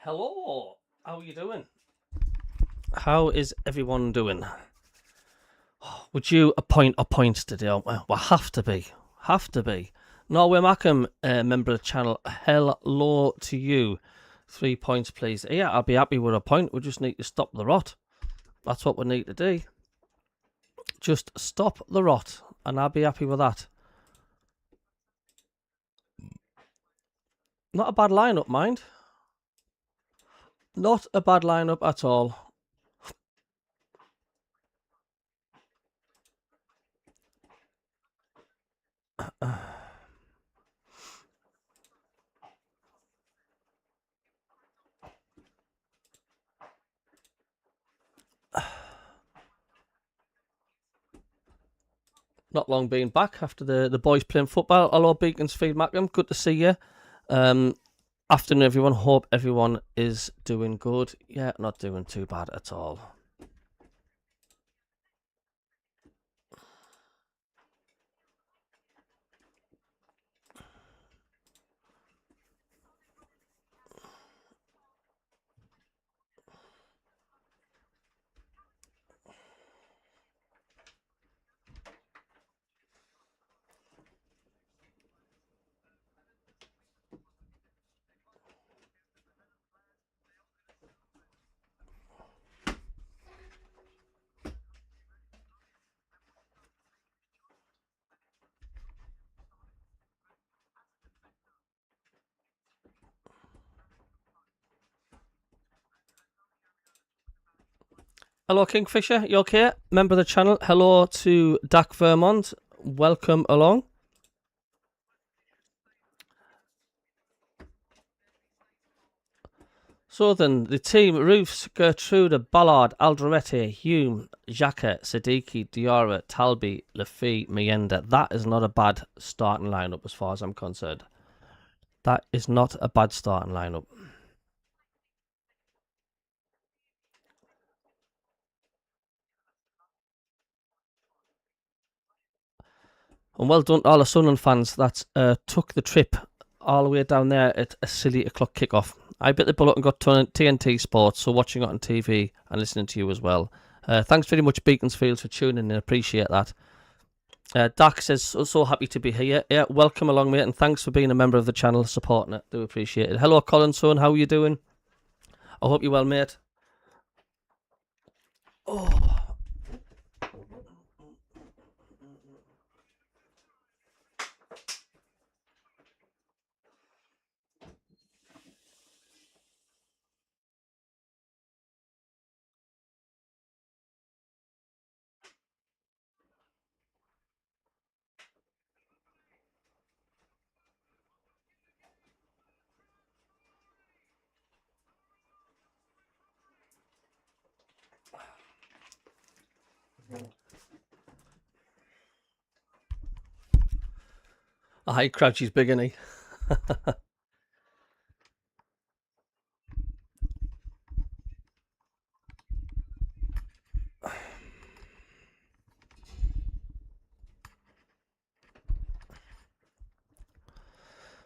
Hello, how are you doing? How is everyone doing? Would you appoint a point today? Well, have to be. Norway Mackham, member of the channel, hello to you. 3 points, please. Yeah, I'll be happy with a point. We just need to stop the rot. That's what we need to do. Just stop the rot, and I'll be happy with that. Not a bad lineup, mind. Not a bad lineup at all. Not long being back after the boys playing football. Hello, Beaconsfield Mackham. Good to see you. Afternoon, everyone. Hope everyone is doing good. Yeah, not doing too bad at all. Hello, Kingfisher. You okay? Member of the channel. Hello to Dak Vermont. Welcome along. So then, the team: Roofs, Gertrude, Ballard, Alderete, Hume, Xhaka, Siddiqui, Diarra, Talby, Lafitte, Mienda. That is not a bad starting lineup as far as I'm concerned. That is not a bad starting lineup. And well done to all the Sunderland fans that took the trip all the way down there at a silly o'clock kickoff. I bit the bullet and got TNT Sports, so watching it on TV and listening to you as well. Thanks very much, Beaconsfield, for tuning in. Appreciate that. Dak says, so happy to be here. Yeah, welcome along, mate, and thanks for being a member of the channel, supporting it. Do appreciate it. Hello, Colin, son. How are you doing? I hope you're well, mate. Oh. Hi, Crouchy's big, isn't he?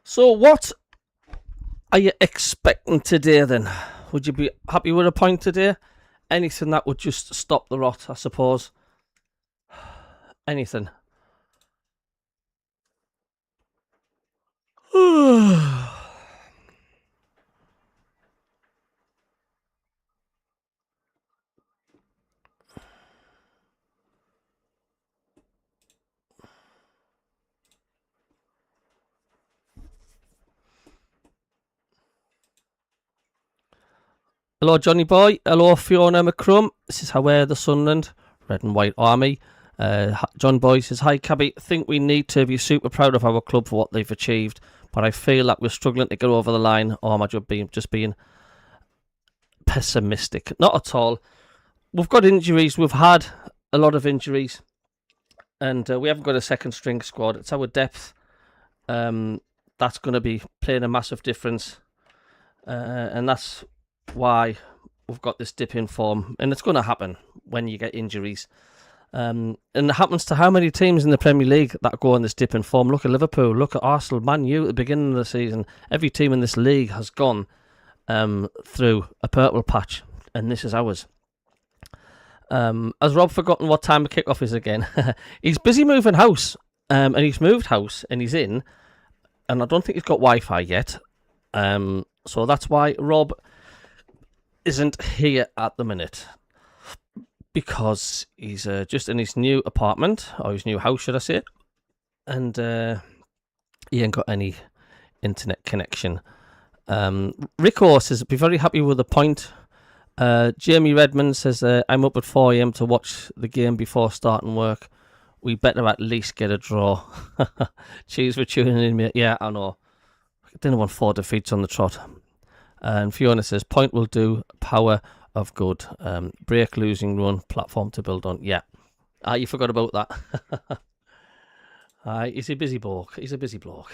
So what are you expecting today then? Would you be happy with a point today? Anything that would just stop the rot, I suppose. Anything. Hello, Johnny Boy. Hello, Fiona McCrum. This is how we're the Sunderland Red and White Army. John Boy says, hi, Cabby. Think we need to be super proud of our club for what they've achieved, but I feel like we're struggling to get over the line. Or am I just being pessimistic? Not at all. We've got injuries. We've had a lot of injuries, and we haven't got a second string squad. It's our depth that's going to be playing a massive difference, and that's why we've got this dip in form, and it's going to happen when you get injuries. And it happens to how many teams in the Premier League that go on this dip in form. Look at Liverpool, look at Arsenal, Man U at the beginning of the season. Every team in this league has gone through a purple patch, and this is ours. Has Rob forgotten what time the kickoff is again? He's busy moving house, and he's moved house, and he's in, and I don't think he's got Wi-Fi yet. So that's why Rob isn't here at the minute, because he's just in his new apartment, or his new house, should I say, and he ain't got any internet connection. Rico says, be very happy with the point. Jamie Redmond says, I'm up at 4 a.m. to watch the game before starting work. We better at least get a draw. Cheers for tuning in, mate. Yeah, I know. I didn't want 4 defeats on the trot. And Fiona says, point will do, power of good. Break, losing run, platform to build on. Yeah. You forgot about that. He's a busy bloke. He's a busy bloke.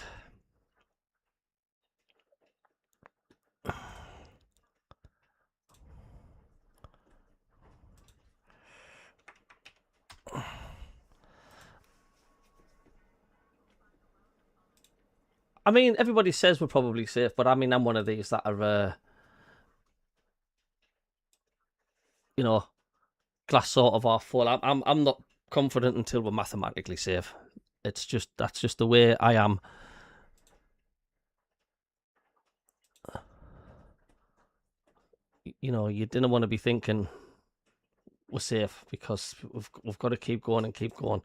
I mean, everybody says we're probably safe, but I mean, I'm one of these that are, glass sort of half full. I'm not confident until we're mathematically safe. That's just the way I am. You didn't want to be thinking we're safe, because we've got to keep going and keep going.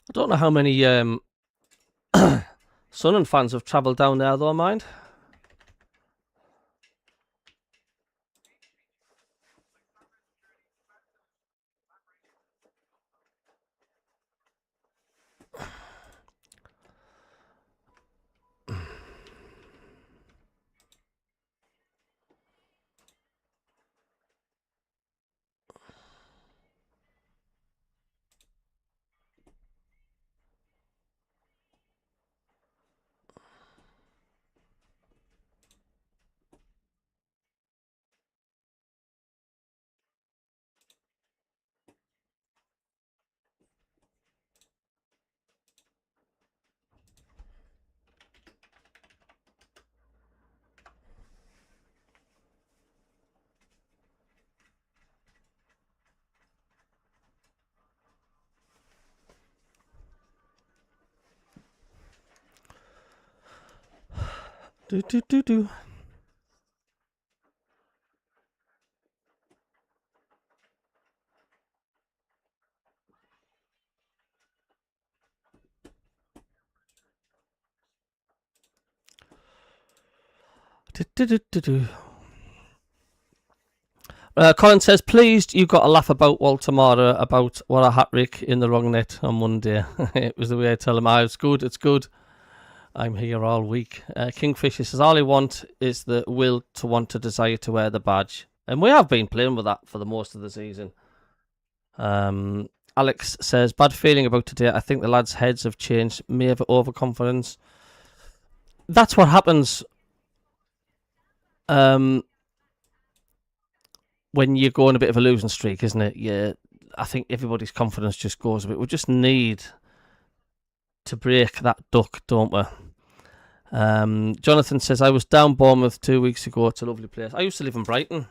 I don't know how many Sunderland fans have travelled down there, though, mind. Do. Colin says, pleased you got a laugh about Walter Mara about what a hat-trick in the wrong net on Monday. It was the way I tell him, it's good. I'm here all week. Kingfisher says, all I want is the will to want to desire to wear the badge. And we have been playing with that for the most of the season. Alex says, bad feeling about today. I think the lads' heads have changed. May have overconfidence. That's what happens when you go on a bit of a losing streak, isn't it? Yeah, I think everybody's confidence just goes a bit. We just need to break that duck, don't we? Jonathan says, I was down Bournemouth 2 weeks ago. It's a lovely place. I used to live in Brighton.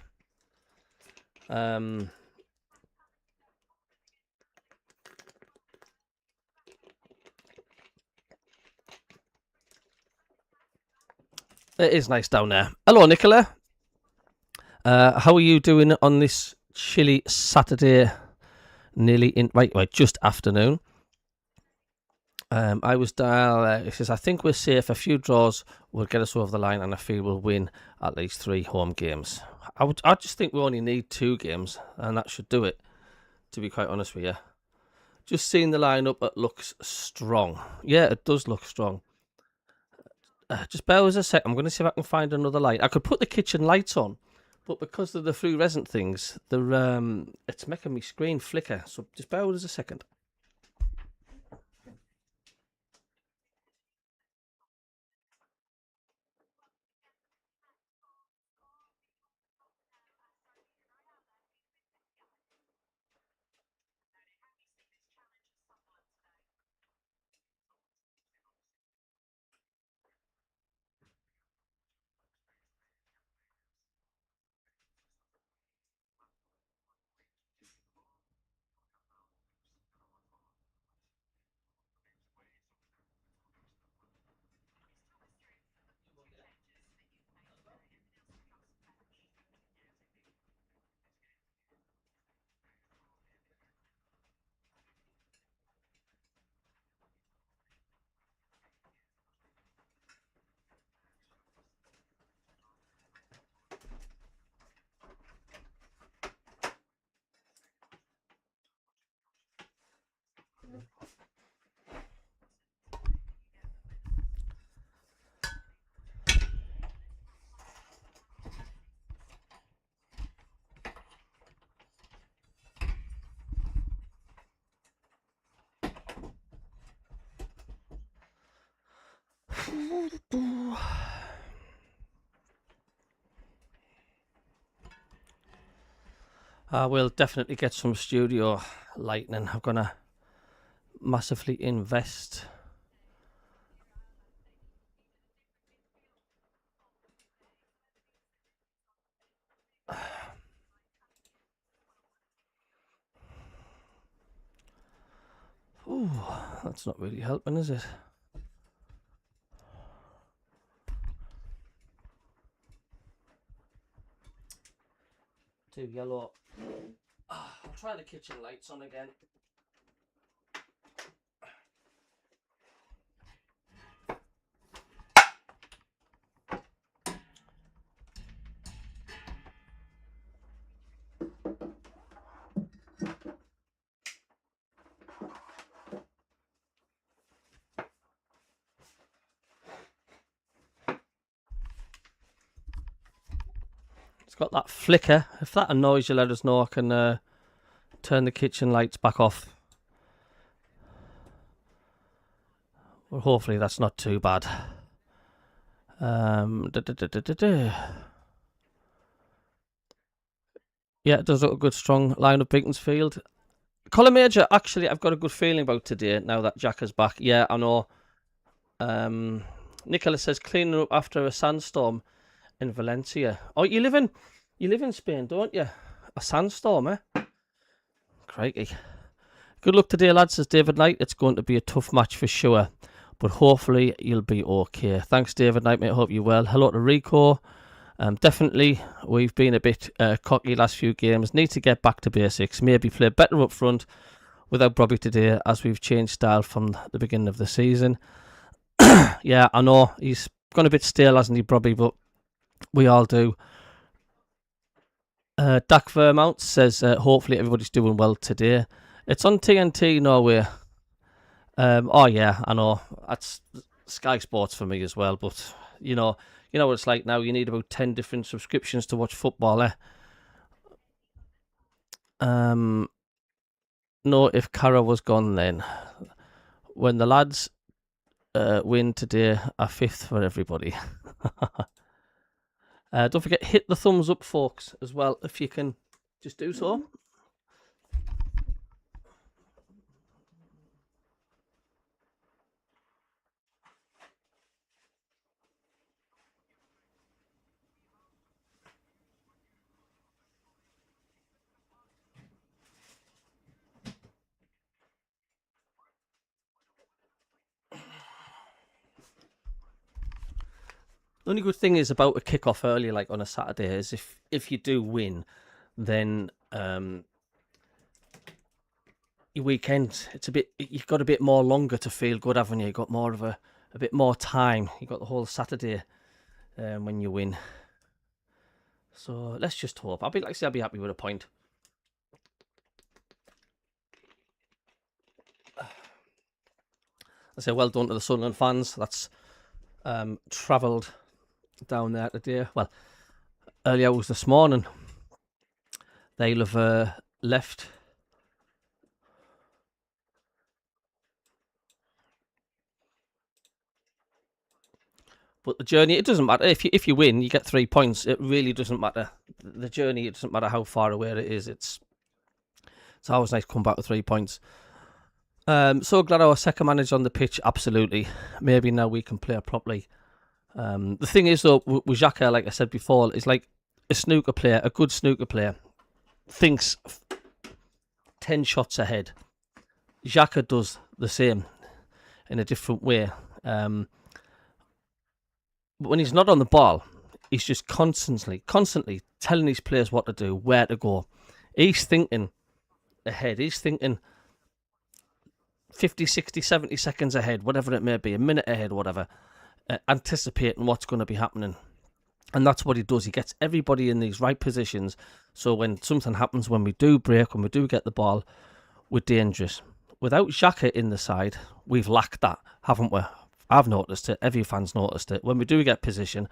It is nice down there. Hello, Nicola. How are you doing on this chilly Saturday? Nearly in right, just afternoon. I was down. It says, I think we're safe. A few draws will get us over the line, and I feel we'll win at least 3 home games. I just think we only need 2 games, and that should do it, to be quite honest with you. Just seeing the lineup, it looks strong. Yeah, it does look strong. Just bear with us a sec. I'm going to see if I can find another light. I could put the kitchen lights on, but because of the fluorescent things, it's making my screen flicker. So just bear with us a second. I will definitely get some studio lighting. I'm going to massively invest. Ooh, that's not really helping, is it? Too yellow. I'll try the kitchen lights on again. It's got that flicker. If that annoys you, let us know. I can turn the kitchen lights back off. Well, hopefully that's not too bad. Yeah, it does look a good strong line of Beaconsfield. Colin Major, actually, I've got a good feeling about today now that Jack is back. Yeah, I know. Nicholas says cleaning up after a sandstorm in Valencia. Oh, you live in Spain, don't you? A sandstorm, eh? Crikey. Good luck today, lads, says David Knight. It's going to be a tough match for sure, but hopefully you'll be okay. Thanks, David Knight, mate. Hope you're well. Hello to Rico. Definitely, we've been a bit cocky last few games. Need to get back to basics. Maybe play better up front without Bobby today, as we've changed style from the beginning of the season. Yeah, I know he's gone a bit stale, hasn't he, Bobby? But we all do. Dak Vermount says, hopefully everybody's doing well today. It's on TNT Norway. Oh yeah, I know. That's Sky Sports for me as well. But you know what it's like now. You need about 10 different subscriptions to watch football. No, if Cara was gone then. When the lads win today, a fifth for everybody. Don't forget, hit the thumbs up, folks, as well, if you can just do so. The only good thing is about a kickoff early, like on a Saturday, is if you do win, then your weekend, you've got a bit more longer to feel good, haven't you? You've got more of a bit more time. You've got the whole Saturday when you win. So let's just hope. I'll be happy with a point. I say well done to the Sunderland fans. That's travelled down there today. Well, early hours this morning. They'll have left. But the journey, it doesn't matter. If you win, you get 3 points. It really doesn't matter. The journey, it doesn't matter how far away it is. It's always nice to come back with 3 points. So glad our second manager's on the pitch. Absolutely. Maybe now we can play properly. The thing is, though, with Xhaka, like I said before, is like a snooker player, a good snooker player, thinks 10 shots ahead. Xhaka does the same in a different way. But when he's not on the ball, he's just constantly telling his players what to do, where to go. He's thinking ahead. He's thinking 50, 60, 70 seconds ahead, whatever it may be, a minute ahead, whatever, anticipating what's going to be happening. And that's what he does. He gets everybody in these right positions. So when something happens, when we do break, when we do get the ball, we're dangerous. Without Xhaka in the side, we've lacked that, haven't we? I've noticed it. Every fan's noticed it. When we do get possession,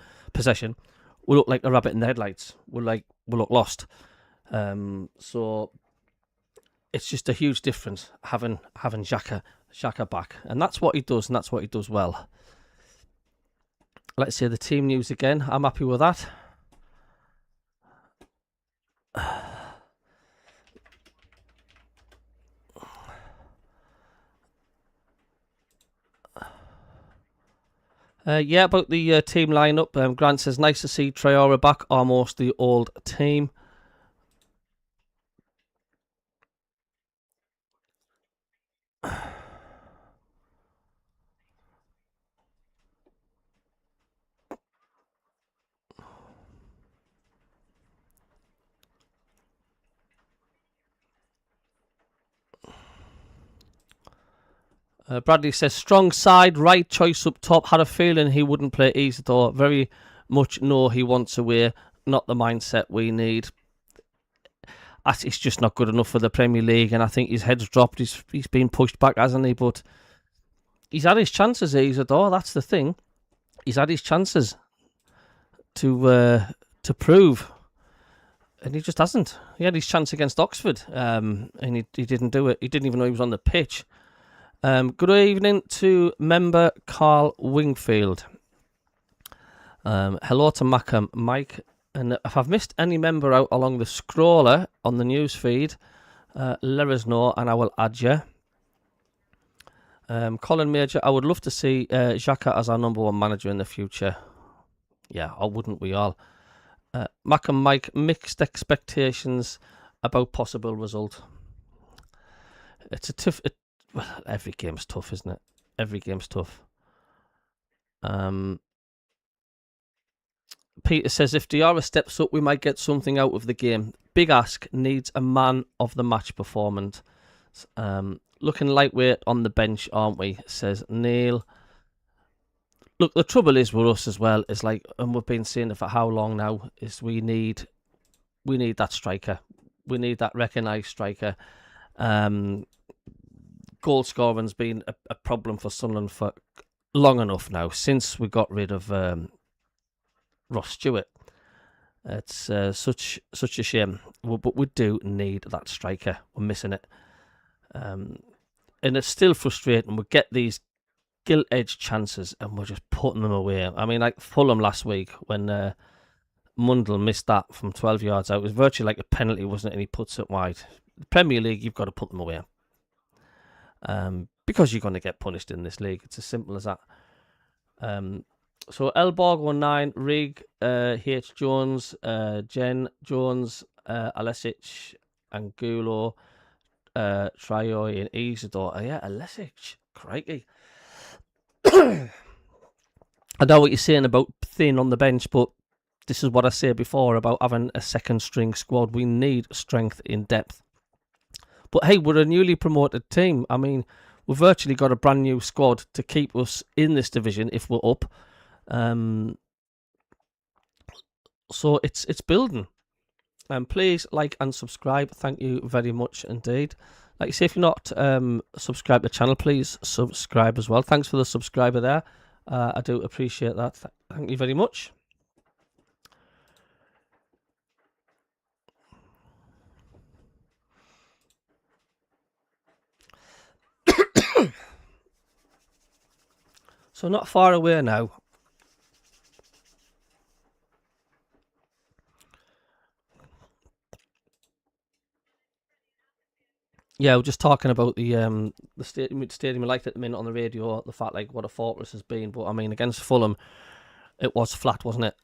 we look like a rabbit in the headlights. We look lost. So it's just a huge difference having Xhaka back, and that's what he does, and that's what he does well. Let's say the team news again. I'm happy with that. Yeah, about the team lineup. Grant says, nice to see Traore back, almost the old team. Bradley says, strong side, right choice up top. Had a feeling he wouldn't play easy though. Very much know he wants away. Not the mindset we need. It's just not good enough for the Premier League, and I think his head's dropped. He's been pushed back, hasn't he? But he's had his chances, Isidore. That's the thing. He's had his chances to prove, and he just hasn't. He had his chance against Oxford, and he didn't do it. He didn't even know he was on the pitch. Good evening to member Carl Wingfield. Hello to Mike. And if I've missed any member out along the scroller on the news feed, let us know and I will add you. Colin Major, I would love to see Xhaka as our number one manager in the future. Yeah, or wouldn't we all? Mac and Mike, mixed expectations about possible result. It's a tough... Well, every game's tough, isn't it? Every game's tough. Peter says, if Diarra steps up, we might get something out of the game. Big ask, needs a man of the match performance. Looking lightweight on the bench, aren't we? Says Neil. Look, the trouble is with us as well, is like, and we've been saying it for how long now, is we need that striker. We need that recognised striker. Goal scoring's been a problem for Sunderland for long enough now, since we got rid of Ross Stewart. It's such a shame, but we do need that striker. We're missing it, and it's still frustrating. We get these gilt-edged chances and we're just putting them away. I mean, like Fulham last week when Mundell missed that from 12 yards out. It was virtually like a penalty, wasn't it? And he puts it wide. The Premier League, you've got to put them away, because you're going to get punished in this league. It's as simple as that. So Elborg19, Rig, H Jones, Jen Jones, Alesic, Angulo, Traore and Isidore. Oh, yeah, Alesic, crikey. I know what you're saying about thin on the bench, but this is what I said before about having a second string squad. We need strength in depth. But hey, we're a newly promoted team. I mean, we've virtually got a brand new squad to keep us in this division if we're up. So it's building. Please like and subscribe. Thank you very much indeed. Like you say, if you're not subscribed to the channel, please subscribe as well. Thanks for the subscriber there. I do appreciate that. Thank you very much. So not far away now. Yeah, we're just talking about the stadium. I liked it at the minute on the radio, the fact like what a fortress has been. But I mean, against Fulham, it was flat, wasn't it?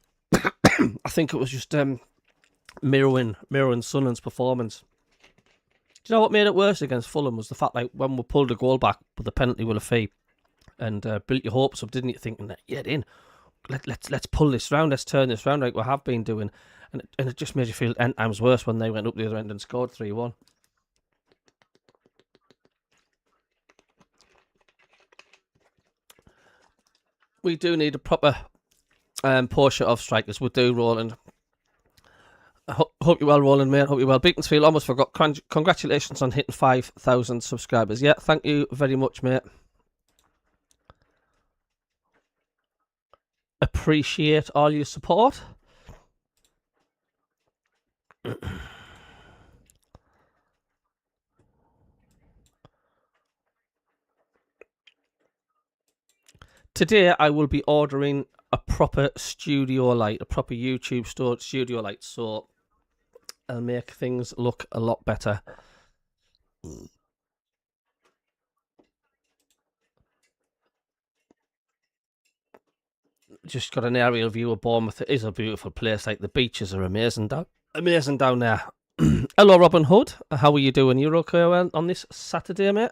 I think it was just mirroring Sunderland's performance. Do you know what made it worse against Fulham was the fact like when we pulled a goal back with the penalty with a fee and built your hopes up, didn't you? Thinking that yeah, in let's pull this round, let's turn this round like we have been doing, and it just made you feel 10 times worse when they went up the other end and scored 3-1. We do need a proper portion of strikers. We do, Roland. I hope you're well, Roland, mate. Hope you're well. Beaconsfield, almost forgot. Congratulations on hitting 5,000 subscribers. Yeah, thank you very much, mate. Appreciate all your support. Today, I will be ordering a proper studio light, a proper YouTube studio light, so it'll make things look a lot better. Just got an aerial view of Bournemouth. It is a beautiful place. Like, the beaches are amazing down there. Hello, Robin Hood. How are you doing? You okay on this Saturday, mate?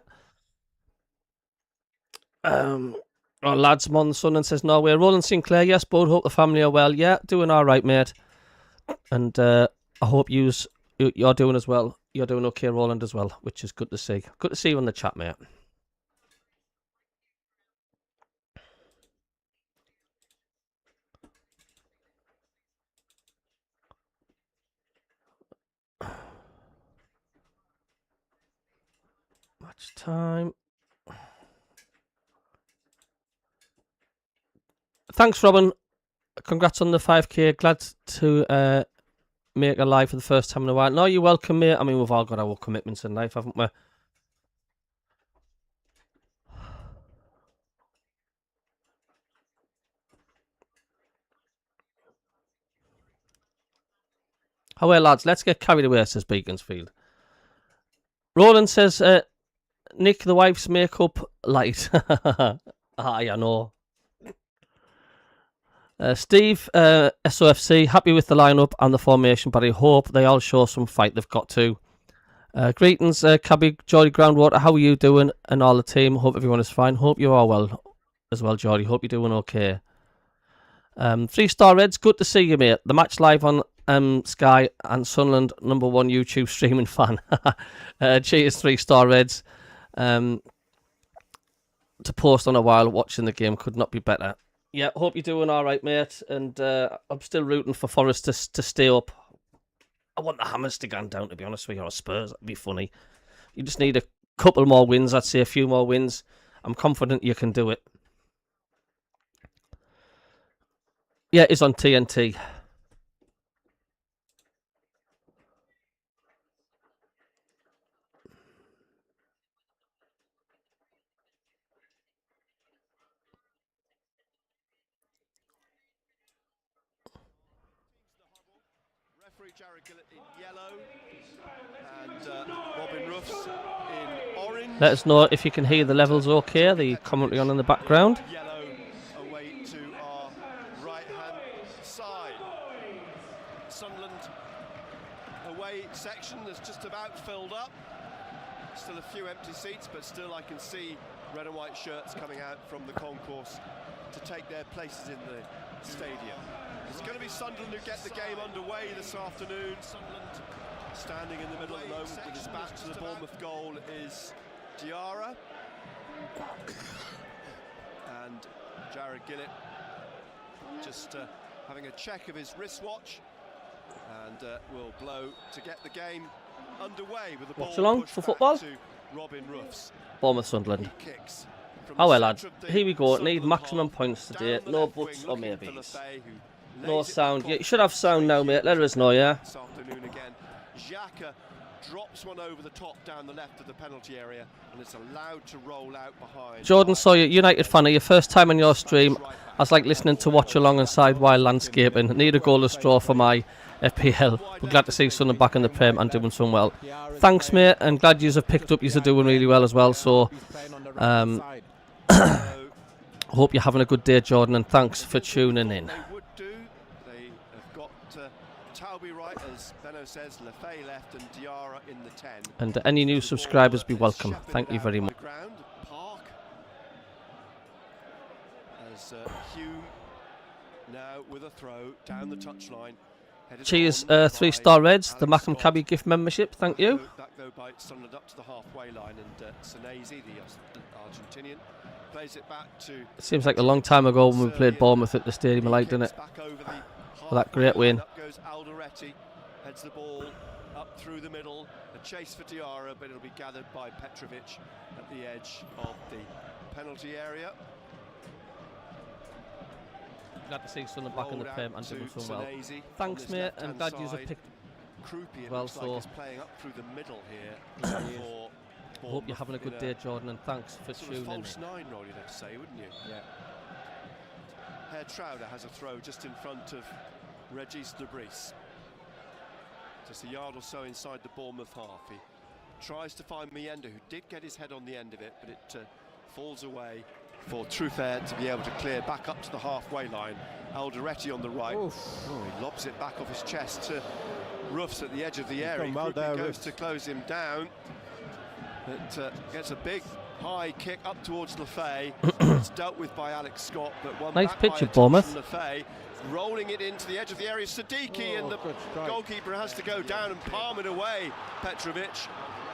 Lads, Mon Sunderland says no way. Roland Sinclair, yes, bud. Hope the family are well. Yeah, doing all right, mate. And I hope you're doing as well. You're doing okay, Roland, as well, which is good to see. Good to see you in the chat, mate. Match time. Thanks, Robin. Congrats on the 5k. Glad to make a live for the first time in a while. No, you're welcome, mate. I mean, we've all got our commitments in life, haven't we? Oh, well, lads, let's get carried away, says Beaconsfield. Roland says, Nick, the wife's makeup light. I know. Steve, SOFC, happy with the lineup and the formation, but I hope they all show some fight. They've got to. Greetings, Cabby, Geordie Groundwater. How are you doing? And all the team. Hope everyone is fine. Hope you're all well as well, Geordie. Hope you're doing okay. 3-star Reds, good to see you, mate. The match live on Sky and Sunderland, #1 YouTube streaming fan. Cheers, 3-star Reds. To post on a while watching the game could not be better. Yeah, hope you're doing all right, mate. And I'm still rooting for Forest to stay up. I want the Hammers to go down, to be honest with you, or Spurs. That'd be funny. You just need a couple more wins. I'd say a few more wins. I'm confident you can do it. Yeah, it's on TNT. Let us know if you can hear the levels okay, the commentary on in the background. Yellow away to our right-hand side. Sunderland away section is just about filled up. Still a few empty seats, but still I can see red and white shirts coming out from the concourse to take their places in the stadium. It's going to be Sunderland who get the game underway this afternoon. Sunderland standing in the middle at the moment with his back to the Bournemouth goal is Diarra, and Jared Gillett just having a check of his wristwatch, and will blow to get the game underway with the ball Watchalong for football. To Robin Ruffs. Bournemouth Sunderland. Oh well, lads, here we go. Need maximum points today. No buts or maybes. No sound. Yeah, you should have sound now, mate. Let us know, yeah. This afternoon again. Xhaka drops one over the top down the left of the penalty area, and it's allowed to roll out behind. Jordan Sawyer, United fan, your first time on your stream. I was like listening to Watchalong and Sidewire Landscaping. Need a goal of straw for my FPL. We're glad to see Sunderland back in the Prem and doing so well. Thanks, mate, and glad you have picked up. You are doing really well as well. So, hope you're having a good day, Jordan, and thanks for tuning in. Right, as Benno says, Lefay left and Diarra in the 10. And any new subscribers be welcome. Thank you very much. Park. As Hume now with a throw down the touchline. Cheers, 3-star Reds, the Mackham Cabby gift membership. Thank you. Back though by Sunderland up to the halfway line, and Senesi, the Argentinian, plays it back to. It seems like a long time ago when we played Bournemouth at the Stadium of Light, didn't it? For that great win. Up goes Alderete, heads the ball up through the middle. A chase for Diarra, but it'll be gathered by Petrovic at the edge of the penalty area. Glad to see Sunderland back in the Prem and doing so well. Thanks, mate, and glad you have picked well. So, playing up through the middle here. Hope you're having a good day, Jordan, and thanks for tuning in. False 9 role, you'd have to say, wouldn't you? Yeah. Herr Trauder has a throw just in front of Regis de Bries. Just a yard or so inside the Bournemouth half. He tries to find Mienda, who did get his head on the end of it, but it falls away for Truffert to be able to clear back up to the halfway line. Alderete on the right. Oh, he lobs it back off his chest to Ruffs at the edge of the area. He goes to close him down. It gets a big high kick up towards Lefay. It's dealt with by Alex Scott, but one nice back picture, by Bournemouth. Lefay, rolling it into the edge of the area. Sadiki, and the goalkeeper has to go down and palm it away. Petrovic.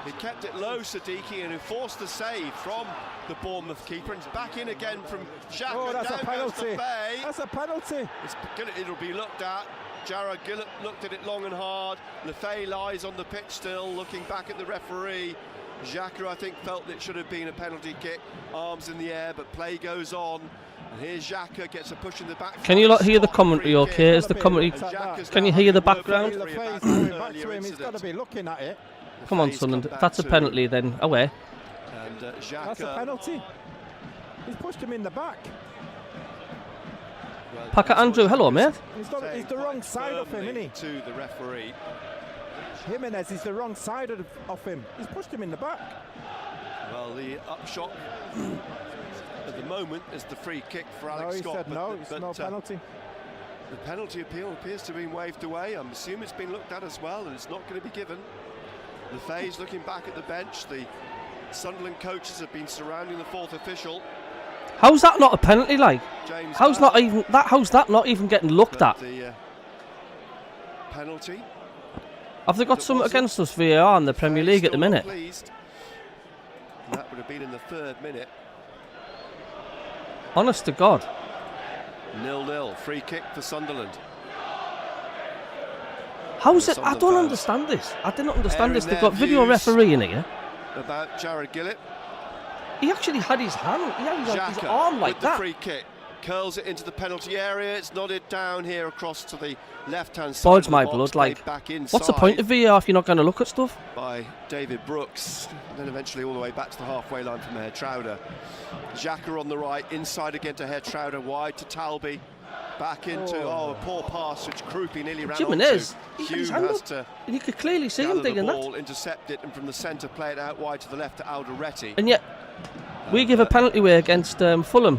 He kept it low, Sadiki, and he forced the save from the Bournemouth keeper. And it's back in again from Xhaka. Oh, that's down a penalty. That's a penalty. It'll be looked at. Jarrah Gillett looked at it long and hard. Lefay lies on the pitch still, looking back at the referee. Xhaka, I think, felt it should have been a penalty kick. Arms in the air, but play goes on. And here's Xhaka, gets a push in the back. Can you hear the commentary okay? Is the commentary... Can you hear the background? Lefay's going back to him. He's got to be looking at it. Come on, Sunderland. If that's a penalty, then away. And that's a penalty. He's pushed him in the back. Well, Packer Andrew, hello, mate. He's the wrong side of him, isn't he? To the referee. Jimenez is the wrong side of him. He's pushed him in the back. Well, the upshot at the moment is the free kick for Alex Scott. Said no, it's no penalty. The penalty appeal appears to have been waved away. I'm assuming it's been looked at as well, and it's not going to be given. Lefay's looking back at the bench. The Sunderland coaches have been surrounding the fourth official. How's that not a penalty, like? James how's that not even getting looked at? The penalty. Have they got something against us VAR in the Premier League at the minute? That would have been in the 3rd minute. Honest to God. 0-0. Free kick for Sunderland. How's it? I don't understand this. I didn't understand this. They've got video referee in here. About Jarrah Gillett. He actually had his hand. He had his arm like with that. The free kick. Curls it into the penalty area. It's nodded down here across to the left-hand side. Boils my blood. Like, what's the point of VAR if you're not going to look at stuff? By David Brooks. And then eventually all the way back to the halfway line from Herr Trauder. Xhaka on the right. Inside again to Herr Trauder. Wide to Talby. Back into, a poor pass which Krupi nearly ran Jimenez, onto. Hume has to and you could clearly see him digging the ball, that. intercept it, and from the centre play it out wide to the left to Alderete. And yet, we give a penalty away against Fulham.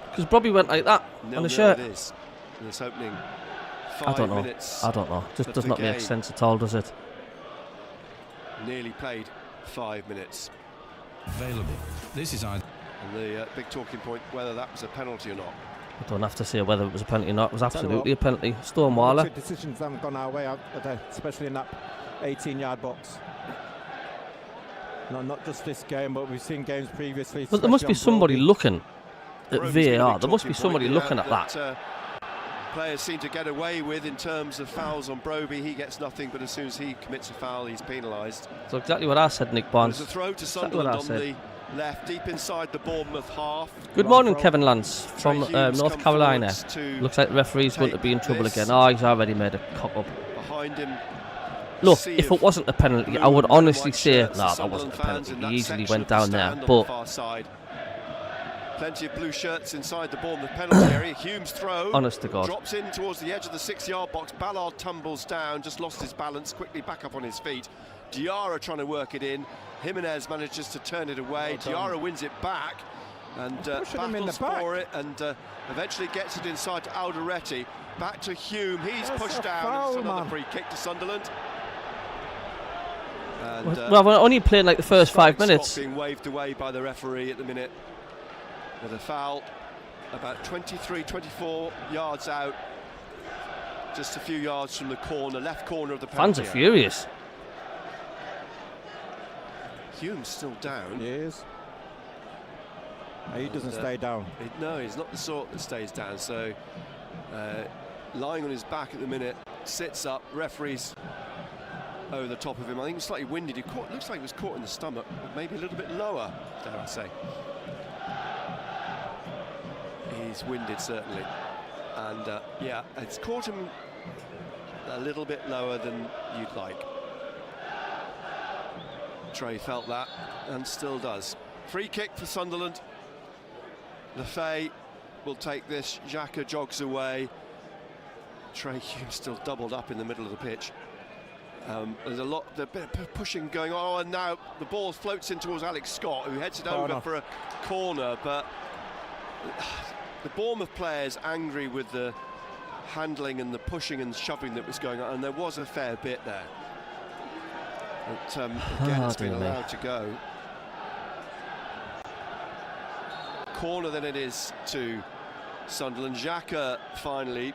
Because Bobby went like that on the shirt. It is. In this opening 5 I don't know. minutes. I don't know. Just does not make sense at all, does it? Nearly played 5 minutes. Available. This is either. And the big talking point, whether that was a penalty or not. I don't have to say whether it was a penalty or not. It was absolutely a penalty. Stonewaller. The decisions haven't gone our way, especially in that 18-yard box. No, not just this game, but we've seen games previously. But there must be somebody looking at VAR. There must be somebody looking at that. Players seem to get away with in terms of fouls on Broby. He gets nothing, but as soon as he commits a foul, he's penalised. That's exactly what I said, Nick Barnes. There's a throw to Sunderland on the left, deep inside the Bournemouth half. Good morning, Kevin Lance from North Carolina. Looks like the referee's going to be in trouble again. Oh, he's already made a cock up. Behind him. Look, if it wasn't a penalty, I would honestly say, no, that wasn't a penalty. He easily went down there. But plenty of blue shirts inside the Bournemouth penalty area. Hume's throw. Honest to God. Drops in towards the edge of the 6-yard box. Ballard tumbles down, just lost his balance, quickly back up on his feet. Diarra trying to work it in. Jimenez manages to turn it away. Diarra wins it back and battles for it, and eventually gets it inside to Alderete. Back to Hume. He's pushed down. It's another free kick to Sunderland. And, well, we're only playing like the first 5 minutes. Being waved away by the referee at the minute with a foul about 23, 24 yards out, just a few yards from the corner, left corner of the penalty. Fans are furious. Hume's still down. He is. He doesn't stay down. No, he's not the sort that stays down. So lying on his back at the minute, sits up. Referee's over the top of him. I think he was slightly winded. Looks like he was caught in the stomach, but maybe a little bit lower, dare I say. He's winded, certainly. And yeah, it's caught him a little bit lower than you'd like. Trey felt that and still does. Free kick for Sunderland. Lefay will take this. Xhaka jogs away. Trey Hume still doubled up in the middle of the pitch. There's a bit of pushing going on, and now the ball floats in towards Alex Scott, who heads it over for a corner, but the Bournemouth players angry with the handling and the pushing and shoving that was going on, and there was a fair bit there. But again, it's been allowed to go. Corner then it is to Sunderland. Xhaka finally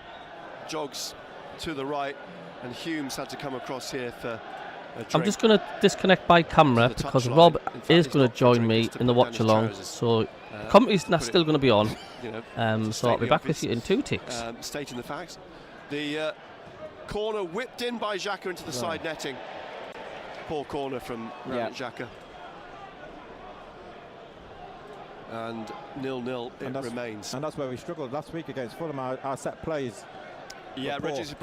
jogs to the right, and Hume's had to come across here for a drink. I'm just going to disconnect my camera because Rob is going to join me in the watch along. So commentary's still going to be on. So I'll be back with you in 2 ticks. Stating the facts. The corner whipped in by Xhaka into the side netting. Poor corner from Xhaka. And 0-0 it remains. And that's where we struggled last week against Fulham, our set plays. Yeah, Reggie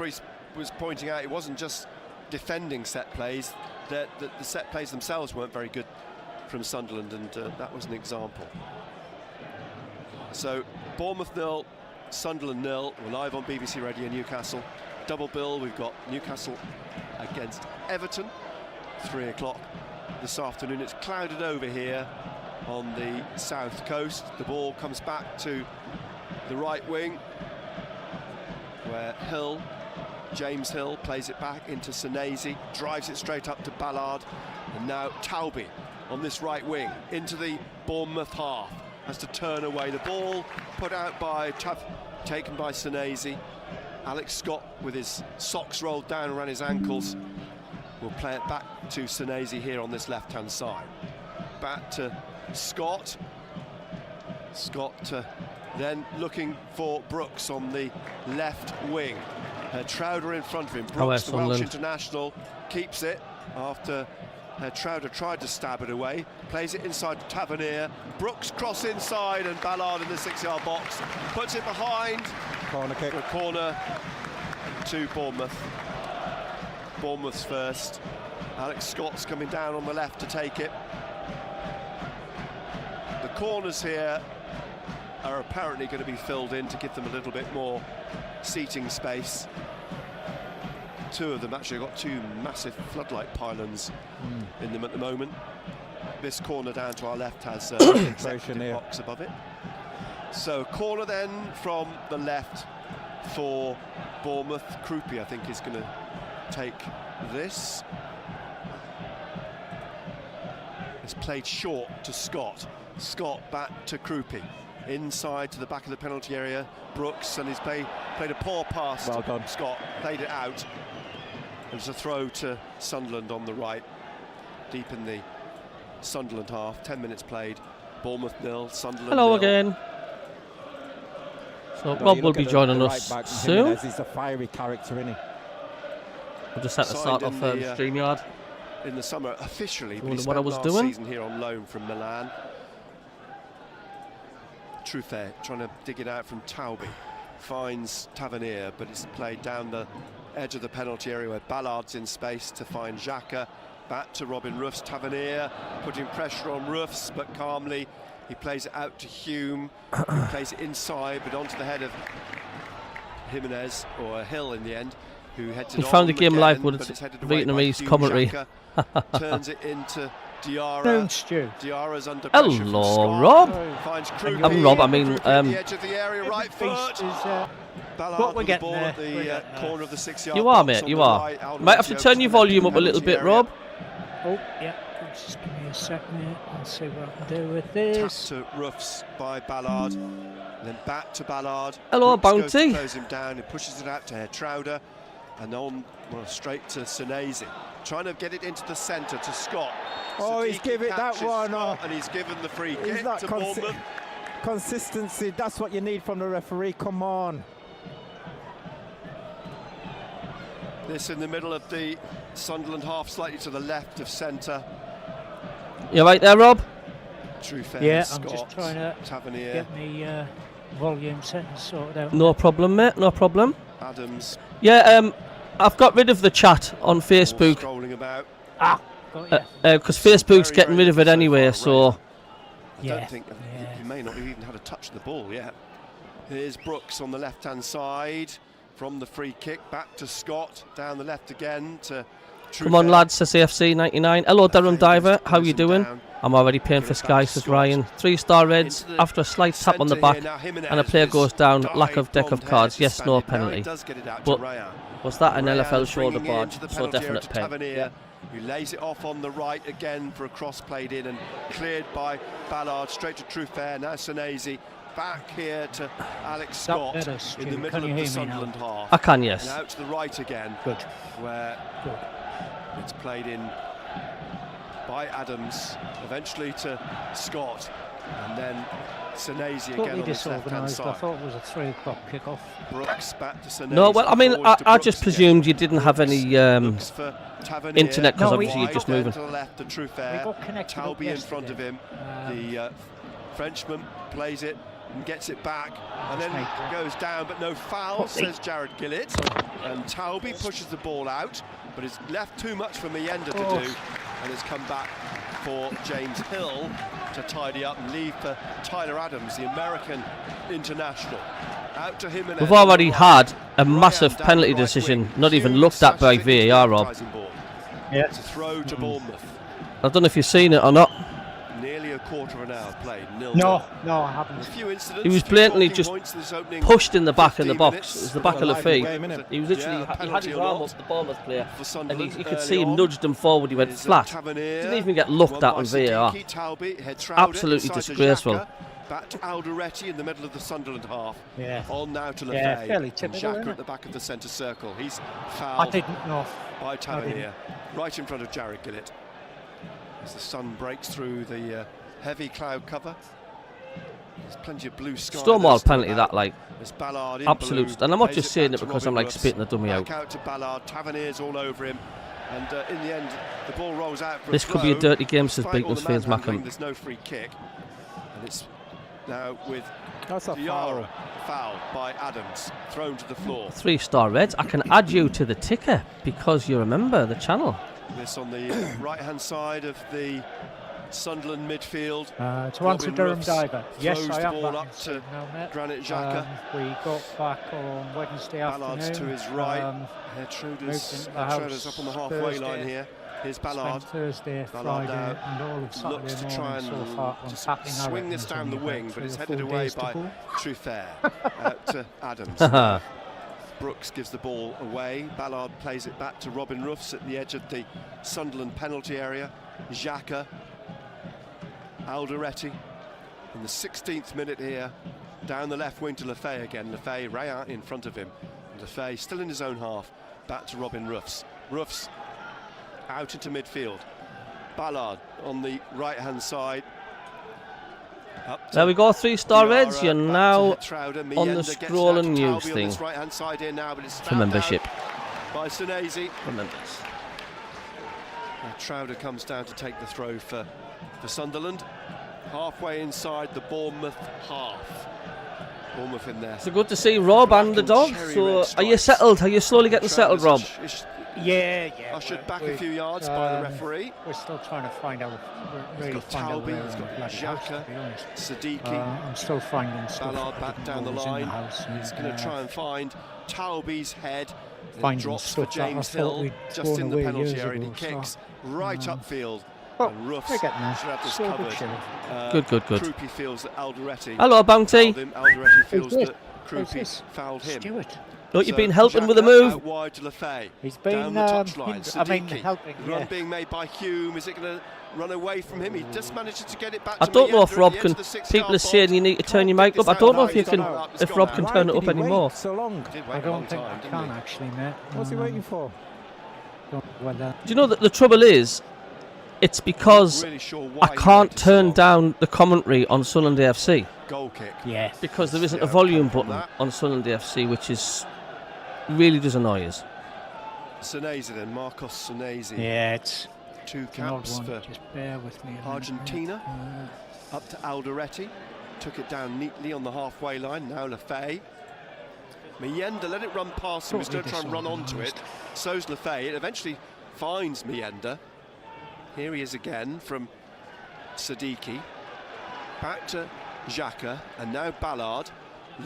was pointing out it wasn't just defending set plays, the set plays themselves weren't very good from Sunderland, and that was an example. So Bournemouth 0, Sunderland 0. We're live on BBC Radio Newcastle. Double bill, we've got Newcastle against Everton, 3 o'clock this afternoon. It's clouded over here on the south coast. The ball comes back to the right wing, where James Hill plays it back into Senesi, drives it straight up to Ballard, and now Taubé on this right wing into the Bournemouth half, has to turn away the ball, put out by taken by Senesi. Alex Scott, with his socks rolled down around his ankles, will play it back to Senesi here on this left-hand side. Back to Scott. Then looking for Brooks on the left wing. Trowder in front of him. Brooks, the Welsh international, keeps it after Trowder tried to stab it away. Plays it inside to Tavernier. Brooks cross inside, and Ballard in the 6-yard box puts it behind. Corner kick. A corner to Bournemouth. Bournemouth's first. Alex Scott's coming down on the left to take it. The corners here are apparently going to be filled in to give them a little bit more seating space. 2 of them actually got 2 massive floodlight pylons in them at the moment. This corner down to our left has an executive box above it. So corner then from the left for Bournemouth. Krupi, I think, is going to take this. It's played short to Scott. Scott back to Krupi. Inside to the back of the penalty area. Brooks, and he's played a poor pass to Scott. Played it out. And it's a throw to Sunderland on the right. Deep in the Sunderland half. 10 minutes played. Bournemouth 0, Sunderland Hello 0. again. So Rob will be joining us soon. He's a fiery character, isn't he? We'll just have to start off StreamYard. In the summer, officially, but he what I spent was last doing season here on loan from Milan. Truffet trying to dig it out from Taubé. Finds Tavernier, but it's played down the edge of the penalty area where Ballard's in space to find Xhaka. Back to Robin Ruffs. Tavernier putting pressure on Ruffs, but calmly he plays it out to Hume. He plays it inside, but onto the head of Jimenez, or Hill in the end, who heads it on. He found the game again, live with its Vietnamese commentary. Turns it into Diarra. Don't Stu. Diarra's under pressure. Hello, Rob. Finds I'm Rob. I mean, the edge of the area, right foot. What we're getting at there. the corner of the 6-yard. You are, mate. You are. Might have to turn your volume up a little bit, Rob. Oh, yeah. Just give me a second here and see what I can do with this. Tap to Ruffs by Ballard. Then back to Ballard. Hello, Brooks goes Bounty. to close him down. He pushes it out to Trowder. And on, straight to Senesi. Trying to get it into the centre to Scott. Oh, he's given it that one. Scott, and he's given the free kick to Bournemouth. Consistency, that's what you need from the referee. Come on. This in the middle of the Sunderland half, slightly to the left of centre. You right there, Rob? Truffet, Yeah, Scott, I'm just trying to Tavernier, get me volume setting sorted out. No problem, mate. No problem. Adams. Yeah, I've got rid of the chat on Facebook. Scrolling about. Because Facebook's getting rid of it anyway, so... I don't think he may not have even had a touch of the ball yet. Here's Brooks on the left-hand side from the free kick, back to Scott, down the left again to Come on, lads, says AFC 99. Hello, Durham Diver. How you doing? I'm already paying for Sky, says Ryan. 3-star Reds after a slight tap on the back and a player goes down. Lack of deck of cards. Yes, no penalty. But was that an NFL shoulder barge? So definite pen. Who lays it off on the right again for a cross played in and cleared by Ballard, straight to Truffert. Now Senesi back here to Alex Scott in the middle of the Sunderland half. I can, yes. And out to the right again, where it's played in by Adams, eventually to Scott, and then Senesi again on his left-hand side. I thought it was a 3 o'clock kickoff. Brooks back to Senesi. No, well, I mean, I just presumed you didn't have any internet, because obviously you're just moving. To the left to Truffert, Talby in front of him. The Frenchman plays it and gets it back, and then goes down, but no foul, says Jared Gillett. And Talby pushes the ball out, but it's left too much for Mienda to do, and it's come back for James Hill to tidy up and leave for Tyler Adams, the American international. Out to him. We've already had a massive penalty decision, not even looked at by VAR, Rob. Yeah. It's a throw to Bournemouth. I don't know if you've seen it or not. Nearly a quarter of an hour played. No, I haven't. He was blatantly just pushed in the back of the box. It was the back of the feet. He was literally, he had his arm up the Bournemouth player, and you could see him nudged him forward. He went flat. Didn't even get looked at on VAR. Absolutely disgraceful. Back to Alderete in the middle of the Sunderland half. Yeah. On now to Lefebvre. Yeah, fairly typical. Xhaka at the back of the centre circle. He's fouled. I didn't know. By Tavernier, right in front of Jared Gillett. As the sun breaks through the heavy cloud cover. There's plenty of blue sky. Stonewall penalty, that, like. Ballard absolute. And I'm not just saying it because I'm like spitting the dummy out. Out to Ballard, Tavernier's all over him. And in the end, the ball rolls out for this could be a dirty game, says Beaconsfields Mackham. There's no free kick. And it's now with Diarra. Foul by Adams, thrown to the floor. 3-star Reds. I can add you to the ticker because you remember the channel. This on the right-hand side of the Sunderland midfield. To answer Durham Diver, yes, I am ball up to Granit Xhaka. We got back on Wednesday Ballard's afternoon. to his right. Schroeder's up on the halfway line here. Here's Ballard. Thursday, Friday, and all of Saturday looks to try and so far on swing this down the wing, but it's headed away by Truffert. Out to Adams. Brooks gives the ball away. Ballard plays it back to Robin Ruffs at the edge of the Sunderland penalty area. Xhaka, Alderete in the 16th minute here. Down the left wing to Lefebvre again. Lefebvre, Rayan in front of him. Lefebvre still in his own half. Back to Robin Ruffs. Ruffs out into midfield. Ballard on the right-hand side. There we go, 3-star Reds. You're now on the Mienda scrolling news thing right-hand side here now, but it's for membership. By Senesi. For members. Trowder comes down to take the throw for Sunderland. Halfway inside the Bournemouth half. Bournemouth in there. So good to see Rob and the dog. So are you settled? Are you slowly getting settled, Rob? Yeah. Ushered back a few yards by the referee. We're still trying to find out. He's got Talby, he's got Xhaka, Siddiqui. I'm still finding stuff. Ballard back down the line. He's going to try and find Talby's head. Drops for James Hill just in the penalty area, and he kicks right upfield. And Ruffs should have this covered. Good. Krupi feels that Alderete. Hello, Bounty. Alderete feels that Krupi fouled him. Stuart. Look, you've been helping with the move. Out wide to Lefebvre. He's been down the touchline. helping. Run being made by Hume. Is it going to run away from him? He just manages to get it back. I don't know if Rob can. People are saying you need to turn your mic up. I don't know if you can. If Rob can turn it up anymore. So long. I don't think I can actually, mate. What's he waiting for? Do you know that the trouble is? It's because I can't turn down the commentary on Sunderland AFC. Goal kick. Yeah. Because there isn't a volume button on Sunderland AFC, which is really does annoy us. Senesi then, Marcos Senesi. Yeah, it's 2 caps for just bear with me Argentina. Up to Alderete. Took it down neatly on the halfway line. Now Lefebvre. Mienda let it run past him. He's going to try and run onto it. So's Lefebvre. It eventually finds Mienda. Here he is again from Siddiqui. Back to Xhaka, and now Ballard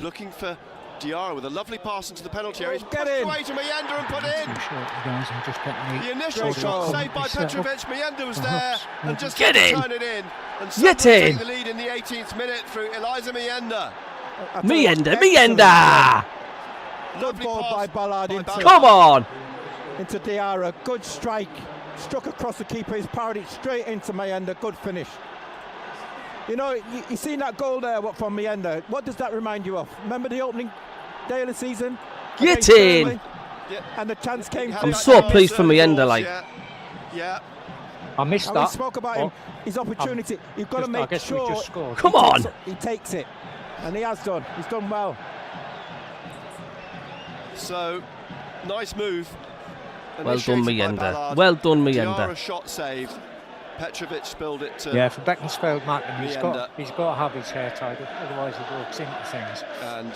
looking for Diarra with a lovely pass into the penalty area. He's get pushed in. away to Meyenda and put in. Too short, you guys, and just getting The initial Great shot goal. saved by Set up. Petrovic. Meyenda was there Perhaps. and just Get had to in. turn it in. And Get Sunderland in. take the lead in the 18th minute through Eliza Meyenda. Meyenda! Good ball by Ballard into, Come on! into Diarra. Good strike. Struck across the keeper. He's parried it straight into Meyenda. Good finish. You know, you seen that goal there from Meyenda. What does that remind you of? Remember the opening day of the season? Get Against in. Burnley? Yeah. And the chance came Had through. I'm that so chance, pleased for of Meyenda, course, like. Yeah. I missed And we that. spoke about him. His opportunity. You've got to I make guess we sure just scored. Come on! he takes it. And he has done. He's done well. So, nice move. Well done, Initiated by Meyenda. Ballard. Well done, Diarra Meyenda. shot saved. Petrovic spilled it to Yeah, for Beaconsfield Martin, he's Meyenda. got to have his hair tied up, otherwise he walks into things. and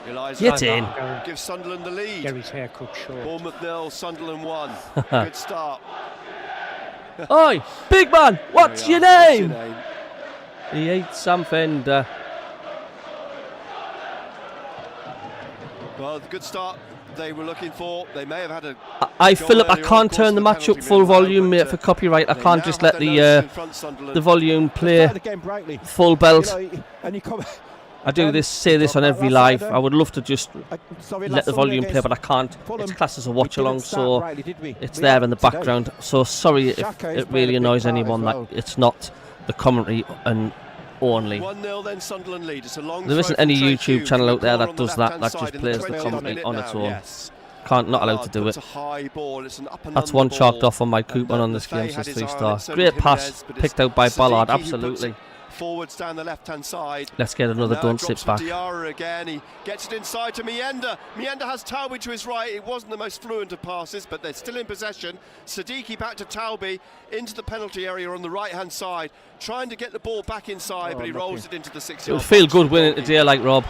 Eliza Get in. gives Sunderland the lead. Get his hair cut short. Bournemouth 0, Sunderland 1. Good start. Oi, big man, what's There your we are. name? What's your name? He ate something. Well, the good start they were looking for. They may have had a Philip, I earlier on, can't of course, turn the the match up penalty full minute now, volume, but, mate, for copyright. I they can't now just have let their noses in the front, Sunderland. the volume Started play the game brightly. full belt. You know, and you come. I do this, say this on every live. I would love to just let the volume play, but I can't. It's classed as a watch along, so it's there in the background. So sorry if it really annoys anyone that it's not the commentary and only. 1-0 then Sunderland lead. It's a long There throw isn't any from Trey YouTube Hugh channel from out there the that corner on does the that. That left-hand just side in plays the 12th commentary minute on now. its own. Yes. Not allowed Ballard to do puts it. a high ball. It's an up and That's under one ball. chalked off on my And, coupon on this Lefebvre game had since his eye 3-star. on it, so Great did pass, Jimenez, but it's picked out by Ballard, Siddiqui who puts absolutely. it forwards down the left-hand side. Let's get another Now it done drops sit for back. Diarra again. He gets it inside to Meyenda. Meyenda has Talby to his right. It wasn't the most fluent of passes, but they're still in possession. Siddiqui back to Talby into the penalty area on the right-hand side, trying to get the ball back inside, but he rolls it into the 6-yard It would feel good winning today, like Rob.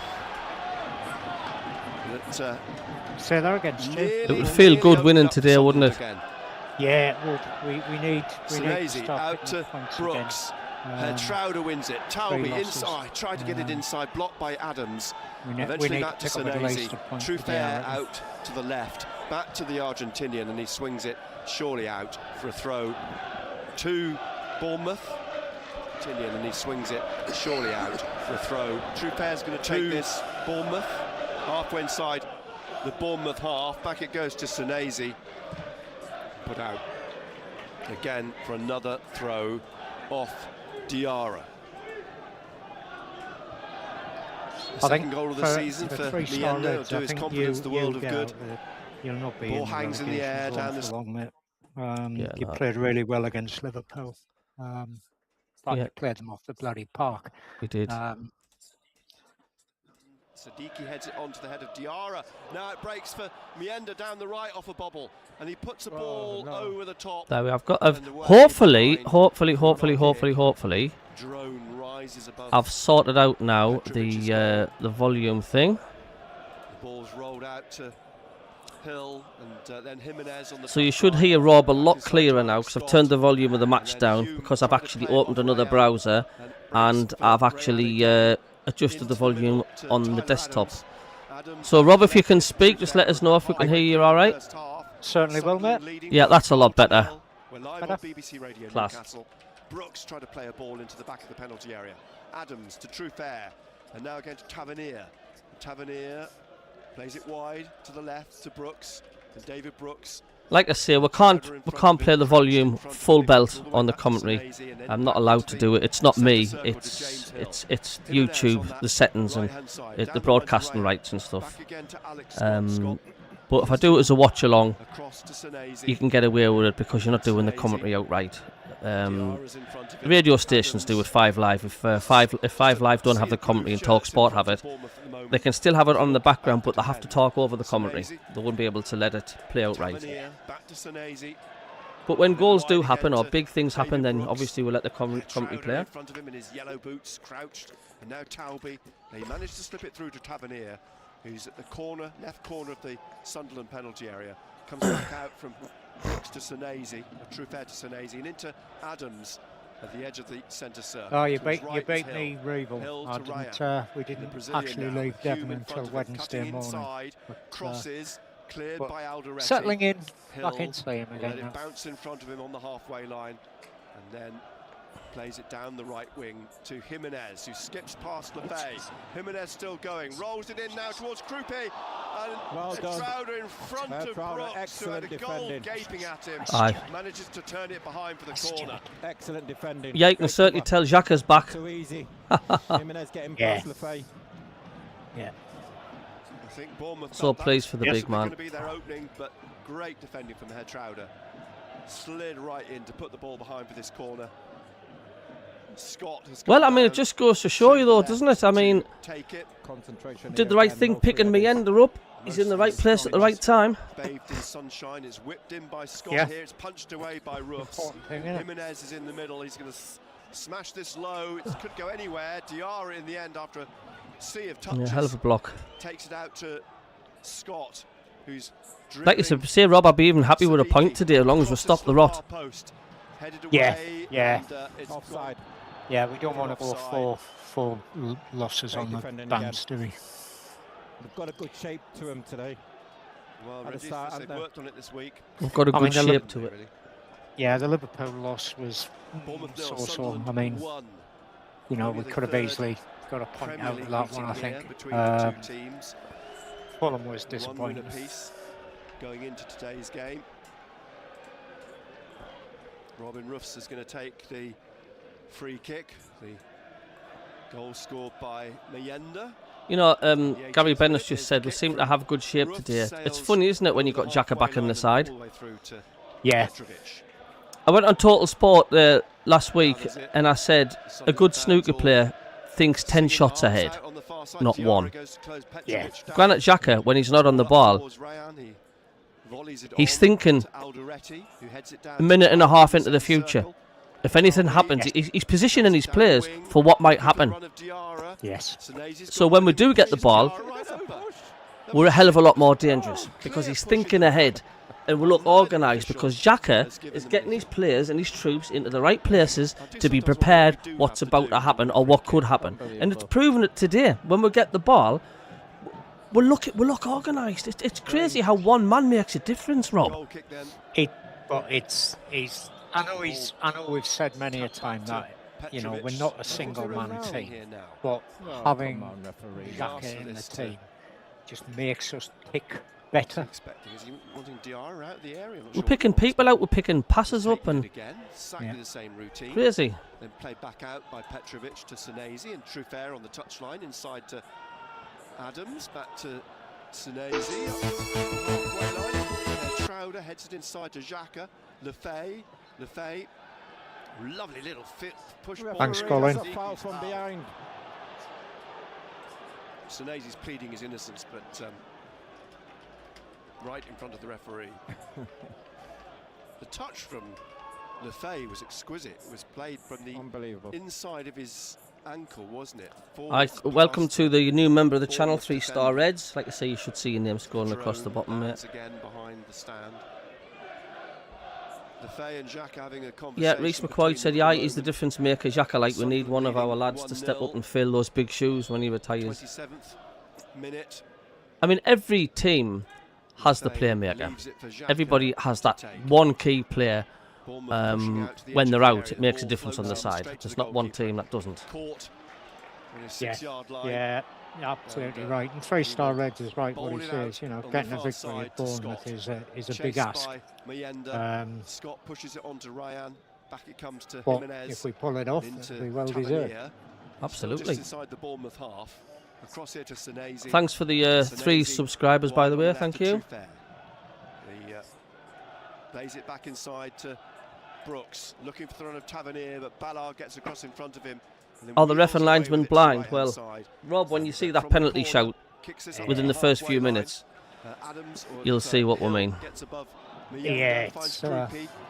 Say that again, Stu. It would feel good winning today, wouldn't it? Yeah, it would. We need to Sunezi start out picking to points Brooks. Trouder wins it. Talby losses. inside, tried to get it inside, blocked by Adams. we Eventually need back to to pick up at least Sunezi. a point True today, I fair reckon. out to the left, back to the Argentinian, and he swings it surely out for a throw to Bournemouth. Argentinian, and he swings it surely out for a throw. True fair's going to take this. Bournemouth halfway inside the Bournemouth half. Back it goes to Sunezi. Put out again for another throw off Diarra. The second goal of the season for Meyenda will do his confidence the world of good. You'll not be Ball in the hangs in the air relegation down zone the for long, mate. You no. played really well against Liverpool. Like Yeah. you played them off the bloody park. We did. Siddiqui heads it onto the head of Diarra. Now it breaks for Meyenda down the right off a bobble, and he puts the ball over the top. There we have got. And away Hopefully, behind. hopefully, Drone rises above. I've sorted out now the volume thing. The ball's rolled out to Hill, and then Jimenez on the. So you top should side. hear Rob a lot Back inside clearer to now Alex because I've Scott. turned the volume of the And match then down Hume because I've tried to actually play it opened all the another way out. browser and breaks I've for actually Rayan adjusted the into volume middle to on the Tyler desktop. Adams. So Rob, if you can speak, just let us know if we can hear you all right. First half. Certainly will, mate. Sunderland leading Yeah, that's a lot better. We're live Better. on BBC Radio Class. Newcastle. Brooks tried to play a ball into the back of the penalty area. Adams to True Fair, and now again to Tavernier. Tavernier plays it wide to the left to Brooks, and David Brooks. Like I say, we can't play the volume full belt on the commentary. I'm not allowed to do it. It's not me. It's YouTube, the settings and the broadcasting rights and stuff. But if I do it as a watch along, you can get away with it because you're not doing the commentary outright. Radio stations do it. 5 Live. If 5 Live don't have the commentary and Talk Sport have it, they can still have it on the background, but they have to talk over the commentary. They wouldn't be able to let it play outright. But when goals do happen or big things happen, then obviously we'll let the commentary play. In front of him in his yellow boots, crouched, and now Talby. He managed to slip it through to Tavernier, who's at the corner, left corner of the Sunderland penalty area. Comes back out from Brooks to Sunezi, a True Fair to Sunezi, and into Adams. at the edge of the centre circle. Oh, you To his beat right is me, Reeval. Hill I to didn't. Ryan. We The didn't Brazilian actually now. leave Hume Devon in until front of him, Wednesday cutting morning. inside, But, crosses cleared but by Alderete. settling in Hill back into him will again let now. it bounce in front of him on the halfway line, and then plays it down the right wing to Jimenez, who skips past Lefay. Jimenez still going, rolls it in now towards Krupe, and Well done. Trouder in front of Trouder, Brooks, who excellent had a goal defending. gaping at him. Aye. Manages to turn it behind for the corner. Excellent defending. Yeah, you can Great certainly cover. tell Xhaka's back. Too easy. Jimenez getting Yeah. past Lefay. Yeah. I think Bournemouth So felt that pleased for the Yes. big was man. going to be their opening, but great defending from Trouder. Slid right in to put the ball behind for this corner. Scott has Well, I gone mean, it down just goes to show you, though, left doesn't it? I to mean, take it. Concentration. did the here right again, thing no picking creative. Meander up. He's in the right Most of place at the his right time. Bathed in sunshine, is whipped in by Scott Yeah. here. It's punched away by Roofs. Important thing, isn't it? Jimenez is in the middle. He's going to smash this low. It could go anywhere. Diarra in the end, after a sea of touches, Yeah, hell of a block. takes it out to Scott, who's Like you said, say, Rob, I'd be even happy with a point today as long as we stop the rot. Yeah, yeah. It's Offside. Yeah, we don't want to go Offside. four losses Great on the defending bounce, do we? They've got a good shape to them today. Well, At the Regis, start, they've haven't they? worked on it this week. We've got a I good mean, they're shape to it. Really. Yeah, the Liverpool loss was Bournemouth nil, so-so. Sunderland I mean, 1. you know, Only we the could have third easily got a point Premier out League of that meeting one, I here think. between the two teams. Fulham was One win disappointing. apiece going into today's game. Robin Roofs is going to take the free kick. The goal scored by Mayenda. You know, Gary Bennett's just said we seem to have good shape today. It's funny, isn't it, when you've got Xhaka back on the side? Yeah. I went on Total Sport last week and I said a good snooker player thinks 10 shots ahead, not one. Yeah. Granit Xhaka, when he's not on the ball, he's thinking a minute and a half into the future. If anything happens, he's positioning his players for what might happen. Yes. So when we do get the ball, we're a hell of a lot more dangerous because he's thinking ahead and we look organised because Xhaka is getting his players and his troops into the right places to be prepared what's about to happen or what could happen. And it's proven it today. When we get the ball, we look organised. It's crazy how one man makes a difference, Rob. I know we've said many a time that, you know, we're not a single man team, but having Xhaka in the team just makes us tick better. We're picking people out, we're picking passes up and the same routine. crazy. Then played back out by Petrovic to Senesi and Truffert on the touchline, inside to Adams, back to Senesi. Trouder heads it inside to Xhaka. Lefay, lovely little push ball. Thanks, Colin. That's a foul from behind. Senesi's pleading his innocence, but right in front of the referee. The touch from Lefay was exquisite. It was played from the inside of his ankle, wasn't it? Welcome to the new member of the channel, 3-Star Reds. Like I say, you should see your name scrolling across the bottom, mate. Again behind the stand. Lefay and Xhaka having a conversation. Yeah, Reece McCoy said, yeah, he's the difference maker. Xhaka, like, we need one of our lads to step up and fill those big shoes when he retires. 27th minute. I mean, every team has the playmaker. Everybody has that one key player. When they're out, it makes a difference on the side. There's not one team that doesn't. Yeah, absolutely right. And 3-Star Reds is right what he says. You know, getting a victory at Bournemouth is a big ask. Scott pushes it on to Ryan. Back it comes to But Jimenez. if we pull it off, it'll be well deserved. Absolutely. Just inside the Bournemouth half. Across here to Senesi. Thanks for the 3 subscribers, by the way. Thank you. Plays it back inside to Brooks, looking for the run of Tavernier, but Ballard gets across in front of him. Oh, the ref and linesman blind. Well, Rob, when you see that penalty shout within the first few minutes, you'll see what we mean. Yeah,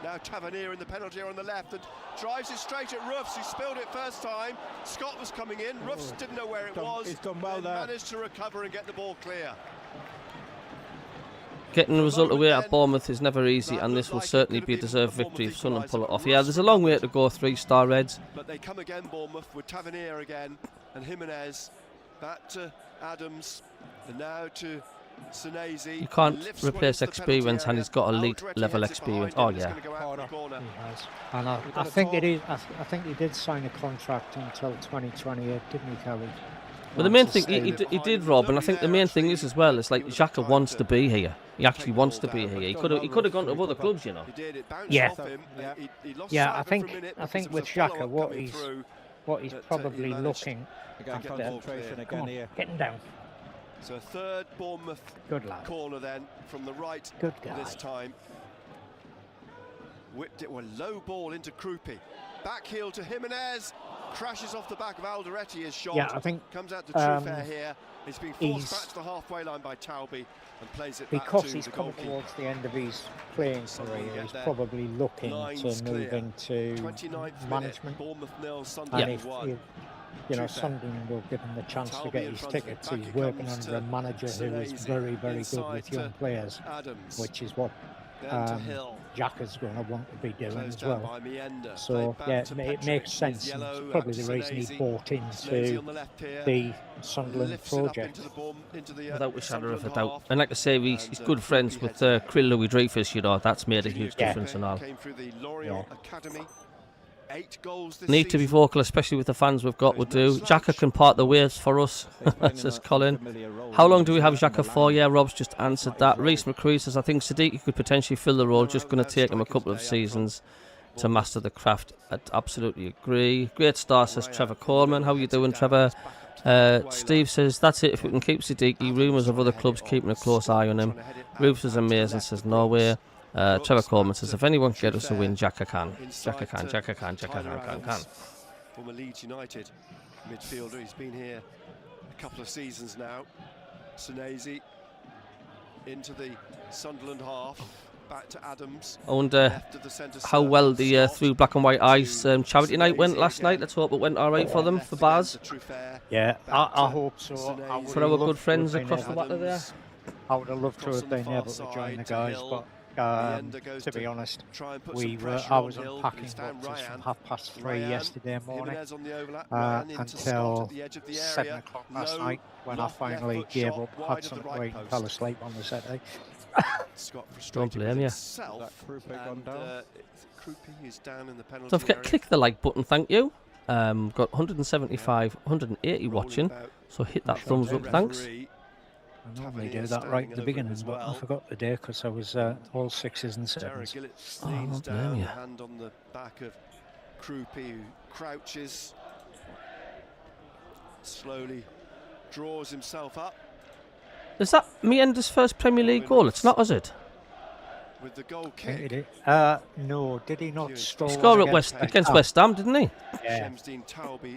now Tavernier in the penalty area on the left and drives it straight at Roofs, who spilled it first time. Scott was coming in. Roofs didn't know where it was. He's done well there. Managed to recover and get the ball clear. getting a result away at Bournemouth is never easy, and this will certainly be a deserved victory if Sunderland pull it off. Yeah, there's a long way to go, 3-star Reds. But they come again, Bournemouth, with Tavernier again, and Jimenez back to Adams, and now to Senesi. You can't replace experience, and he's got elite level experience. Oh yeah. And I think it is. I think he did sign a contract until 2028, didn't he, Kelly? But the main thing he did, Rob, and I think the main thing is as well, it's like Xhaka wants to be here. He actually wants to be here. He could have gone to other clubs, you know. Yeah. Yeah, I think with Xhaka, what he's probably looking after. Come on, getting down. So a third Bournemouth corner then from the right this time. Whipped it, low ball into Krupi. Back heel to Jimenez. Crashes off the back of Alderete. His shot. Yeah, I think comes out to Trufair here. He's being forced back to the halfway line by Taubi and plays it back to the goalkeeper. Because he's coming towards the end of his playing career, he's probably looking to move into management. Bournemouth 0, And Sunderland if 1. Sunderland will give him the chance to get his tickets. He's working under a manager who is very, very good with young players, which is what Xhaka's going to want to be doing as well. So yeah, it makes sense. And it's probably the reason he bought into the Sunderland project. Without a shadow of a doubt. And like I say, he's good friends with Krill Louis Dreyfus, you know. That's made a huge difference and all. Need to be vocal, especially with the fans we've got. We'll do. Xhaka can part the waves for us, says Colin. How long do we have Xhaka for? Yeah, Rob's just answered that. Reece McCree says, I think Siddiqui could potentially fill the role. Just going to take him a couple of seasons to master the craft. I absolutely agree. Great star, says Trevor Coleman. How are you doing, Trevor? Steve says, that's it. If we can keep Siddiqui, rumours of other clubs keeping a close eye on him. Roofs is amazing, says Norway. Trevor Coleman says, if anyone can get us a win, Xhaka can. Xhaka can. Former Leeds United midfielder. He's been here a couple of seasons now. Senesi into the Sunderland half. Back to Adams. I wonder how well the Through Black and White Eyes charity night went last night. Let's hope it went all right for them, for Baz. Yeah, I hope so. For our good friends across the water there. I would have loved to have been able to join the guys, but to be honest, I was unpacking boxes from 3:30 yesterday morning until 7 o'clock last night when I finally gave up, had something to eat and fell asleep on the settee. Don't blame you. Don't forget, click the like button, thank you. Got 175, 180 watching, so hit that thumbs up, thanks. I normally do that right at the beginning, but I forgot the day because I was all 6s and 7s. Oh, don't blame you. Hand on the back of Krupi, who crouches, slowly draws himself up. Is that Mienda's first Premier League goal? It's not, is it? With the goal kick. No, did he not score? He scored against West Ham, didn't he? Yeah.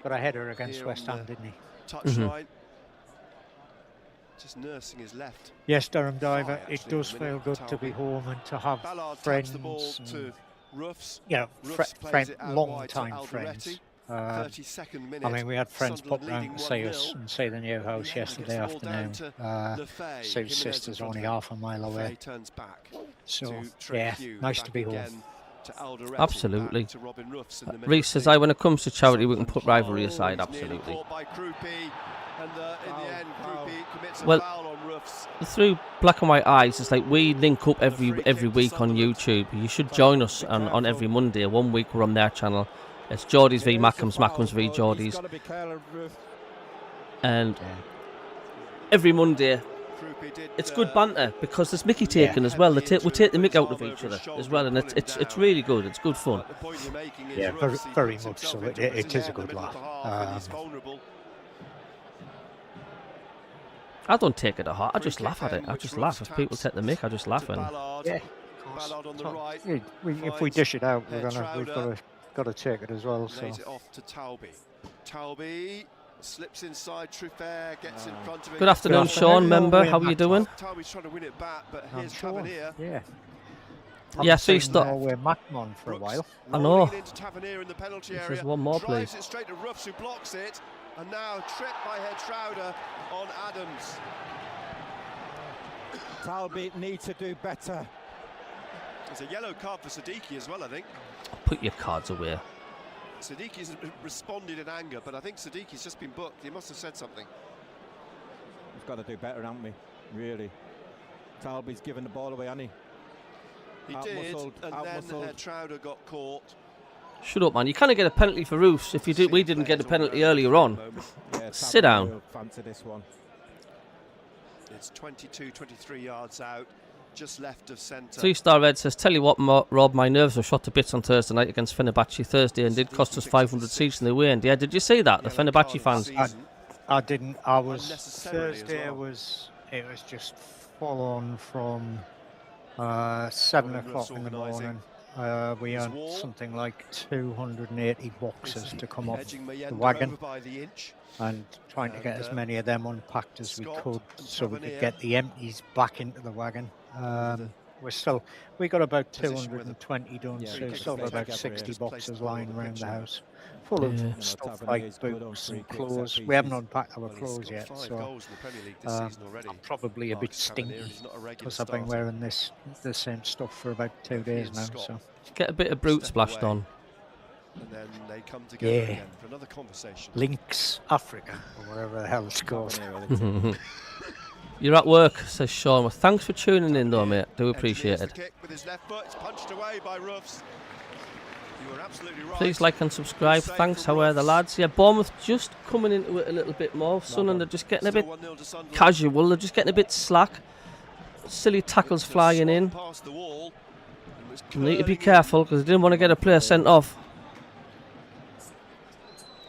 Got a header against West Ham, didn't he? Touchline. Just nursing his left. Yes, Durham Diver, it does feel good to be home and to have friends, long-time friends. 32nd minute. I mean, we had friends pop round to see us and see the new house yesterday afternoon. Sue's sister's only half a mile away. So, yeah, nice to be home. Absolutely. Reece says, when it comes to charity, we can put rivalry aside, absolutely. Well, Through Black and White Eyes, it's like we link up every week on YouTube. You should join us on every Monday. 1 week we're on their channel. It's Geordies v Mackems, Mackems v Geordies. And every Monday, it's good banter because there's Mickey taken as well. We take the mick out of each other as well, and it's really good. It's good fun. Yeah, very, very much so. It is a good laugh. I don't take it to heart. I just laugh at it. I just laugh. If people take the mick, I just laugh. And if we dish it out, we've got to take it as well. So. Lays it off to Taubi slips inside. Trufair gets in front of it. Good afternoon, Sean. Member, how are you doing? Taubi's trying to win it back, but here's Tavernier. Yeah. Yeah, so you stop. We're Macmon for a while. I know. There's one more, please. Drives it straight to Ruffs, who blocks it, and now tripped by Hertrauder on Adams. Talbot need to do better. There's a yellow card for Siddiqui as well, I think. Put your cards away. Siddiqui's responded in anger, but I think Siddiqui's just been booked. He must have said something. We've got to do better, haven't we? Really. Talbot's given the ball away, hasn't he? He did, and then Trowder got caught. Shut up, man. You can't get a penalty for Roofs. If you did, we didn't get a penalty earlier on. Yeah, Sit down. Fancy this one. It's 22, 23 yards out, just left of centre. 3-star Red says, tell you what, Rob, my nerves were shot to bits on Thursday night against Fenerbahce Thursday and did cost us 500 seats in the away end. Yeah, did you see that? The Fenerbahce fans. I didn't. I was Thursday. It was just full on from 7 o'clock in the morning. We had something like 280 boxes to come off the wagon, and trying to get as many of them unpacked as we could so we could get the empties back into the wagon. We got about 220 done, so we still got about 60 boxes lying around the house, full of stuff like boots and clothes. We haven't unpacked our clothes yet, so I'm probably a bit stinky because I've been wearing the same stuff for about 2 days now. So get a bit of brute splashed on. And then they come together again for another conversation. Lynx Africa, or whatever the hell it's called. You're at work, says Sean. Well, thanks for tuning in, though, mate. Do appreciate it. Kick with his left foot. It's punched away by Roofs. You were absolutely right. Please like and subscribe. Thanks. How are the lads? Yeah, Bournemouth just coming into it a little bit more. Sunderland, they're just getting a bit casual. They're just getting a bit slack. Silly tackles flying in. Need to be careful because they didn't want to get a player sent off.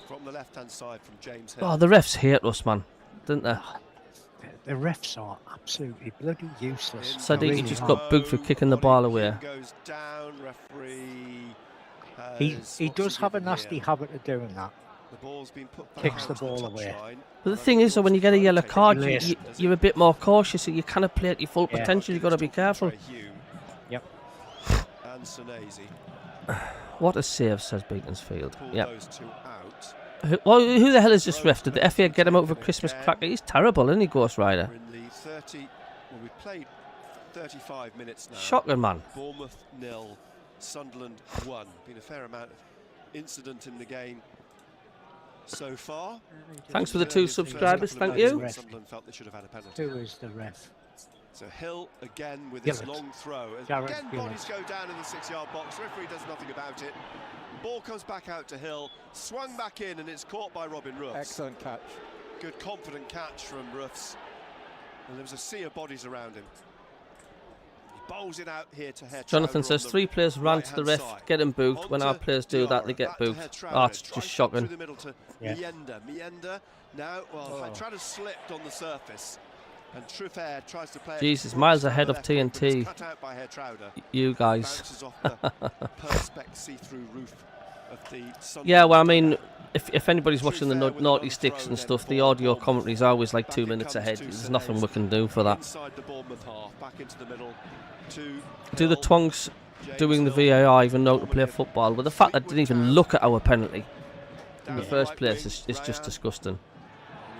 From the left-hand side from James Hill. Oh, the refs hate us, man, didn't they? The refs are absolutely bloody useless. Sadiq just got booked for kicking the ball away. Goes down, referee he does have a nasty habit of doing that. The ball's been put kicks the ball away. But the thing is, when you get a yellow card, you're a bit more cautious. You cannot play at your full potential. You've got to be careful. Yep. And Sunese. What a save, says Beaconsfield. Yep. Who the hell is this ref? Did the FA get him out of a Christmas cracker? He's terrible, isn't he, Ghost Rider? We've played 35 minutes now. Shocking, man. Bournemouth 0, Sunderland 1. Been a fair amount of incident in the game so far. Thanks for the 2 subscribers, thank you. Sunderland felt they should have had a penalty. Who is the ref? So Hill again with his long throw. Again, bodies go down in the 6-yard box. The referee does nothing about it. Ball comes back out to Hill, swung back in, and it's caught by Robin Roofs. Excellent catch. Good, confident catch from Roofs. And there was a sea of bodies around him. He bowls it out here to Herr Jonathan says 3 players ran to the ref, get him booked. When our players do that, they get booked. Oh, it's just shocking. Through the middle to Mienda now, Trowder slipped on the surface. And Truffert tries to play. Jesus, miles ahead of TNT. Cut out by Herr Trowder. You guys. Bounces off the perspex see-through roof of the yeah, well, I mean, if anybody's watching the naughty sticks and stuff, the audio commentary is always like 2 minutes ahead. There's nothing we can do for that. Inside the Bournemouth half, back into the middle to do the twonks doing the VAR even know to play football? But the fact that they didn't even look at our penalty in the first place is just disgusting.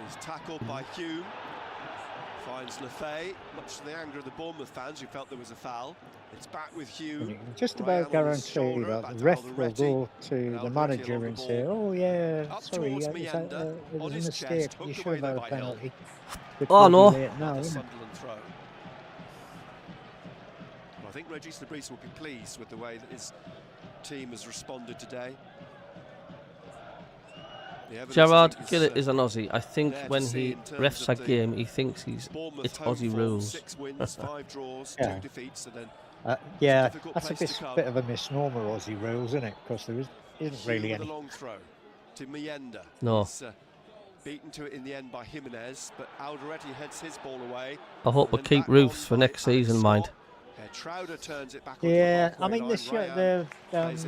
He's tackled by Hume. Finds Lefay, much to the anger of the Bournemouth fans who felt there was a foul. It's back with Hume. You can just about guarantee that the ref will go to the manager and say, oh yeah, sorry, it was a mistake, you should have had a penalty. Oh no. Now, throw. Well, I think Regis Lebris will be pleased with the way that his team has responded today. Gerard Gillett is an Aussie. I think when he refs a game, he thinks it's Aussie rules. 6 wins, 5 draws, 2 defeats, and then yeah, that's a bit of a misnomer, Aussie rules, isn't it? Because there isn't really any. Long throw to Mienda. No. Beaten to it in the end by Jimenez, but Alderete heads his ball away. I hope we keep Roofs for next season, mind. Trowder turns it back. Yeah, I mean this year they've what's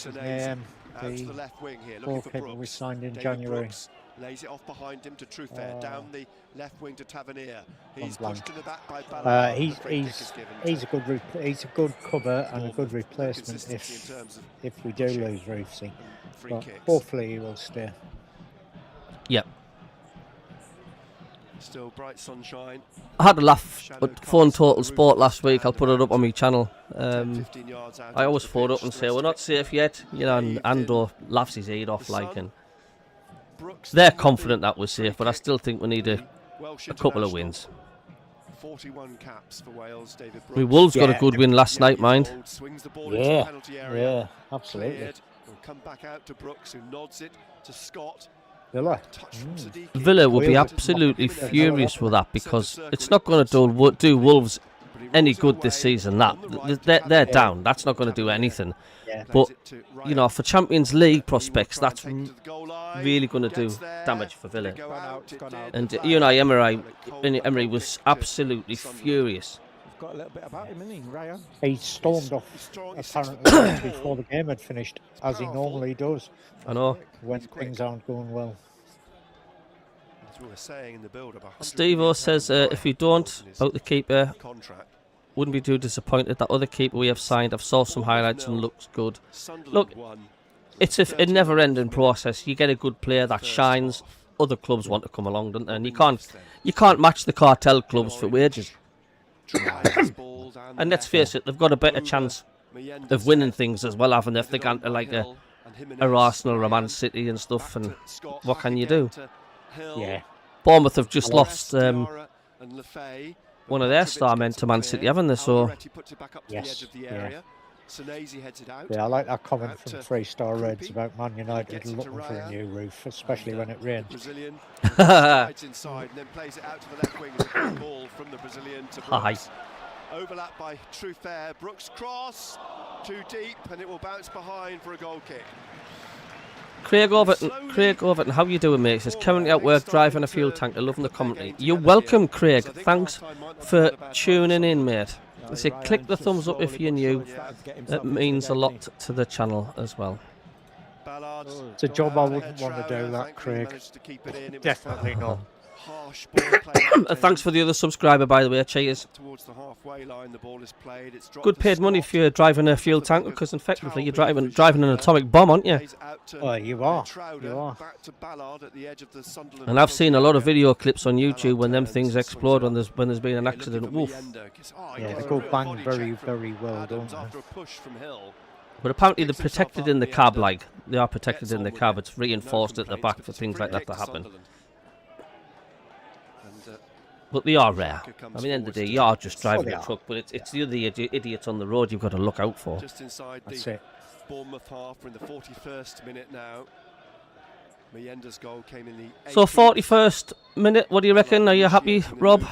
his name? Out to the left wing here, looking for Brooks. We signed in David January. Brooks lays it off behind him to Truffert, down the left wing to Tavernier. He's pushed to the back by Ballard. He's a good cover and a good replacement if we do lose Roofsy. But hopefully he will stay. Yep. Still bright sunshine. I had a laugh at Fun Total Sport last week. I'll put it up on my channel. 15 yards out I always of the phone up finish and say line. we're not safe yet, you know, and Andor laughs his head off The like, sun. and Brooks they're then with confident the that we're safe, but I free still think we need kick. a Welsh couple of international. wins. 41 caps for Wales, David Brooks. We Wolves got a Yeah. good win last Young night, mind. years old, swings the ball into the Yeah, penalty area. yeah, absolutely. Cleared. Will come back out to Brooks, who nods it to Scott. Villa. Touch from Siddiqui. Villa will be Wales- absolutely Jimenez furious with that centre because circle, it's not going it to do Wolves but he any rolls it good this away season. That on the right to they're Tavernier. down. That's not going to do Tavernier anything. Yeah. But plays it to you know, Ryan. for Champions League He will prospects, try and that's take it to the goal line. really going to do Gets there. damage for Villa. Did it go out? It's It gone did. out. And The Unai flag. Emery, And a cold Emery goal was kick to absolutely Sunderland. furious. He's got a little bit about him, isn't he, Ryan? He stormed off He's strong, he's apparently 6'4". before the game had finished, as he powerful. normally does I know. when He's quick. things aren't going well. As we were saying in the build-up, Steve-O says if you don't out the keeper, contract. wouldn't be too disappointed. That other keeper we have signed, I've saw some highlights and looks good. Sunderland Look, won. It's a never-ending process. You get a good player that shines, other clubs want to come along, don't they? And you can't match the cartel clubs for wages. And let's face it, they've got a better chance of winning things as well, haven't they? If they go to like a Arsenal or a Man City and stuff, and what can you do? Yeah. Bournemouth have just lost one of their star men to Man City, haven't they? So Yes, yeah. Senesi heads it out. Yeah, I like that comment Out from to 3-star Reds Krupi. about Man United Gets it to looking for a Raya. new roof, especially when it rains. Brazilian slides inside and then plays it out to the left wing. It's a good ball from the Brazilian to Hi. Brooks. Overlap by Trufair. Brooks cross too deep and it will bounce behind for a goal kick. Craig Overton, how you doing, mate? He says, currently at work driving a fuel tanker, loving the commentary. You're welcome, Craig. Thanks for tuning in, mate. I say, click the thumbs up if you're new. It means a lot to the channel as well. It's a job I wouldn't want to do, that, Craig. Definitely not. Harsh ball play. Thanks for the other subscriber, by the way. Cheers. Towards the halfway line, the ball is played. It's dropped Good to paid money Scott. if you're driving a fuel tanker, because effectively you're driving an atomic bomb, aren't you? Plays out to Well, you are. Trouder, You are. back to Ballard at the edge of the Sunderland And I've seen a lot of area. video clips on YouTube when them Ballard things turns, explode swings when it there's been an Yeah, accident. looking for Woof. Meander. He Yeah, gets they a go body bang check very, from very well, Adams don't they? after a push from Hill. But apparently they're Picks himself protected up in the Meander. cab, like they are protected Gets in on the with cab. it. It's reinforced No at the complaints, back but for it's a things free like that kick to to happen. Sunderland. And, But they are rare. Barker comes I mean, at the end of the day, forwards you are to- just driving they a are. truck, but it's the other idiots on the road you've got to look out for. just inside That's the it. Bournemouth half. We're in the 41st minute now. Meyender's goal came in the So 18th. 41st minute, what do you reckon? Are you happy, Rob?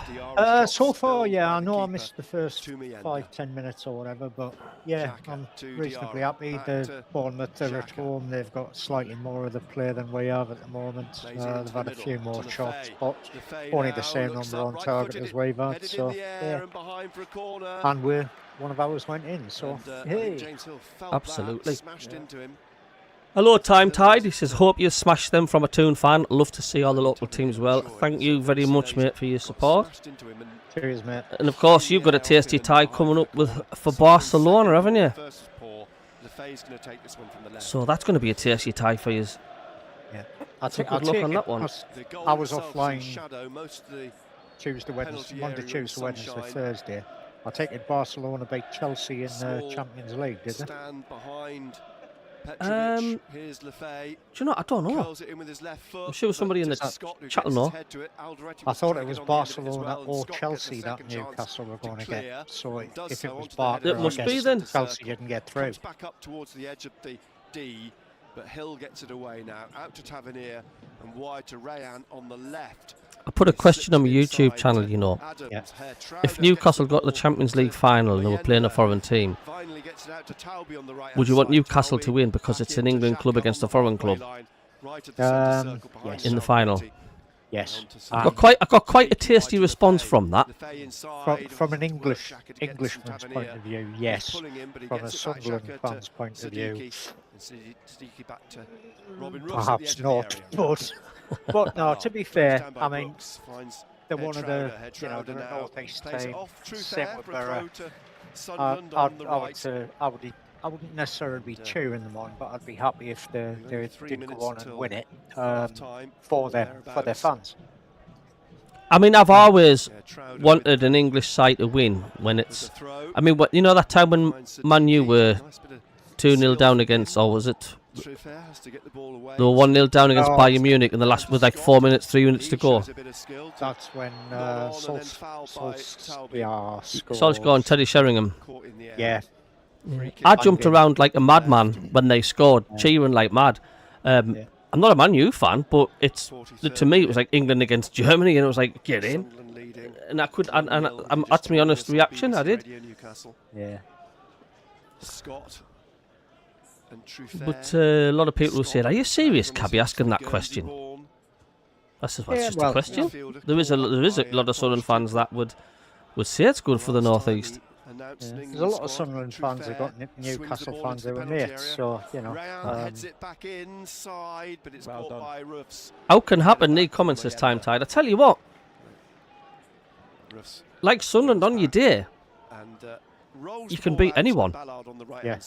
So far, yeah, I know I missed the first to Meander. 5-10 minutes or whatever, but yeah, Xhaka I'm to reasonably Diarra, happy. back The to Bournemouth, they're at Xhaka. home, they've got slightly more of the play than we have at the moment. Plays it They've into had the a few middle, more to shots, Lefay. but Lefay only now the same looks number up, on right target footed as it, we've had. headed So in the air yeah, and behind for a corner. and one of ours went in. So And, I hey, think James Hill felt Absolutely. that, smashed into him. Hello, Time Tide. He says, hope you smash them from a Toon fan. Love to see all the local teams well. Thank you very much, mate, for your support. Smashed into him and cheers, mate. And of course, you've got a tasty tie coming up for Barcelona, haven't you? First was poor. Lefay's going to take this one from the left. So that's going to be a tasty tie for you. Yeah, So good luck on that one. The goal I was itself offline in shadow. Most of the Tuesday, Wednesday, penalty Monday, area Tuesday, in Wednesday, sunshine. Thursday. I take it Barcelona beat Chelsea in the Small Champions League, did they? stand behind Petrovic. Um, Here's Lefay. Do you know? I don't know. Curls it in with his left foot. I'm sure somebody in the But Scott who chat will gets know. his head to it. Alderete I was thought it targeted was on the end of it as Barcelona well, and or Scott gets a Chelsea that second chance Newcastle were to going to clear, get. So and does if so it was onto the header Barca, It I must guess be then. Chelsea didn't get through. Comes back up towards the edge of the D, but Hill gets it away now. Out to Tavernier and wide to Rayan on the left. I put a question on my YouTube channel, you know. Adams, Yeah. If Newcastle got the Champions League final and they were playing a foreign team, Finally gets it out to Taubey on the right would you want side. Newcastle to Taubey win because back it's an into England club Xhaka against on a foreign the halfway club? line, right at the centre circle behind yes. In the final. Salvati. Yes. On to I Salvati. got quite a tasty response from that. Lefay inside, From an wants to work Englishman's Xhaka to get this from point Tavernier. of view, He's yes. pulling him, but he From a gets it back, Sunderland Xhaka to fan's point of view, Siddiqui. And Siddiqui back to Robin Ross at the perhaps edge not. of the area. But no, to be fair, Down by I mean, Brooks, finds they're Head one of Trouder, the, Head you know, Trouder they're a now. northeast Plays it team. off, True Same Fair with for a Borough. throw to Sunderland I on the right. wouldn't necessarily be cheering them on, but I'd be happy if they Only 3 did minutes go on and till win it half-time, for their thereabouts. fans. I mean, I've always wanted an English side to win when it's. I mean, you know that time when Man U were 2-0 down against, or was it? They were 1-0 down against Bayern Munich, and the last with like 3 minutes to go. That's when Solskjaer scored. Solskjaer and Teddy Sheringham. Yeah. I jumped around like a madman when they scored, cheering like mad. I'm not a Man U fan, but to me it was like England against Germany, and it was like, get in. And I could, and that's my honest reaction. I did. Yeah. Scott. But a lot of people said, "Are you serious, Cabby, asking that question?" That's just a question. There is a lot of Sunderland fans that would say it's good for the North East. There's a lot of Sunderland fans who've got Newcastle fans who are mates, so you know. Heads it back inside, but it's caught by Roofs. How can happen? Need comments this time, Tide. I tell you what, like Sunderland on your day, you can beat anyone. Yeah.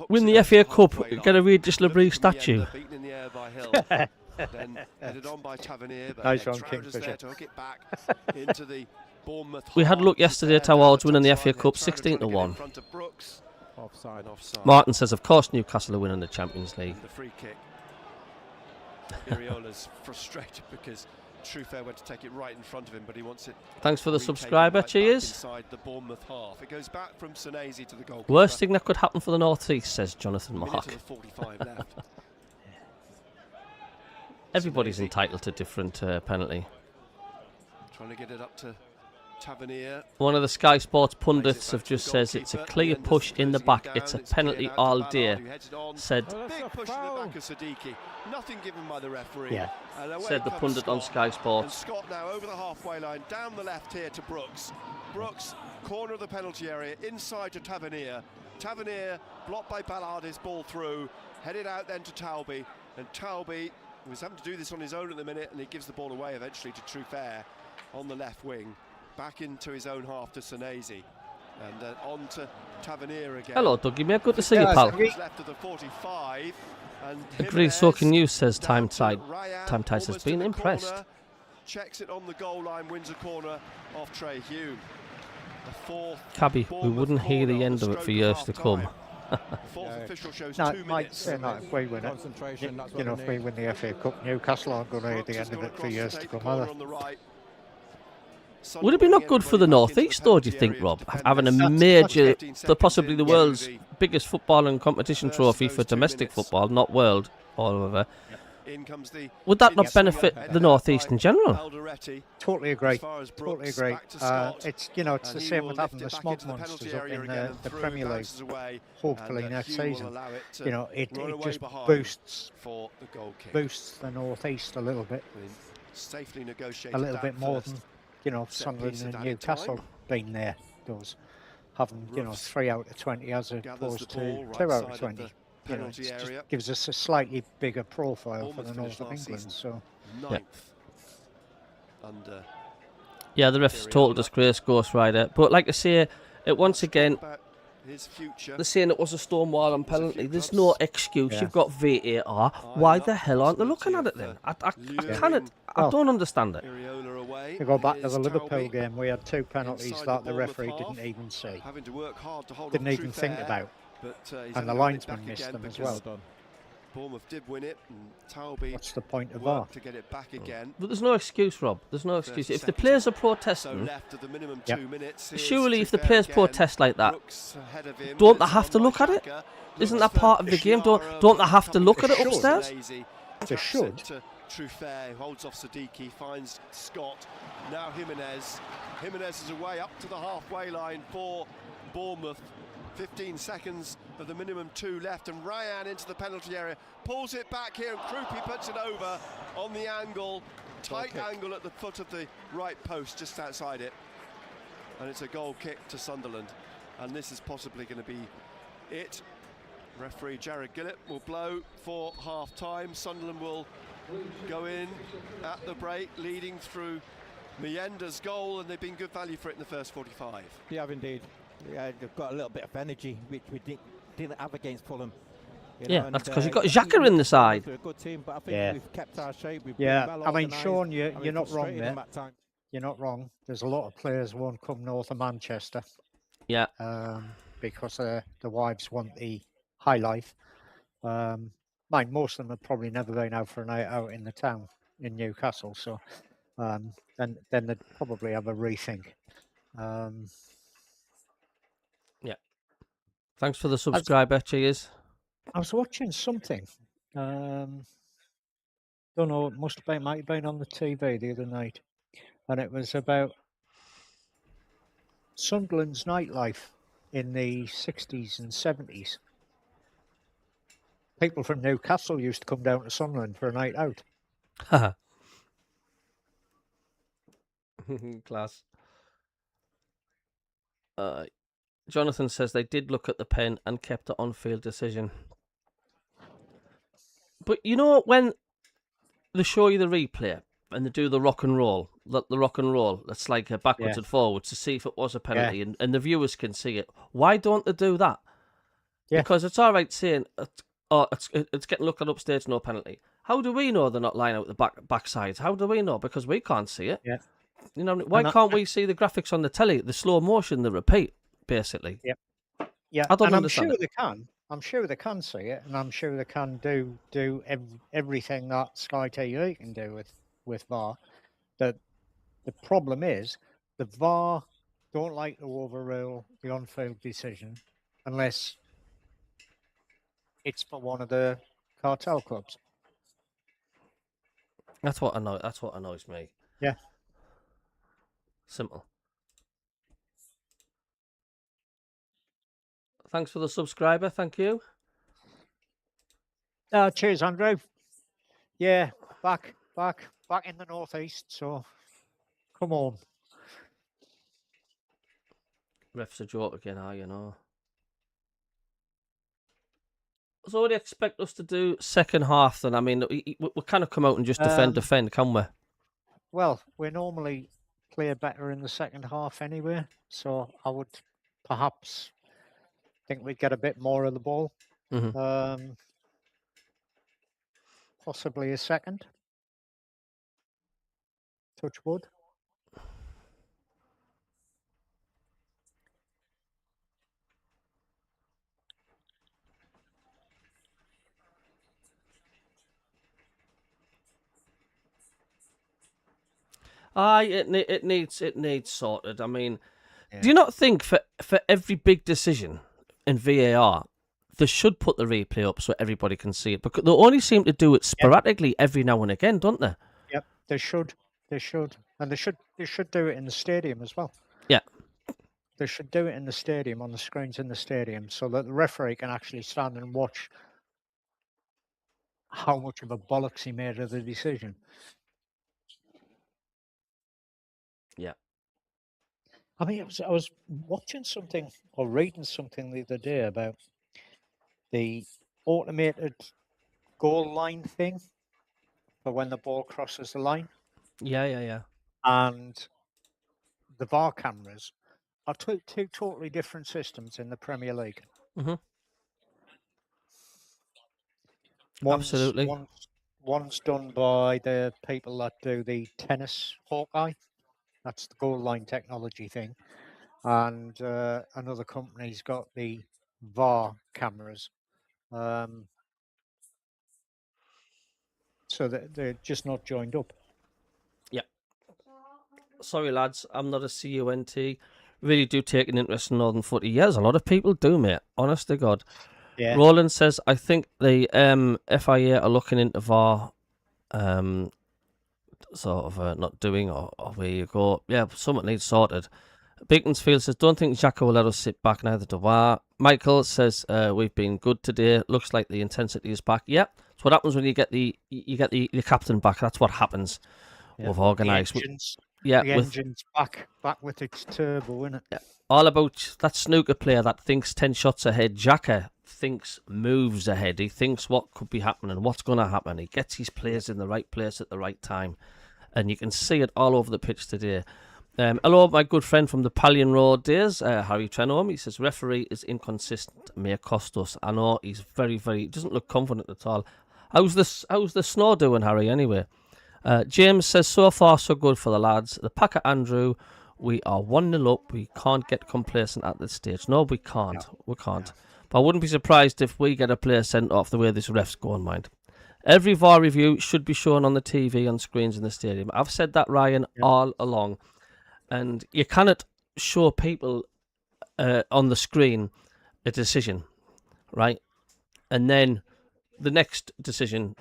Win the FA Cup, get a Regis Labrie statue. Nice one, Kingfisher. We had a look yesterday towards winning the FA Cup 16-1. Martin says, of course Newcastle are winning the Champions League. The free kick. Iriola's frustrated because Truefair went to take it right in front of him, but he wants it. Thanks for the subscriber, cheers. Inside the Bournemouth half. It goes back from Sunese to the goalkeeper. Worst thing that could happen for the North East, says Jonathan Mark. 45 left. Everybody's entitled to different penalty. Trying to get it up to Tavernier. One of the Sky Sports pundits have just says it's a clear push in the back. It's a penalty all day. Said big push in the back of Siddiqui. Nothing given by the referee. Yeah. Said the pundit on Sky Sports. And Scott now over the halfway line, down the left here to Brooks. Brooks, corner of the penalty area, inside to Tavernier. Tavernier blocked by Ballard, his ball through, headed out then to Talby, and Talby was having to do this on his own at the minute, and he gives the ball away eventually to Truefair on the left wing. Back into his own half to Sunese, and then on to Tavernier again. Hello, Dougie, mate. Good to see you, pal. Left of the 45, and Agree, so can you, says Time Tide. Time Tide says, been impressed. Corner, checks it on the goal line, wins a corner off Trey Hume. The fourth Cabby, we wouldn't hear the end of it for years to come. Fourth official shows No, 2 might minutes. say that if we win it. You know, if we win the FA Cup, Newcastle aren't going to hear the end of it for years to come either. Would it be not good for the North East, though, do you think, Rob? Having a major, possibly the world's biggest football and competition trophy for domestic football, not world, or whatever. Would that not benefit the North East in general? Totally agree. Totally agree. It's it's the same with having the smog monsters up in the Premier League. Hopefully next season, it just boosts the North East a little bit, more than Sunderland and Newcastle being there. Those having 3 out of 20 as opposed to 2 out of 20. It just gives us a slightly bigger profile for the north of England. So, yeah, the ref's total disgrace, Ghost Rider. But like I say, once again, they're saying it was a Stonewall and penalty. There's no excuse. You've got VAR. Why the hell aren't they looking at it then? I don't understand it. To go back to the Liverpool game, we had 2 penalties that the referee didn't even see, didn't even think about. And the linesman missed them as well. Bournemouth did win it, and Talby What's the point of that? to get it back again. But there's no excuse, Rob. There's no excuse. If the players are protesting, surely if the players protest like that, don't they have to look at it? Isn't that part of the game? Don't they have to look at it upstairs? They should. Truefair holds off Siddiqui, finds Scott. Now Jimenez. Jimenez is away up to the halfway line for Bournemouth. 15 seconds of the minimum 2 left, and Ryan into the penalty area, pulls it back here, and Krupi puts it over on the angle, tight angle at the foot of the right post, just outside it, and it's a goal kick to Sunderland, and this is possibly going to be it. Referee Jared Gillett will blow for half-time. Sunderland will go in at the break, leading through Mienda's goal, and they've been good value for it in the first 45. They have indeed. Yeah, they've got a little bit of energy, which we didn't have against Fulham. Yeah, that's because you've got Xhaka in the side. They're a good team, but I think Yeah. we've kept our shape. We've Yeah, been well I mean, organised, Sean, and you're we've not wrong frustrated them there. at times. You're not wrong. There's a lot of players won't come north of Manchester Yeah. because the wives want the high life. Mind, most of them have probably never been out for a night out in the town in Newcastle, so then they'd probably have a rethink. Yeah. Thanks for the subscriber. Cheers. I was watching something. Don't know. It might have been on the TV the other night, and it was about Sunderland's nightlife in the 60s and 70s. People from Newcastle used to come down to Sunderland for a night out. Class. Jonathan says they did look at the pen and kept the on-field decision. But you know when they show you the replay and they do the rock and roll, that's like a backwards and forwards to see if it was a penalty, and the viewers can see it. Why don't they do that? Yeah. Because it's all right saying, it's getting looked at upstage, no penalty. How do we know they're not lying out the backsides? How do we know? Because we can't see it. Yeah. You know, why can't we see the graphics on the telly, the slow motion, the repeat, basically? Yeah. Yeah. I don't and understand. I'm sure they can. I'm sure they can see it, and I'm sure they can do everything that Sky TV can do with VAR. The problem is the VAR don't like to overrule the on-field decision unless it's for one of the cartel clubs. That's what annoys me. Yeah. Simple. Thanks for the subscriber. Thank you. Cheers, Andrew. Yeah, back in the northeast. So, come on. Ref's a joke again, you know. So what do you expect us to do second half then? I mean, we kind of come out and just defend, can we? Well, we normally play better in the second half anyway, so I would perhaps think we'd get a bit more of the ball. Mm-hmm. Possibly a second. Touch wood. It needs sorted. I mean, do you not think for every big decision in VAR, they should put the replay up so everybody can see it? Because they only seem to do it sporadically every now and again, don't they? Yep, they should, and they should do it in the stadium as well. Yeah, they should do it in the stadium on the screens in the stadium so that the referee can actually stand and watch how much of a bollocks he made of the decision. Yeah. I mean, I was watching something or reading something the other day about the automated goal line thing for when the ball crosses the line. Yeah. And the VAR cameras are two totally different systems in the Premier League. Mm-hmm. Absolutely. One's done by the people that do the tennis Hawkeye. That's the goal line technology thing. And another company's got the VAR cameras. So they're just not joined up. Yeah. Sorry, lads. I'm not a CUNT. Really do take an interest in Northern footy. Yes, a lot of people do, mate. Honest to God. Yeah. Roland says, I think the FIA are looking into VAR sort of not doing, or where you go. Yeah, something needs sorted. Beaconsfield says, don't think Xhaka will let us sit back, neither do I. Michael says, we've been good today. Looks like the intensity is back. Yeah, that's what happens when you get the captain back. That's what happens. Yeah. We've organised. The engine's back with its turbo, isn't it? Yeah. All about that snooker player that thinks 10 shots ahead. Xhaka thinks moves ahead. He thinks what could be happening, what's going to happen. He gets his players in the right place at the right time. And you can see it all over the pitch today. Hello, my good friend from the Pallion Road days, Harry Trenholm. He says, referee is inconsistent, may cost us. I know he's very, doesn't look confident at all. How's the snow doing, Harry, anyway? James says, so far so good for the lads. The Packer Andrew, we are 1-0 up. We can't get complacent at this stage. No, we can't. No. We can't. But I wouldn't be surprised if we get a player sent off the way this ref's going, mind. Every VAR review should be shown on the TV on screens in the stadium. I've said that, Ryan, all along. And you cannot show people on the screen a decision, right? And then the next decision,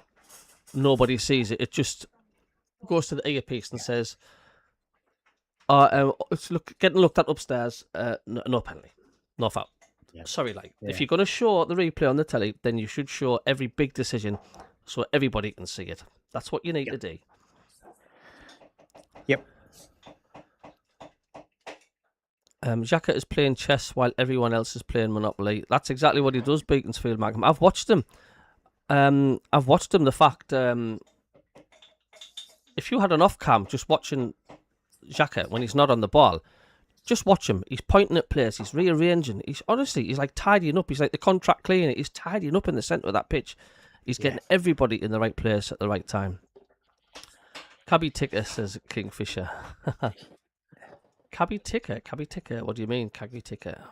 nobody sees it. It just goes to the earpiece and says, it's getting looked at upstairs, no penalty, no foul. Yeah. Sorry, if you're going to show the replay on the telly, then you should show every big decision so everybody can see it. That's what you need to do. Yep. Xhaka is playing chess while everyone else is playing Monopoly. That's exactly what he does, Beaconsfield Magnum. I've watched him. The fact, if you had an off-cam just watching Xhaka when he's not on the ball, just watch him. He's pointing at players. He's rearranging. He's like tidying up. He's like the contract cleaner. He's tidying up in the centre of that pitch. He's getting everybody in the right place at the right time. Cabby Ticker, says Kingfisher. Cabby Ticker. What do you mean, Cabby Ticker?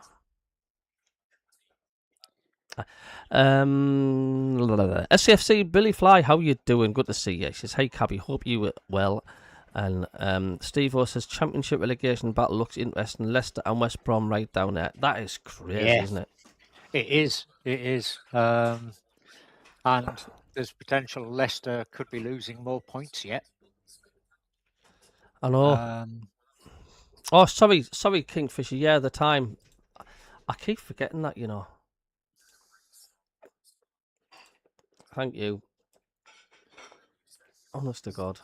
SCFC Billy Fly, how you doing? Good to see you. He says, hey Cabby, hope you were well. And Steve O says, Championship relegation battle looks interesting. Leicester and West Brom right down there. That is crazy, isn't it? It is. And there's potential Leicester could be losing more points yet. I know. Oh, sorry, Kingfisher. Yeah, the time. I keep forgetting that, you know. Thank you. Honest to God.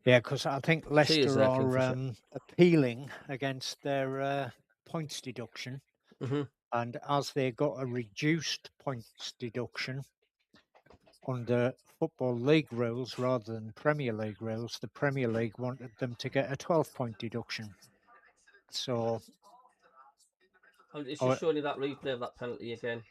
Yeah, because I think Leicester are appealing against their points deduction. Mm-hmm. And as they got a reduced points deduction under Football League rules rather than Premier League rules, the Premier League wanted them to get a 12-point deduction. So... It's just showing you that replay of that penalty again.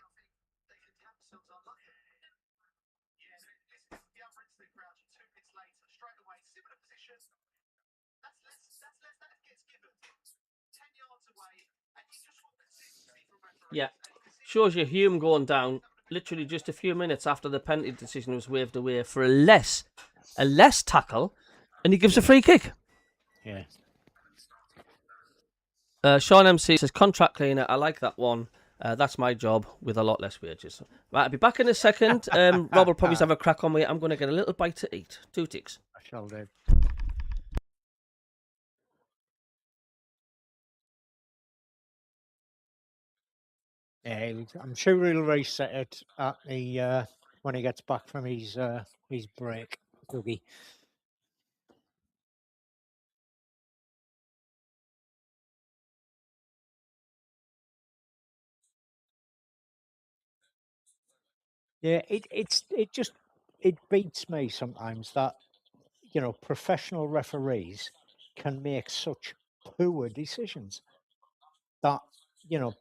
Yeah, shows you Hume going down literally just a few minutes after the penalty decision was waved away for a less tackle, and he gives a free kick. Yeah. Sean MC says, contract cleaner, I like that one. That's my job with a lot less wages. Right, I'll be back in a second. Rob will probably have a crack on me. I'm going to get a little bite to eat. 2 ticks. I shall do. Yeah, I'm sure he'll reset it at the when he gets back from his break, Dougie. Yeah, it beats me sometimes that, you know, professional referees can make such poor decisions that, you know,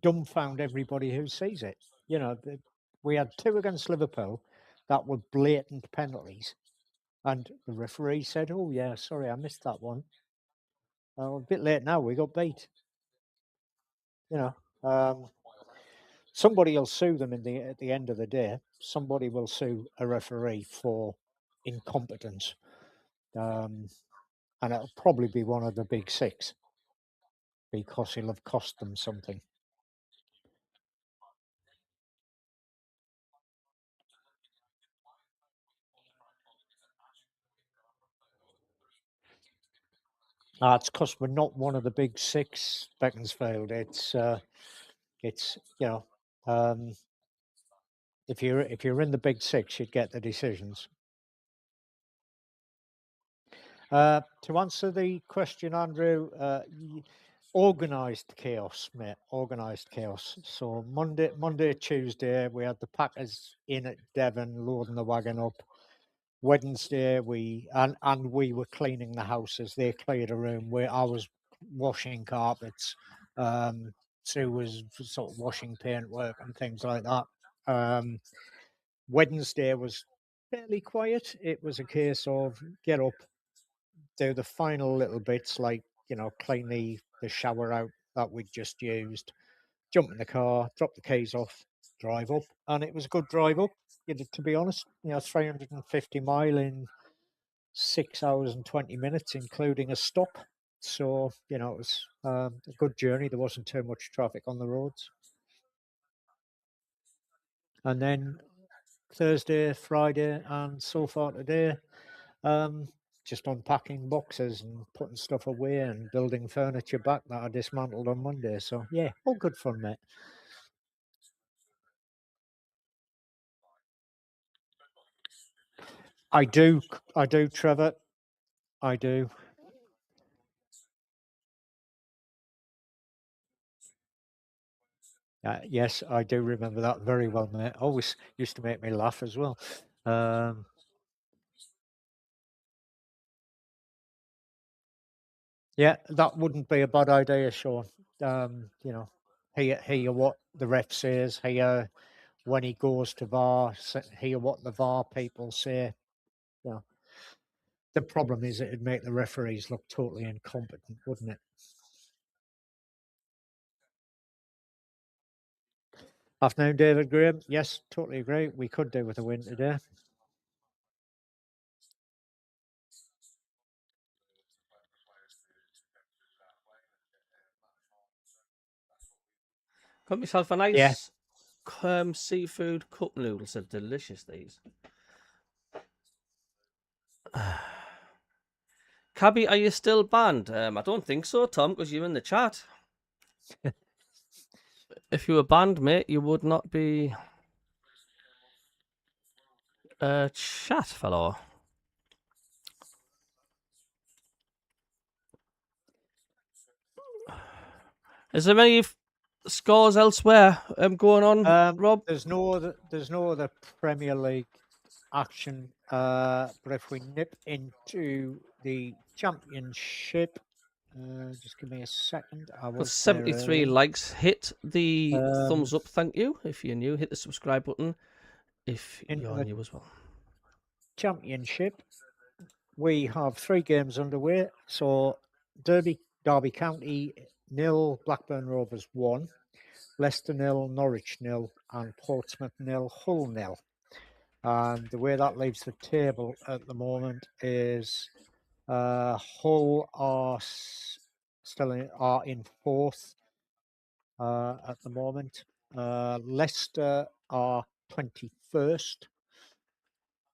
dumbfound everybody who sees it. You know, we had 2 against Liverpool that were blatant penalties, and the referee said, "Oh yeah, sorry, I missed that one. A bit late now. We got beat." You know, somebody will sue them at the end of the day. Somebody will sue a referee for incompetence, and it'll probably be one of the big 6 because he'll have cost them something. It's because we're not one of the big 6, Beaconsfield. It's you know, if you're in the big 6, you'd get the decisions. To answer the question, Andrew, organised chaos, mate. Organised chaos. So Monday, Tuesday, we had the Packers in at Devon, loading the wagon up. Wednesday we were cleaning the house as they cleared a room where I was washing carpets. Sue was sort of washing paintwork and things like that. Wednesday was fairly quiet. It was a case of get up, do the final little bits like, clean the shower out that we'd just used, jump in the car, drop the keys off, drive up. And it was a good drive up, to be honest. 350 mile in 6 hours and 20 minutes, including a stop. So, it was a good journey. There wasn't too much traffic on the roads. And then Thursday, Friday, and so far today, just unpacking boxes and putting stuff away and building furniture back that I dismantled on Monday. So, yeah, all good fun, mate. I do, Trevor. I do. Yes, I do remember that very well, mate. Always used to make me laugh as well. Yeah, that wouldn't be a bad idea, Sean. Hear what the ref says, hear when he goes to VAR, hear what the VAR people say. Yeah. The problem is it'd make the referees look totally incompetent, wouldn't it? Afternoon, David Graham. Yes, totally agree. We could do with a win today. Got myself a nice seafood cup noodles. Are delicious, these. Cabby, are you still banned? I don't think so, Tom, because you're in the chat. If you were banned, mate, you would not be a chat fellow. Is there any scores elsewhere going on, Rob? There's no other Premier League action. But if we nip into the Championship, just give me a second. I Got 73 likes. Hit the thumbs up, thank you. If you're new, hit the subscribe button. If you're new as well. Championship, we have 3 games underway. So Derby County 0, Blackburn Rovers 1, Leicester 0, Norwich 0, and Portsmouth 0, Hull 0. And the way that leaves the table at the moment is Hull are still in 4th at the moment. Leicester are 21st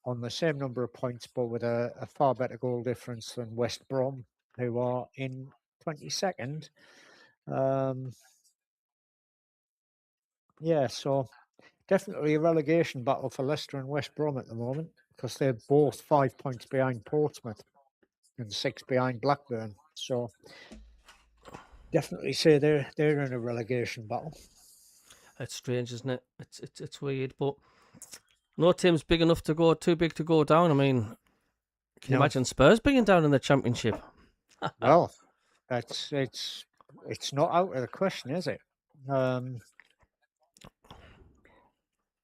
on the same number of points, but with a far better goal difference than West Brom, who are in 22nd. So definitely a relegation battle for Leicester and West Brom at the moment, because they're both 5 points behind Portsmouth and 6 behind Blackburn. So definitely say they're in a relegation battle. It's strange, isn't it? It's weird, but no team's big enough to go too big to go down. I mean, can you imagine Spurs being down in the Championship? Well, it's not out of the question, is it?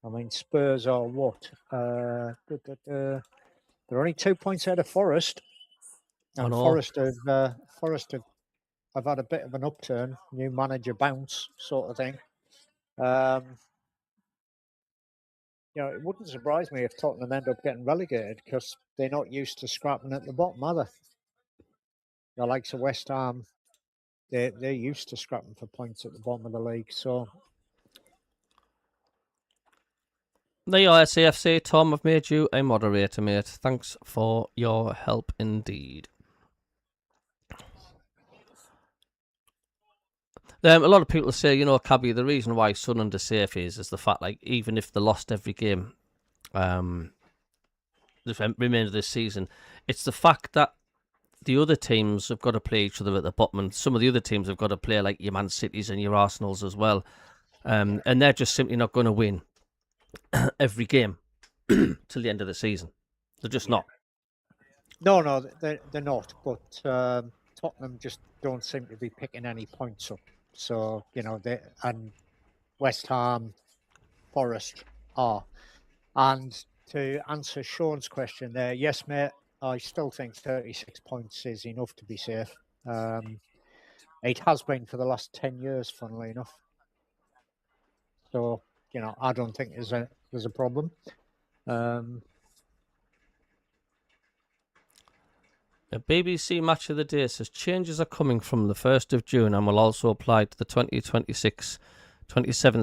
I mean, Spurs are what? They're only 2 points ahead of Forest, and Forest have had a bit of an upturn, new manager bounce sort of thing. It wouldn't surprise me if Tottenham end up getting relegated, because they're not used to scrapping at the bottom, are they? The likes of West Ham, they're used to scrapping for points at the bottom of the league. So there you are, SAFC. Tom, I've made you a moderator, mate. Thanks for your help indeed. A lot of people say, Cabby, the reason why Sunderland are safe is the fact, like, even if they lost every game, the remainder of this season, it's the fact that the other teams have got to play each other at the bottom, and some of the other teams have got to play like your Man Cities and your Arsenals as well, and they're just simply not going to win every game till the end of the season. They're just not. No, they're not. But Tottenham just don't seem to be picking any points up. So, and West Ham, Forest are. And to answer Sean's question there, yes, mate, I still think 36 points is enough to be safe. It has been for the last 10 years, funnily enough. So, I don't think there's a problem. A BBC Match of the Day says changes are coming from the 1st of June and will also apply to the 2026-27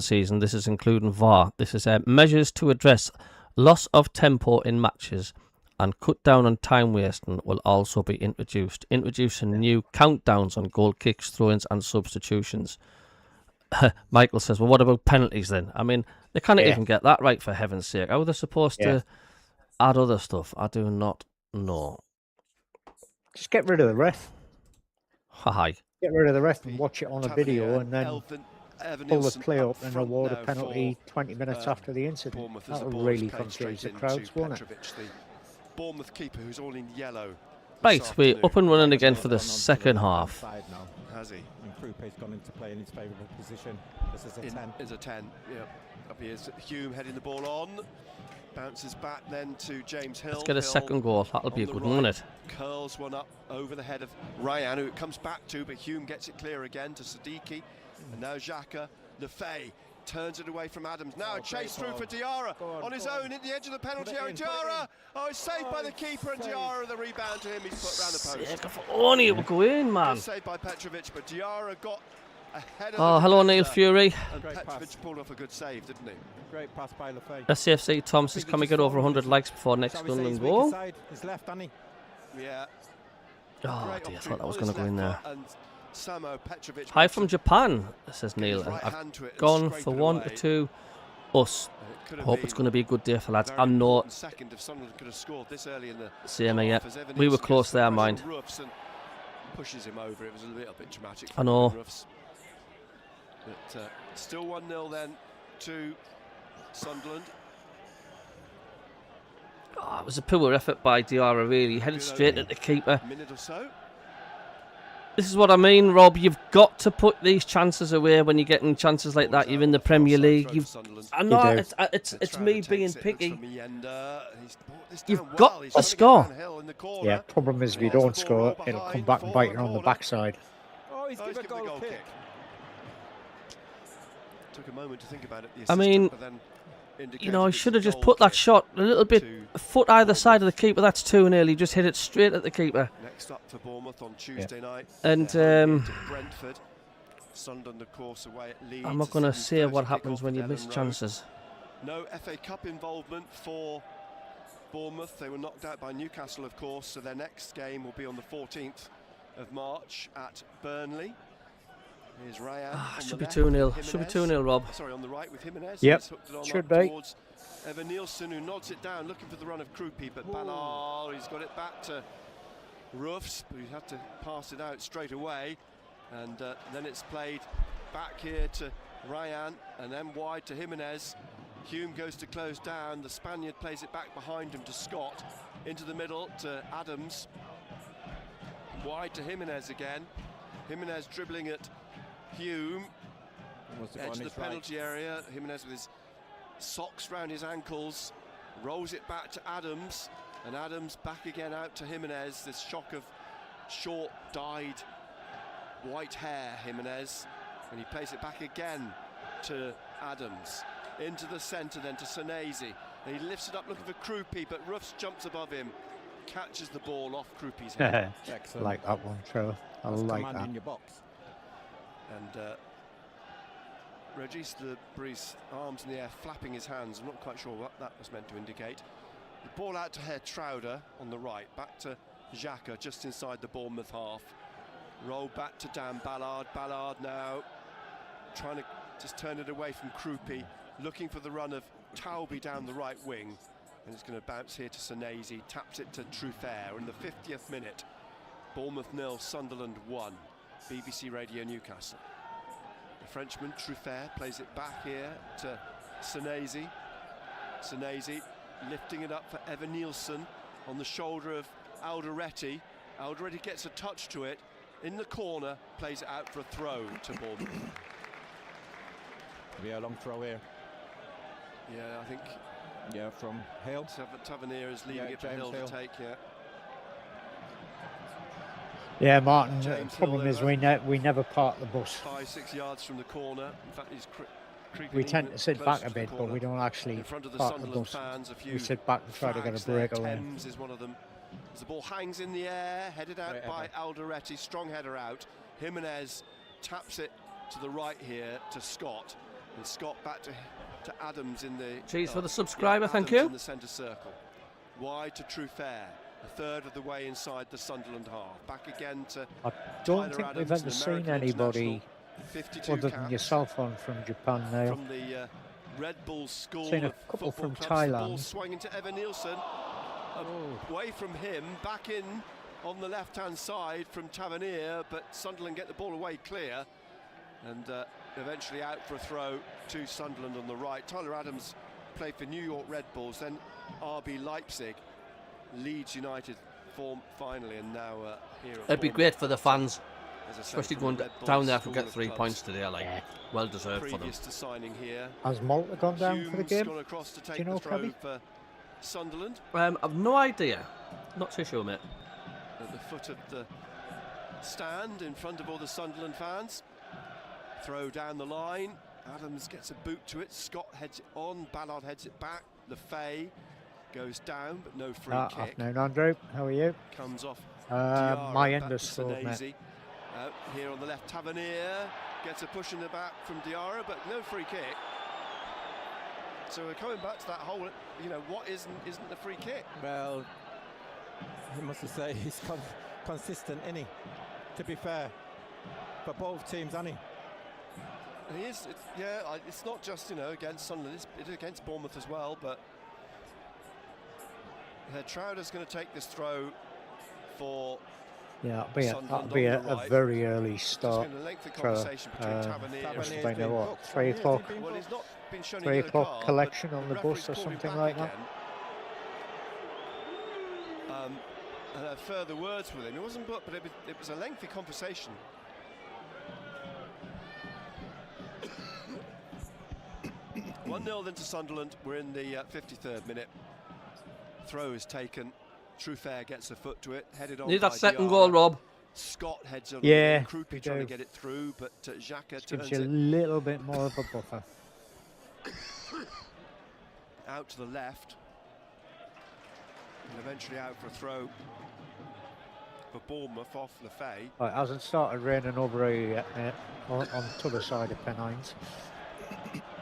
season. This is including VAR. This is measures to address loss of tempo in matches and cut down on time wasting will also be introduced. Introducing new countdowns on goal kicks, throw-ins and substitutions. Michael says, well, what about penalties then? I mean, they can't even get that right, for heaven's sake. How are they supposed to add other stuff? I do not know. Just get rid of the ref. Hi. Get rid of the ref and watch it on a video and then pull the play up and award a penalty 20 minutes after the incident. That'll really confuse the crowds, won't it? Bournemouth keeper who's all in yellow. Right, we're up and running again for the second half. Has he? And Krupe's gone into play in his favourable position. This is a 10. Is a 10, yeah. Up he is. Hume heading the ball on. Bounces back then to James Hill. Let's get a second goal. That'll be a good one, won't it? Curls one up over the head of Ryan, who it comes back to, but Hume gets it clear again to Siddiqui. And now Xhaka, Lefay turns it away from Adams. Now a chase through for Diarra on his own at the edge of the penalty area. Diarra! Oh, it's saved by the keeper, and Diarra, the rebound to him, he's put round the post. If only it would go in, man. Saved by Petrovic, but Diarra got ahead of hello, Neil Fury. And Petrovic pulled off a good save, didn't he? Great pass by Lefay. SCFC Tom says, can we get over 100 likes before next Sunderland goal? His left, Annie. Yeah. Oh dear, I thought that was going to go in there. Samo Petrovic. Hi from Japan, says Neil. I've gone for 1 or 2 us. Hope it's going to be a good day for lads. I know. Second if Sunderland could have scored this early in the same yeah. We were close there, mind. Pushes him over. It was a little bit dramatic. I know. But still 1-0 then to Sunderland. Oh, it was a poor effort by Diarra, really. He headed straight at the keeper. Minute or so. This is what I mean, Rob. You've got to put these chances away when you're getting chances like that. You're in the Premier League. I know it's me being picky. You've got to score. Yeah, problem is if you don't score, it'll come back and bite you on the backside. Oh, he's given a goal kick. Took a moment to think about it. I mean, he should have just put that shot a little bit, a foot either side of the keeper. That's 2-0. He just hit it straight at the keeper. Next up for Bournemouth on Tuesday night. And Brentford. Sunderland, of course, away at Leeds. I'm not going to say what happens when you miss chances. No FA Cup involvement for Bournemouth. They were knocked out by Newcastle, of course, so their next game will be on the 14th of March at Burnley. Here's Ryan. Should be 2-0. Should be 2-0, Rob. Sorry, on the right with Jimenez. Yep, should be. Towards Evan Nielsen, who nods it down, looking for the run of Krupe, but Ballard, he's got it back to Roofs, but he had to pass it out straight away. And then it's played back here to Ryan, and then wide to Jimenez. Hume goes to close down. The Spaniard plays it back behind him to Scott. Into the middle to Adams. Wide to Jimenez again. Jimenez dribbling at Hume, edge of the penalty area. Jimenez with his socks round his ankles, rolls it back to Adams, and Adams back again out to Jimenez. This shock of short, dyed white hair, Jimenez, and he plays it back again to Adams. Into the centre then to Senesi. And he lifts it up looking for Krupe, but Roofs jumps above him, catches the ball off Krupe's head. Like that one, Trevor. I like that. In your box. And Regis Lebris, arms in the air, flapping his hands. I'm not quite sure what that was meant to indicate. The ball out to Herr-Trauder on the right, back to Xhaka just inside the Bournemouth half. Roll back to Dan Ballard. Ballard now trying to just turn it away from Krupe, looking for the run of Taulby down the right wing. And it's going to bounce here to Senesi, taps it to Truffert in the 50th minute. Bournemouth 0, Sunderland 1. BBC Radio Newcastle. The Frenchman Truffert plays it back here to Senesi. Senesi lifting it up for Evan Nielsen. on the shoulder of Alderete. Alderete gets a touch to it in the corner, plays it out for a throw to Bournemouth. Be a long throw here. Yeah, I think. Yeah, from Hill. Tavernier is leaving it for Hill to take. Yeah. Yeah, Martin. The James problem Hill, is we never park the bus. 5-6 yards from the corner. In fact, he's creeping. We tend to sit closer back a to the bit, but corner. we don't actually In front of the park the Sunderland bus. fans, a few We sit back and try to get flags a break there. away. Thames is one of them. As the ball hangs in the air, headed out by Alderete, strong header out. Jimenez taps it to the right here to Scott, and Scott back to Adams in the. Cheers for the subscriber, thank Adams you. In the centre circle, wide to Trufair, a third of the way inside the Sunderland half. Back again to. I don't Tyler think Adams, we've ever an seen American anybody international, 52 other than caps. yourself on from Japan now. From the Red Bull school. Seen a of couple football from clubs. The ball Thailand. swung into Evan Nielsen. Away from him, back in on the left-hand side from Tavernier, but Sunderland get the ball away clear, and eventually out for a throw to Sunderland on the right. Tyler Adams played for New York Red Bulls, then RB Leipzig, Leeds United form finally, and now here. It'd be great for the fans, As I say, especially from going the Red Bulls down there to school get of 3 clubs. points today. Like, well deserved for them. Previous to signing here. Has Malta gone down for the Hume's game? gone across to take you know, the throw Cabby? for Sunderland. I've no idea. Not too sure, mate. At the foot of the stand in front of all the Sunderland fans. Throw down the line. Adams gets a boot to it. Scott heads it on. Ballard heads it back. Lefay goes down, but no free kick. Afternoon, Andrew. How are you? Comes off. My Diarra, back end is to scored, mate. Senesi. Out here on the left, Tavernier gets a push in the back from Diarra, but no free kick. So we're coming back to that whole, you know, what isn't the free kick? Well, I must say he's consistent, isn't he? To be fair, for both teams, isn't he? He is, it's not just, you know, against Sunderland, it's against Bournemouth as well, but Trowder's going to take this throw for Yeah, that'll Sunderland be on a the right. very early There's start. been a lengthy for, conversation between Tavernier must and have been been what, booked. 3 He's o'clock? been well, he's not been shown a 3 yellow o'clock card, collection but on the the bus referee's or called him something back like that. again. And had further words with him. It wasn't booked, but it was a lengthy conversation. One 0 then to Sunderland. We're in the 53rd minute. Throw is taken. Trufair gets a foot to it, headed on. Need that by second Diarra. goal, Rob. Scott heads on. Yeah, Krupi we trying to do. get it through, but Xhaka Gives turns you a it little bit more of a buffer. out to the left, and eventually out for a throw for Bournemouth off Lefay. Well, it hasn't started raining over here yet, mate, on the other side of Pennines.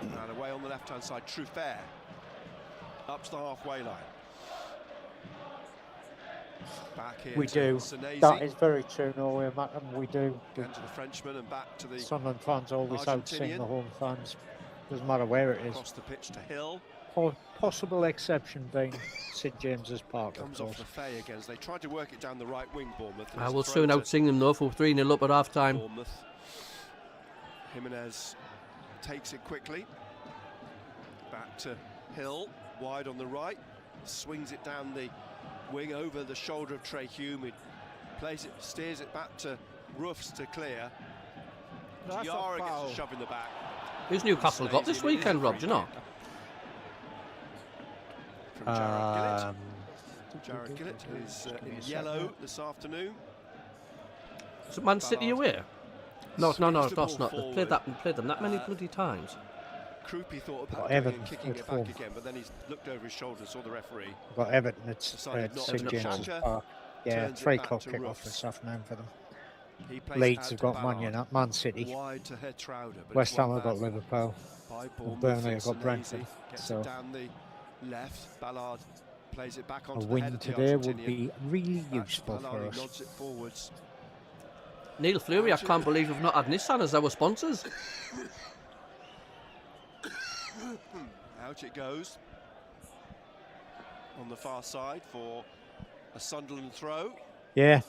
And away on the left-hand side, Trufair up to the halfway line. Back here We to do. Senesi. That is very true, Norway, Mackham. We do. Again to the Frenchman and back to the Sunderland fans always outsing Argentinian. the home fans. Doesn't matter where it is. across the pitch to Hill. Possible exception being St James's Park, of Comes course. off Lefay again as they tried to work it down the right wing, Bournemouth. I will soon outsing them though for 3-0 up at half time. Bournemouth. Jimenez takes it quickly. Back to Hill, wide on the right. Swings it down the wing over the shoulder of Trey Hume. He plays it, steers it back to Roofs to clear. That's a Diarra foul. gets a shove in the back. Who's Newcastle got this weekend, Rob? Do you know? From Jared Gillett. Jared Gillett is in yellow this afternoon. Is it Man City away? No, it's Swings the not. ball They've forward. played them that many bloody times. Krupi thought about Got going Everton and kicking at it home. back again, but then he's looked over his shoulder and saw the referee. We've got Everton at Decided not St to. James's Xhaka Park. Yeah, turns it 3 back o'clock to kick-off Roofs. this afternoon for them. He plays Leeds out have to got Ballard. Man City. Wide to Trowder, but West it's Ham won have got back Liverpool. by Bournemouth. Burnley have got Senesi Brentford. Gets So it down the left. Ballard plays it back a onto the head win of the today would Argentinian. be really Back to useful Ballard, for he us. nods it forwards. Neil Fleury, I can't believe we've not had Nissan as our sponsors. Out it goes on the far side for a Sunderland throw. Yeah,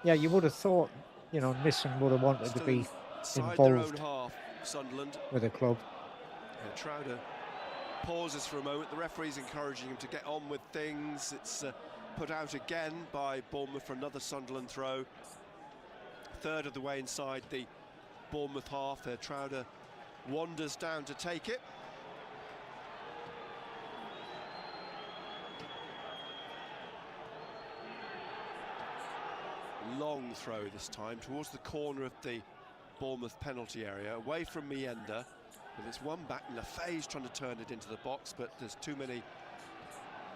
you would have thought, you know, Nissan would have wanted to Still be inside their own involved half, Sunderland. with the club. Trowder pauses for a moment. The referee's encouraging him to get on with things. It's put out again by Bournemouth for another Sunderland throw. Third of the way inside the Bournemouth half. Trouder wanders down to take it. Long throw this time towards the corner of the Bournemouth penalty area, away from Mienda. With its one back, Lafay's trying to turn it into the box, but there's too many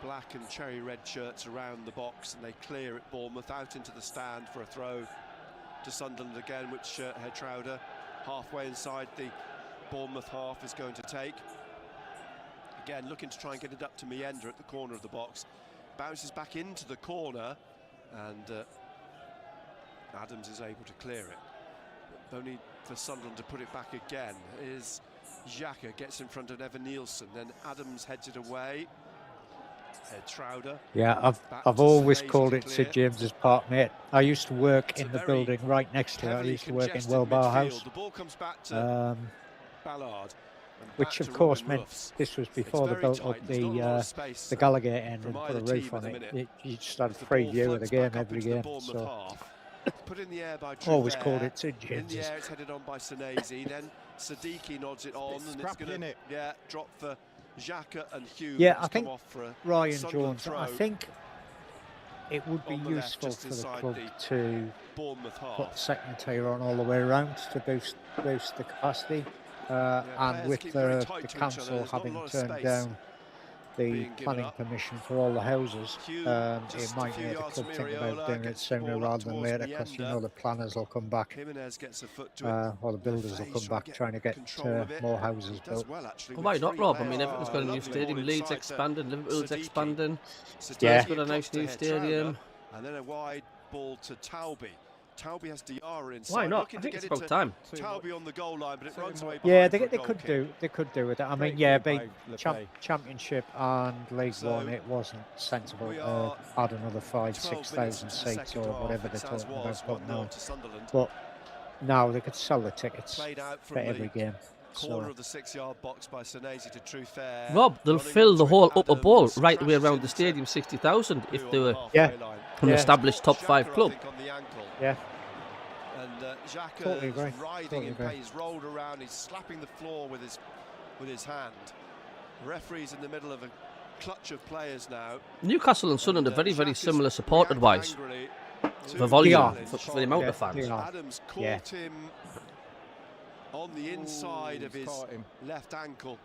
black and cherry red shirts around the box, and they clear it. Bournemouth out into the stand for a throw to Sunderland again, which Trouder, halfway inside the Bournemouth half, is going to take. Again, looking to try and get it up to Mienda at the corner of the box. Bounces back into the corner, and Adams is able to clear it. Only for Sunderland to put it back again is Xhaka, gets in front of Evan Nielsen, then Adams heads it away. Trouder. Yeah, I've always called it St James's Park, mate. I used to work in the building right next to it. I used to work in Welbar House. The ball comes back to Ballard, which of course meant this was before they built up the Gallagher end and put a roof on it. You just had a free view of the game every game. So put in the air by always called it St In the James's. air, it's headed on by Senesi. Then Siddiqui nods it on, and it's going to drop for Xhaka and Hugh. Yeah, I think off for a Ryan Sunderland Jones. throw. I think it would be On the left, useful just for the inside club the to Bournemouth put half. the second tier on all the way around to boost the capacity. And players with keep very the tight to each other. council There's not a having lot of turned space down the being given planning up. permission for all the houses, Hugh, it just a might few make the yards club from think Iriola, about doing it gets the sooner ball up rather than towards later, because you Mienda. know the planners will come back, Jimenez gets a foot to it. or the builders will come back trying to get more houses built. Well, actually, Well, why with not, three Rob? I players. mean, everyone's got a new Lovely stadium. ball Leeds inside to expanding, Liverpool's Siddiqui. expanding. Siddiqui Yeah. Got a nice across to new head stadium. Trouder, and then a wide ball to Taubi. Taubi has Diarra inside. Why not? Looking I to think it's get it about to time. Taubi on the goal line, but it runs away. Yeah, behind they for a could goal kick. do with that. I mean, Great yeah, kick being by Lafay. Championship and League So, One, it wasn't sensible we to are add another 5,000 12 6,000 minutes into the seats second or half. whatever they're It's as talking was, about putting 1-0 on. to Sunderland. But now they could sell the tickets Played out for from every the game. corner So of the 6-yard box by Senesi to Trufair. Rob, they'll Running fill onto the it, whole upper bowl Adams right the way around crashes the into stadium, 60,000, if Hugh they on were the Yeah. halfway line. an Yeah. established top Xhaka, 5 I club. think, on the ankle. yeah, And Xhaka Totally agree. is writhing Totally in agree. pain. He's rolled around. He's slapping the floor with his hand. The referee's in the middle of a clutch of players now. Newcastle and Sunderland are very, very Xhaka's similar supported-wise. reacting angrily For to volume, Yeah. for the amount of They fans. are. Adams caught Yeah. him on the inside of he's his caught him. left ankle.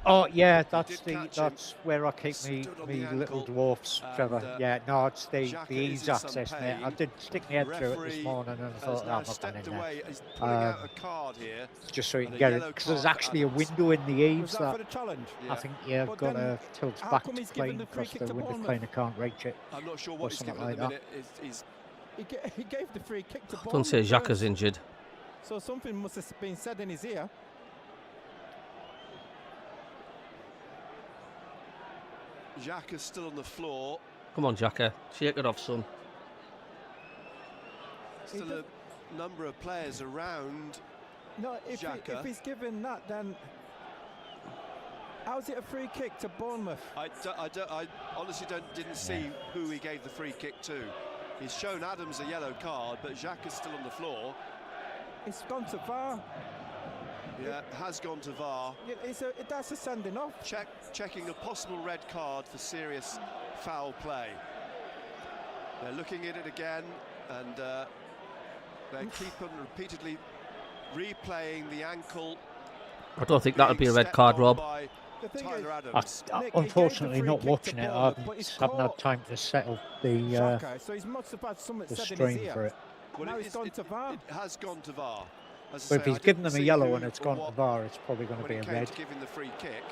Oh yeah, that's did catch him. that's where I keep me Stood on the little ankle, dwarfs, and, Trevor. Yeah, no, it's the Xhaka is ease in some access, mate. I pain. did stick my head through it Referee this morning and I has thought, now I'm not going stepped in there. away. He's pulling out a card here. Just so you and can a get it, yellow because there's card for actually a Adams. window in the Was eaves that for that the challenge? Yeah. I think you've But got to then tilt how back come to he's given clean the free because kick the to window Bournemouth? cleaner can't reach it. I'm not sure Or what he's something given at the like minute. He's He gave the free kick to Bournemouth. Don't say Xhaka's first. injured. So something must have been said in his ear. Xhaka's still on the floor. Come on, Xhaka. Shake it off, son. Still a number of players around. No, if Xhaka. he's given that, then how's it a free kick to Bournemouth? I honestly didn't see who he gave the free kick to. He's shown Adams a yellow card, but Xhaka's still on the floor. It's gone to VAR. Yeah, has gone to VAR. That's a sending off. Checking a possible red card for serious foul play. They're looking at it again, and they keep on repeatedly replaying the ankle. I don't think that would be a red card, Rob. The thing Tyler is, Adams. I, Nick, he gave unfortunately, the free not kick to watching it. I Bournemouth, but he's haven't had caught time to settle the Xhaka, so he must have had something said in his stream ear. for it. Now it's gone to VAR. It has gone to VAR. As I But say, if he's I given didn't them a see yellow who and it's or gone to what VAR, it's probably going to when be it a came red. to giving the free kick.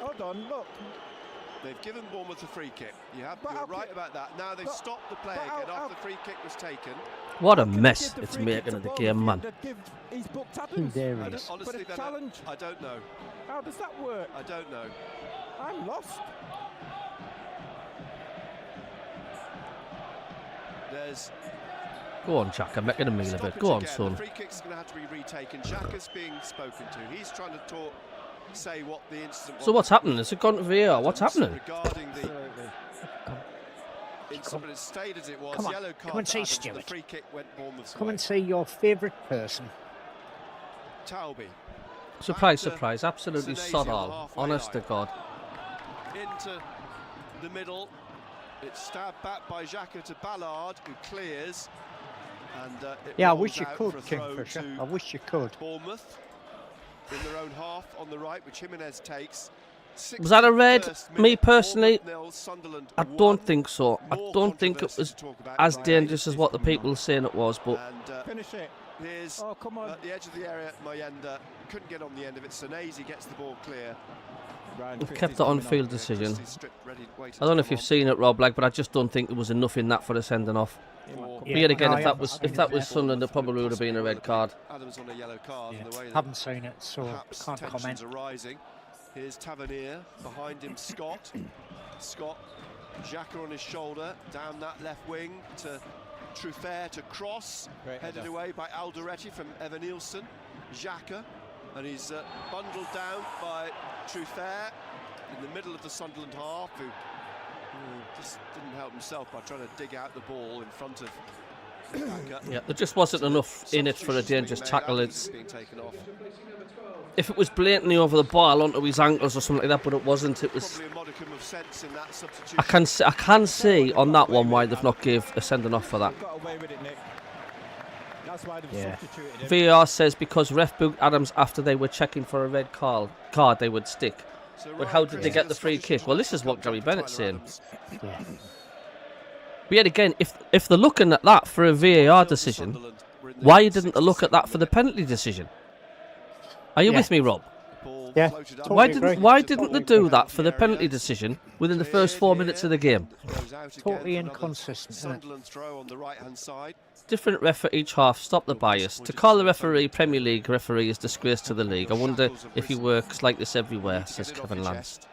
Hold on, look. They've given Bournemouth a free kick. You're But right how- about that. Now they've but- stopped the play but how- again how- after the free kick was taken. What a How can they mess give the it's free kick making to of the Bournemouth? game, man. He's booked Too Adams. darious. Honestly, But a challenge. I don't know. How does that work? I don't know. I'm lost. There's Go on, Xhaka, making a meal of it. stoppage Go on, again. son. The free kick's going to have to be retaken. Xhaka's being spoken to. He's trying to talk say what the incident was. So what's happening? Has it gone to VAR? What's happening? Regarding the incident, it stayed as it was. Come on, Yellow card come and to see Adams, the Stuart. free kick went Bournemouth's Come way. and see your favourite person. Talby. Surprise, Back to surprise. Absolutely Senesi sod on the all. halfway Honest to line. God. Into the middle. It's stabbed back by Xhaka to Ballard, who clears. And it Yeah, I rolls wish you out could, for a throw Kingfisher. to I wish you could. Bournemouth in their own half on the right, which Jimenez takes. Was that a red? 61st Me minute, personally, Bournemouth nil, Sunderland I 1. don't think so. I More don't think it controversy was to talk about as right dangerous now. as what the people are saying it was, but And Finish it. here's Oh, come on. at the edge of the area, Mayenda couldn't get on the end of it. Senesi gets the ball clear. Ryan we've Christie's kept the coming on-field on. decision. Christie's stripped, ready, waiting I don't know to if you've come seen it, Rob, like, but I just don't think there was enough in that for a sending off. He might come But Yeah, yet again, no, if I that haven't was seen it. Sunderland, it probably would have been a red card. Adams on a yellow card. Yeah. And the way that Haven't seen it, so perhaps can't tensions comment. are rising. Here's Tavernier, behind him Scott. Scott, Xhaka on his shoulder, down that left wing to Truffert to cross, Great headed header. away by Alderete from Evan Nielsen. Xhaka, and he's bundled down by Truffert in the middle of the Sunderland half, who just didn't help himself by trying to dig out the ball in front of Xhaka. Yeah, there just wasn't enough in it for a dangerous tackle. It's being taken off. if it was blatantly over the bar onto his ankles or something like that, but it wasn't. It was. Probably a modicum of sense in that substitution. I can see on that one why they've not gave a sending off for that. Got away with it, Nick. That's why they've Yeah. substituted him. VAR says because ref booked Adams after they were checking for a red card they would stick. So But Ryan how did they Christie, get the free Scottish kick? Well, this is what international Gary Bennett's Tyler saying. Adams. Yeah. But yet again, if they're looking at that for a VAR decision, Sunderland were in the why didn't they look at that 62nd for the minute. penalty decision? Are you Yeah. with me, Rob? Ball Yeah, floated up. totally Why agree. didn't they do that for the penalty decision within the first 4 minutes of the game? Goes out again Totally for another inconsistent, isn't it? Sunderland throw on the right-hand side. Different ref for each half. Stop the bias. To call the referee Premier League referee is disgrace to the league. I wonder if he works like this everywhere, Need to says get it off Kevin your Lance. chest.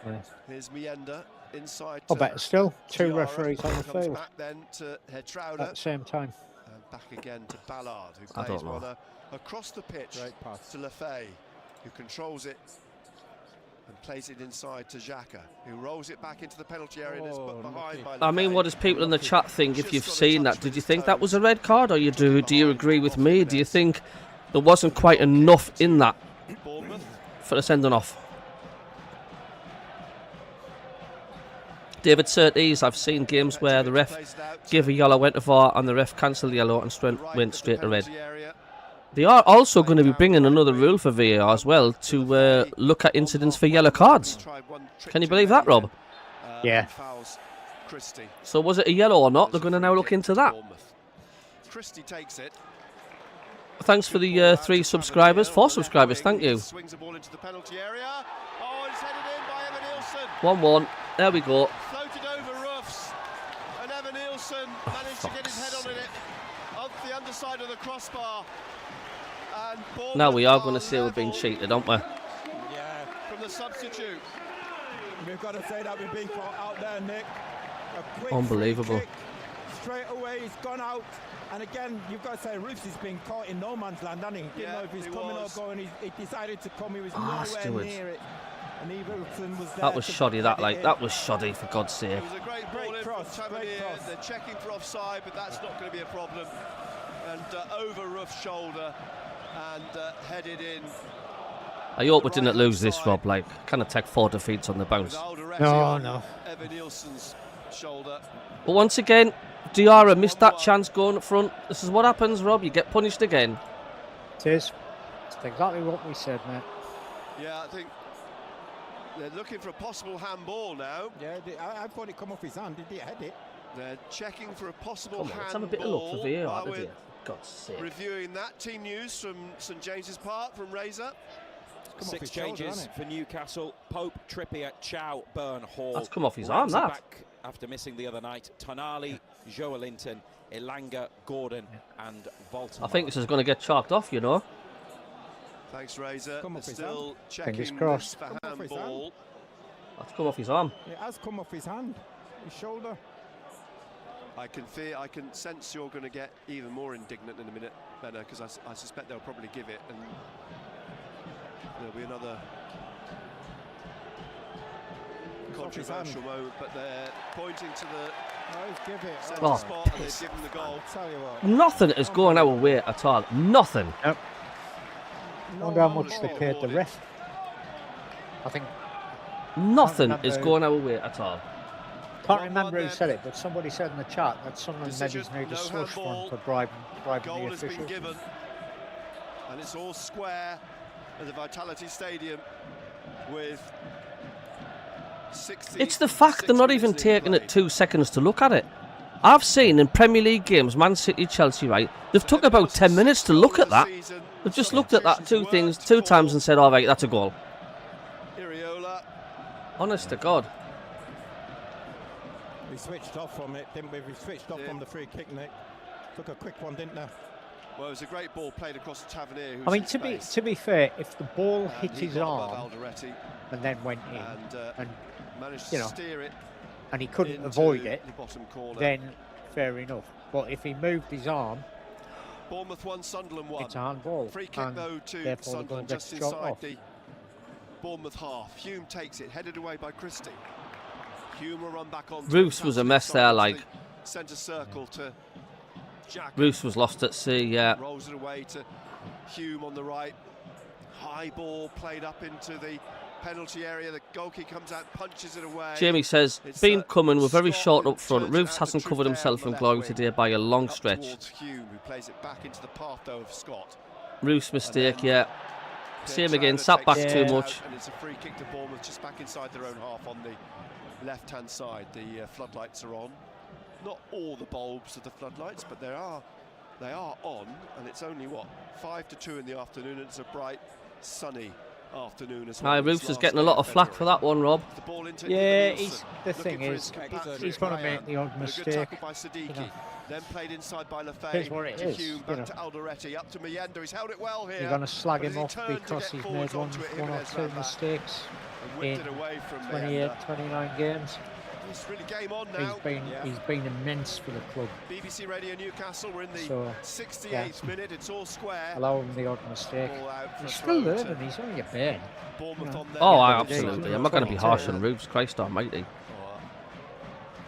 Yeah. Here's Mienda inside. Oh, to better still, two Diarra. referees on the Comes field back then to at Hertrauder. the same time. And back again to Ballard, who I plays don't know. one across the pitch Great pass. to Lefay, who controls it and plays it inside to Xhaka, who rolls it back into the penalty area and is put Oh, behind by I mean, Lefay. what does people in the chat think if you've seen that? Did you think that was a red card, or do you agree with me? Do you think there wasn't quite enough in that Bournemouth. for the sending off? David Surtees, I've seen games where the ref Plays it out gave a yellow, went to VAR, and the ref cancelled the yellow and right went of straight the to red. penalty area. They are also going to be bringing another rule for VAR as well to look at incidents for yellow cards. Tried one trick Can you to believe Mayenda, that, Rob? Yeah. and fouls Christie. So was it a yellow or not? They're There's a going to free now look kick into to that. Bournemouth. Christie takes it. Thanks for Good the ball out 3 to subscribers, Tavernier 4 on the left subscribers, wing. thank you. Swings the ball into the penalty area. Oh, it's headed in by Evan Nielsen. 1-1, there we go. Floated over roofs, and Evan Nielsen managed to get his head on it up the underside of the crossbar. And Now we are going Bournemouth to say we're being level cheated, aren't we? Yeah, from the substitute. we've got to say that we've been caught out there, Nick. A quick Unbelievable. free kick, straight away, he's gone out. And again, you've got to say, Roofs has been caught in no man's land, hasn't he? Didn't Yeah, know if he's he coming was. or going. He decided to come. He was Stewards. nowhere near it. And Evilson was there. That was to shoddy, head that, it like, in. that was shoddy, for God's sake. It was a great ball Great in cross, from great Tavernier. cross. They're checking for offside, but that's not going to be a problem. And over Roof's shoulder and headed in. I hope we didn't lose this, Rob, like, kind of take 4 defeats on the With bounce. Alderete No, on no. Evan Nielsen's shoulder. But once again, Diarra missed that chance going up front. This is what happens, Rob, you get punished again. It is. It's exactly what we said, mate. Yeah, I think they're looking for a possible handball now. Yeah, I thought it come off his hand. Did he head it? They're checking for a possible Come on, let's have a handball. bit of luck for VAR, While did we're you? God's sake. reviewing that. Team news from St James's Park from Razor. Come off 6 his shoulder, changes hasn't for Newcastle. Pope, Trippier, Chow, Burn, Hall. That's come off his arm, Ramsey that. back after missing the other night. Tonali, Joelinton, Elanga, Gordon and Volta. I think this is going to get chalked off, you know. Thanks, Razor. Come They're off his still checking Fingers this crossed. for Come off his handball. That's come off his arm. It has come off his hand, his shoulder. I can sense you're going to get even more indignant in a minute, Benner, because I suspect they'll probably give it. And There'll be another controversial moment, but they're pointing to the centre spot, and they've given the goal. Nothing is going our way at all. Nothing. Yep. I wonder how much they paid the ref. I think Nothing is going our way at all. Can't remember who said it, but somebody said in the chat that Sunderland maybe need a slush fund for bribing Goal the has been officials. given, and it's all square at the Vitality Stadium with 60. It's the fact they're not even taking it 2 seconds to look at it. I've seen in Premier League games, Man City, Chelsea, right? They've took about 10 minutes to look at that. They've just looked at that two times and said, all right, that's a goal. Honest to God. We switched off from it, didn't we? We switched off from the free kick, Nick. Took a quick one, didn't they? Well, it was a great ball played across the Tavernier. I mean, to be fair, if the ball hit his arm and then went in, and managed you to know, steer it, and he couldn't avoid it, then fair enough. But if he moved his arm, Bournemouth 1, Sunderland 1. it's a handball. Free kick though to Sunderland just inside the Bournemouth half. Hume takes it, headed away by Christie. Hume will run back on. Roos was a mess there, like. Centre circle to Jack. Roos was lost at sea, yeah. Rolls it away to Hume on the right. High ball played up into the penalty area. The goalkeeper comes out, punches it away. Jamie says, been coming, we're very short up front. Roos hasn't covered himself in glory today by a long stretch. Hume, who plays it back into the path though of Scott. Roos mistake, yeah. Same again, sat back too much. And it's a free kick to Bournemouth just back inside their own half on the left-hand side. The floodlights are on. Not all the bulbs of the floodlights, but they are on, and it's only what, 5 to 2 in the afternoon, and it's a bright, sunny afternoon as well. Aye, Roos is getting a lot of flack for that one, Rob. Yeah, the thing is, he's going to make the odd mistake. You know. Then played inside by Lefay. Here's what it is. Hume, back to Alderete, up to Mayenda. He's held it well here. You're going to slag him off because he's made one or two mistakes in 28, 29 games. It's really game on now. He's been immense for the club. BBC Radio Newcastle, we're in the 68th minute. It's all square. Allow him the odd mistake. He's still learning. He's only a babe. Oh, absolutely. I'm not going to be harsh on Roos. Christ almighty.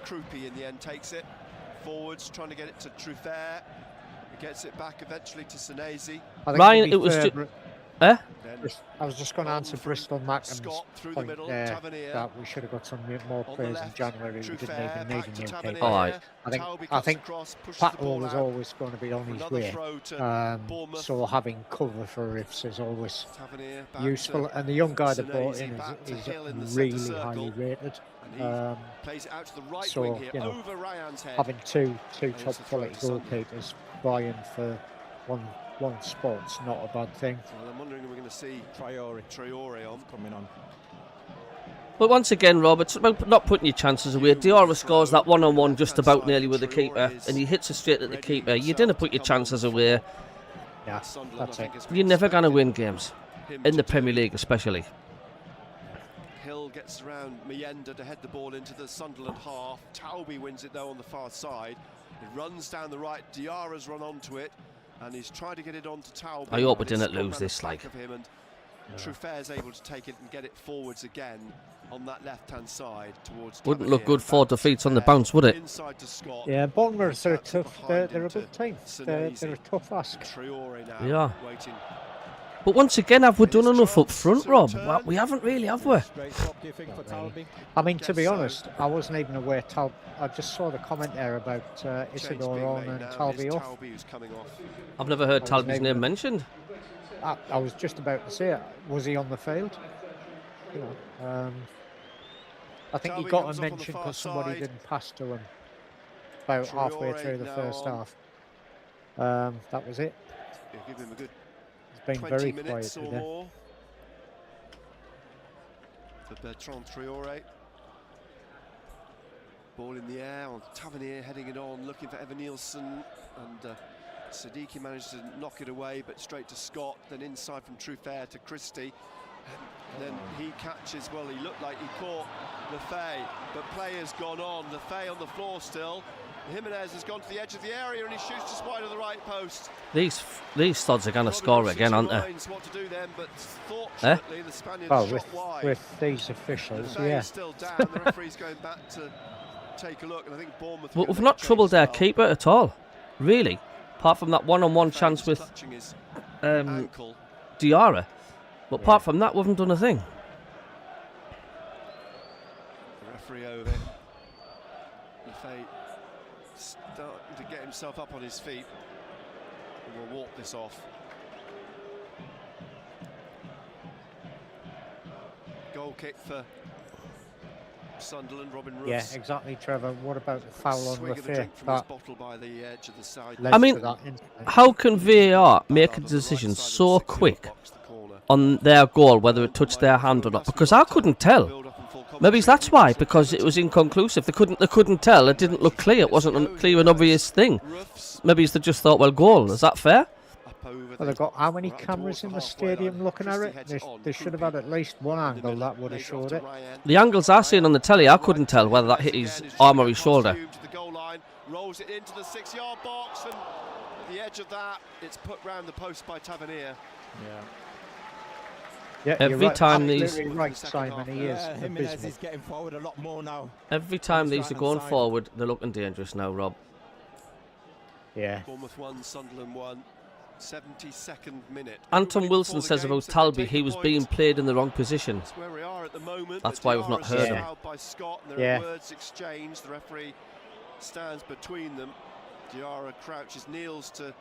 Krupi in the end takes it forwards, trying to get it to Truffert. He gets it back eventually to Senesi. Ryan, it was I was just going to answer Bristol Mackham's point there that we should have got some more players in January. We didn't even need a new keeper. I think Patel was always going to be on his way. So having cover for Riffs is always useful. And the young guy they brought in is really highly rated. So, you know, having two top quality goalkeepers vying for one spot's not a bad thing. Well, I'm wondering if we're going to see Traore on coming on. But once again, Rob, it's about not putting your chances away. Diarra scores that one-on-one just about nearly with the keeper, and he hits it straight at the keeper. You didn't put your chances away. Yeah, that's it. You're never going to win games, in the Premier League especially. Hill gets around Mayenda to head the ball into the Sunderland half. Talby wins it though on the far side. It runs down the right. Diarra's run onto it, and he's trying to get it onto Talby. I hope we didn't lose this, like. Truffet's able to take it and get it forwards again on that left-hand side towards. Wouldn't look good 4 defeats on the bounce, would it? Yeah, Bournemouth are tough. They're a good team. They're a tough ask. Yeah. But once again, have we done enough up front, Rob? Well, we haven't really, have we? I mean, to be honest, I wasn't even aware. I just saw the comment there about Isidore on and Talby off. I've never heard Talby's name mentioned. I was just about to say it. Was he on the field? You know, I think he got a mention because somebody didn't pass to him about halfway through the first half. That was it. Give him a good. Been very quiet today. For Bertrand Traore. Ball in the air on Tavernier, heading it on, looking for Evan Nielsen, and Siddiqui managed to knock it away, but straight to Scott, then inside from Truffert to Christie. And then he catches, well, he looked like he caught Lefay, but play has gone on. Lefay on the floor still. Jimenez has gone to the edge of the area and he shoots just wide of the right post. These studs are going to score again, aren't they? What to do then, but fortunately the Spaniards shot wide. With these officials, the yeah. Still down. The referee's going back to take a look, and I think Bournemouth. But we've not troubled their keeper at all, really, apart from that one-on-one chance with Diarra. But apart from that, we haven't done a thing. The referee over it. Lefay starting to get himself up on his feet. And we'll walk this off. Goal kick for Sunderland, Robin Roofs. Yeah, exactly, Trevor. What about the foul on Lefay? I mean, how can VAR make a decision so quick on their goal, whether it touched their hand or not? Because I couldn't tell. Maybe that's why, because it was inconclusive. They couldn't tell. It didn't look clear. It wasn't a clear and obvious thing. Maybe they just thought, well, goal. Is that fair? Well, they've got how many cameras in the stadium looking at it? They should have had at least one angle that would have showed it. The angles I seen on the telly, I couldn't tell whether that hit his arm or his shoulder. Rolls it into the 6-yard box, and at the edge of that, it's put round the post by Tavernier. Yeah, every time these, right, Simon, he is. Jimenez is getting forward a lot more now. Every time these are going forward, they're looking dangerous now, Rob. Yeah. Bournemouth 1, Sunderland 1. 72nd minute. Anton Wilson says about Talby he was being played in the wrong position. That's where we are at the moment. That's why we've not heard him. By Scott, and there are words exchanged. The referee stands between them. Diarra crouches, kneels to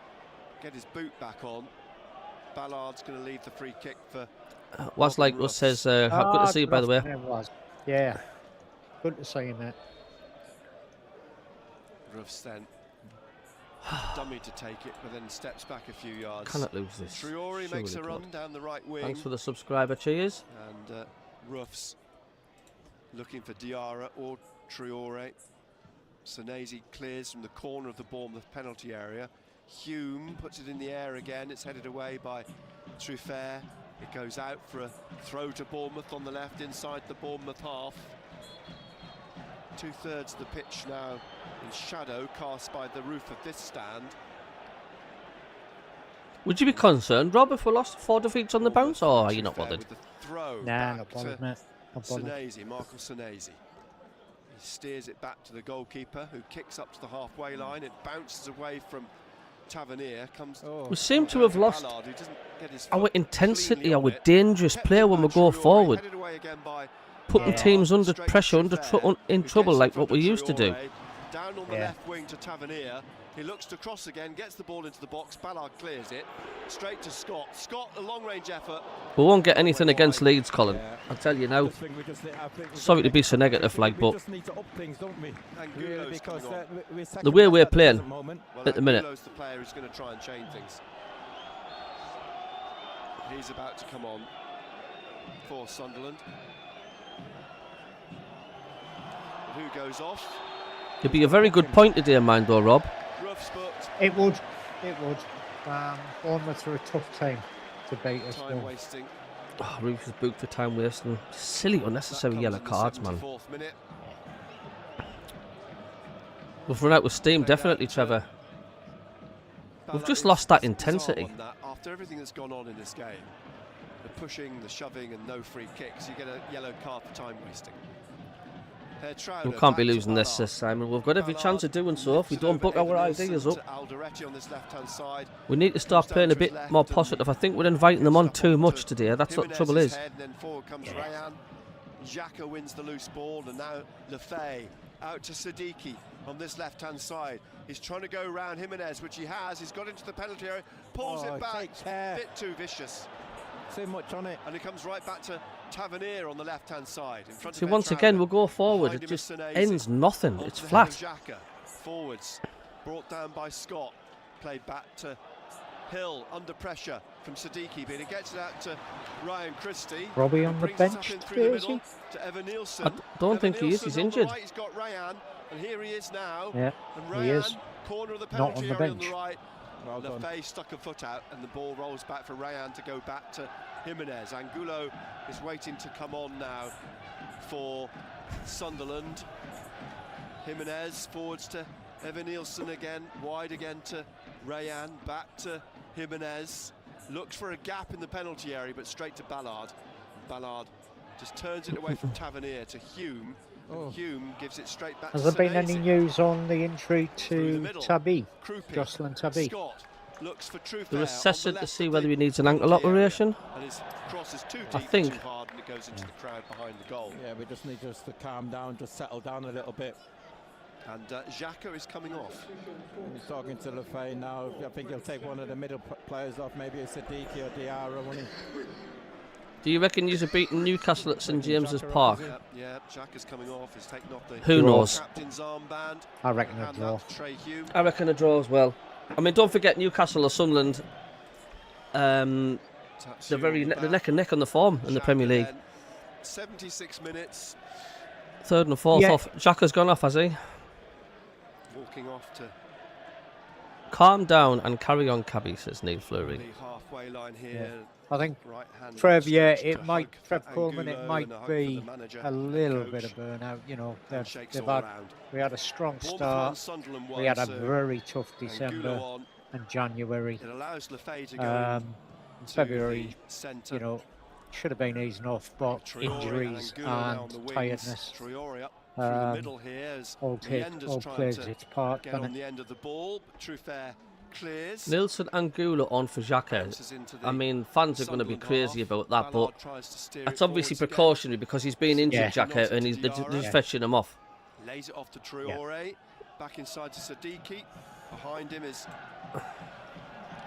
get his boot back on. Ballard's going to leave the free kick for. Was like us says, good to see you, by the way. It was. Yeah, good to see you, mate. Roofs then. Dummy to take it, but then steps back a few yards. Cannot lose this. Triori makes a run down the right wing. Thanks for the subscriber, cheers. And Roofs looking for Diarra or Triori. Senesi clears from the corner of the Bournemouth penalty area. Hume puts it in the air again. It's headed away by Truffert. It goes out for a throw to Bournemouth on the left inside the Bournemouth half. 2/3 of the pitch now in shadow cast by the roof of this stand. Would you be concerned, Rob, if we lost 4 defeats on the bounce, or are you not bothered? Nah, not bothered, mate. Senesi, Marco Senesi. He steers it back to the goalkeeper, who kicks up to the halfway line. It bounces away from Tavernier. We seem to have lost our intensity, our dangerous play when we go forward. Putting teams under pressure, in trouble like what we used to do. Down on the left wing to Tavernier. He looks to cross again, gets the ball into the box. Ballard clears it. Straight to Scott. Scott, a long-range effort. We won't get anything against Leeds, Colin. I'll tell you now. Sorry to be so negative, like, but the way we're playing at the minute. The player who's going to try and change things. He's about to come on for Sunderland. Who goes off? It'd be a very good point today, mind though, Rob. It would. Bournemouth are a tough team to beat us. Oh, Roofs is booked for time wasting. Silly, unnecessary yellow cards, man. We've run out of steam, definitely, Trevor. We've just lost that intensity. After everything that's gone on in this game, the pushing, the shoving, and no free kicks, you get a yellow card for time wasting. We can't be losing this, Simon. We've got every chance of doing so if we don't book our ideas up. We need to start playing a bit more positive. I think we're inviting them on too much today. That's what the trouble is. Xhaka wins the loose ball, and now Lefay out to Siddiqui on this left-hand side. He's trying to go around Jimenez, which he has. He's got into the penalty area, pulls it back. A bit too vicious. Too much on it. And it comes right back to Tavernier on the left-hand side. In front See, once again, we'll go forward. It just ends nothing. It's flat. Xhaka, forwards, brought down by Scott. Played back to Hill, under pressure from Siddiqui, but it gets it out to Ryan Christie. Robbie on the bench, is he? To Evan Nielsen. I don't think he is. He's injured. He's got Ryan, and here he is now. Yeah, and Ryan, he is. Corner of the Not penalty on the area bench. on the right. Well Lefay stuck a foot out, and the ball rolls back for Ryan to go back to Jimenez. Angulo is waiting to come on now for Sunderland. Jimenez forwards to Evan Nielsen again, wide again to Rayan, back to Jimenez. Looks for a gap in the penalty area, but straight to Ballard. Ballard just turns it away from Tavernier to Hume. And Hume gives it straight back Has to there been any Senesi. news on the injury to Tabby? Krupi. Jocelyn Tabby? Scott looks for Trufair They're on assessing the to left see of whether the he needs an ankle penalty area. operation. And his cross is too I deep, think. too hard, and it goes into the crowd behind the goal. Yeah, we just need to calm down, just settle down a little bit. And Xhaka is coming off. He's talking to Lefay now. I think he'll take one of the middle players off, maybe a Siddiqui or Diarra, won't he? Do you reckon you're beating Newcastle at St James's Park? Yeah, Xhaka's coming off. He's taken off the Who knows? captain's armband. I reckon a And draw. that's Trey Hume. I reckon a draw as well. I mean, don't forget Newcastle or Sunderland. They're very they're neck and neck on the form in the Premier League. 76 minutes. Third and fourth off. Xhaka's gone off, has he? Walking off to Calm down and carry on, Cabby, says Neil Fleury. the halfway line here. I think Right hand Trev, yeah, stretched it to might, hug for Trev Coleman, it Angulo might and a hug be for the manager a and little coach. bit of burnout. You know, Handshakes they've all had, round. we had a strong Bournemouth start. won, Sunderland won, We had a so very tough Angulo December on. and January. It allows Lefay to go to February, the centre. you know, should have been easing off, but Traore injuries Angulo now on the and wings. tiredness. Traore up through the middle here as all Mienda's trying plays to its part. get doesn't on it? the end of the ball. But Trufair clears. Nilsson and Gula on for Xhaka. Bounces into the I mean, fans are going to be Sunderland crazy half. about that, but Ballard tries to steer that's it obviously forwards again. precautionary because he's been injured, Yeah. Xhaka, and they're just fetching him off. Lays it off to Traore. Back inside to Siddiqui. Behind him is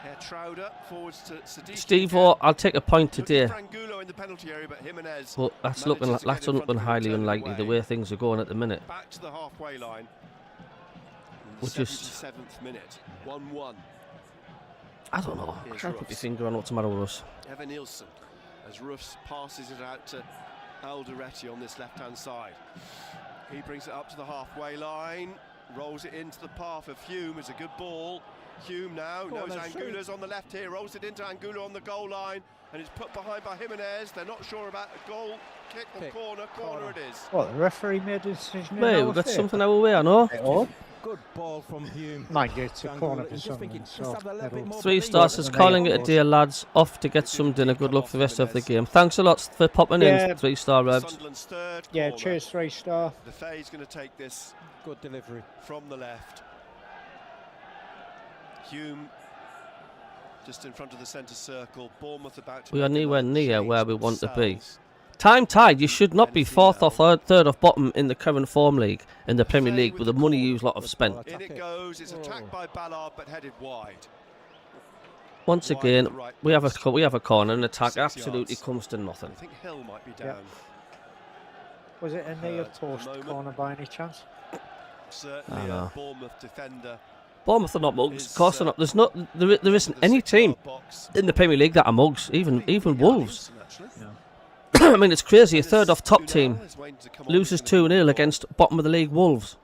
Hertrauder. Forwards to Siddiqui. Steve-O, I'll take a point Looking today, for Angulo in the penalty area, but Jimenez but that's manages looking to get in front of him and highly turn it unlikely the away. way things are going at the minute. Back to the halfway line. In We'll the just- 77th minute. 1-1. I don't know. I Here's can't put my Ruffs. finger on what's the matter with us. Evan Nielsen as Ruffs passes it out to Alderete on this left-hand side. He brings it up to the halfway line, rolls it into the path of Hume. It's a good ball. Hume now knows Angulo's on the left here, rolls it into Angulo on the goal line, and it's put behind by Jimenez. They're not sure about a goal, kick or corner. Corner it is. What, the referee made a decision? in Mate, our we've got favour? something our way, I know. Odd. Good ball from Hume. Mind you, it's a Angulo, corner he's for just thinking, Sunderland, just so have a little bit it'll- more 3 belief. stars is calling it a day, lads. Off to get some dinner. Good luck for the rest of the game. Thanks a lot for popping Yeah. in. 3-star Revs. Sunderland's third Yeah, corner. cheers, 3-star. Lefay's going to take this Good delivery. from the left. Hume just in front of the centre circle. Bournemouth about to We are make nowhere another near change where we want to be. themselves. Time tied. You should not be Anything fourth or now? third off bottom in the current form league in the Premier Lefay League with with the the money ball. you lot have spent. In it goes. It's attacked by Ballard but headed wide. Once Wide again, to the right we have post. a corner and attack 6 absolutely yards. comes to nothing. I think Hill might be Yeah. down. Was it a near Hurt at the post moment. corner by any chance? Certainly I know. a Bournemouth defender. Bournemouth are not mugs. Is, Of course they're not. There's not. There isn't to the any 6 team yard box. in the Premier League that are mugs. Even Yeah, Wolves. Wilson, actually. I mean, it's crazy. A Dennis third off top Unal team is waiting to come on. loses He's gonna 2-0 go against bottom of the league Wolves.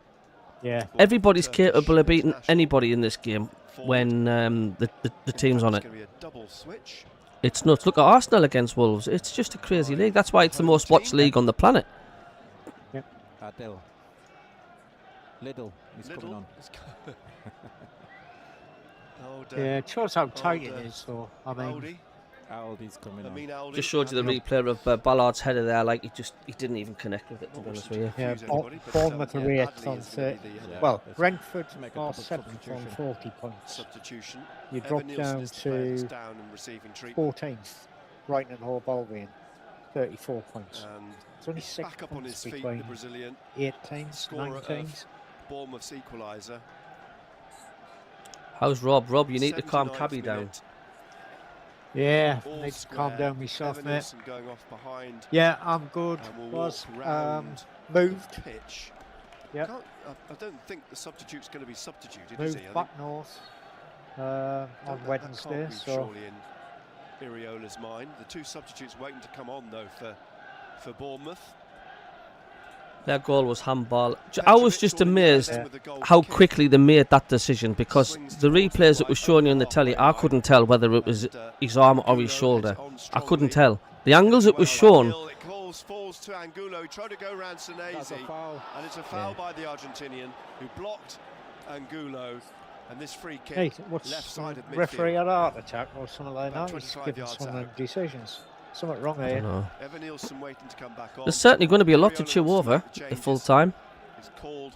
Yeah. for Everybody's Turkish capable of beating international anybody in this game forward. when the team's on It's it. going to be a double switch. It's nuts. Look at Arsenal against Wolves. It's just a crazy league. That's why it's the most watched league on the planet. Adil. Little. He's coming Little. on. Oh, Yeah, it shows how tight it Alder. is, though. I mean, Aldi. Aldi's coming on. Amin Aldi. Just showed you the replay of Ballard's header there. Like he didn't even connect with it. To be honest with you. yeah, confuse anybody, but, Bournemouth are yeah, 8th Adley on is gonna 30. be the, Well, Let's Brentford make a are couple 7th on substitution. 40 points. substitution. You Evan drop Nielsen down is the player that's to down and receiving treatment. 14th, Brighton and Hove Albion, 34 points. And It's only he's 6 back up on his points feet, the between Brazilian 8 teams, scorer 9 of teams. Bournemouth's equaliser. How's Rob? Rob, you need to calm 79th Cabby down. minute, Yeah, all need to square. calm down myself, Evan mate. Nielsen going off behind Yeah, I'm good. and will Was walk round moved, the pitch. Yep. I don't think the substitute's going to be substituted, is moved he? I back north think on that Wednesday. can't be So surely in Iriola's mind. The two substitutes waiting to come on though for Bournemouth. Their goal was handball. I was just amazed With the goal how kick. quickly they made that decision because the replays that were showing you on the telly, I couldn't tell whether it was his arm or his shoulder. I couldn't tell. The angles it was shown, It falls to Angulo. He tried to go around That's a Senesi, foul. and it's a foul by the Argentinian who blocked Angulo. And this free kick, Hey, what's left side of midfield. referee had a heart attack or something like About that? He's 25 giving yards some out. decisions. Something wrong I here. don't know. Evan Nielsen waiting to come back on. There's certainly going to be a lot to Oriola chew wants to over make the at full changes. time. He's called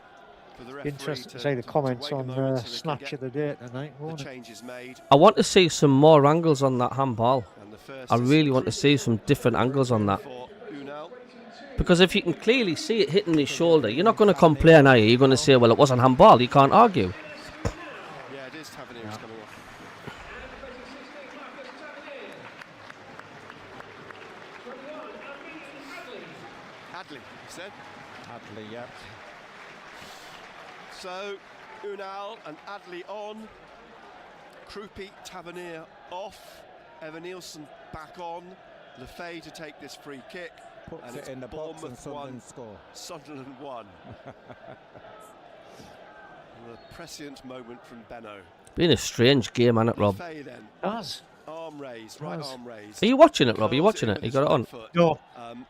for the referee Interesting to to see the comments wait a on moment so they can Snatch get of the Day tonight, the won't it? changes made. I want to see some more angles on that handball. And the first I is really want to see some different angles on that. for Unal. Because if you can clearly see it hitting his shoulder, you're not going to complain, are you? You're going to say, well, it wasn't handball. You can't argue. Yeah, it is Tavernier who's coming off. Hadley, he said. Hadley, yeah. So, Unal and Adley on. Krupi, Tavernier off. Evan Nielsen back on. Lefay to take this free kick. Puts And it it's in the box and Bournemouth Sunderland 1, score. Sunderland 1. A prescient moment from Benno. Been a strange game, hasn't it, Rob? Lefay then. Does. Arm raised, right Does. arm raised. Are you watching it, Rob? Are you Curls watching in it? with You his got it on? left foot. No.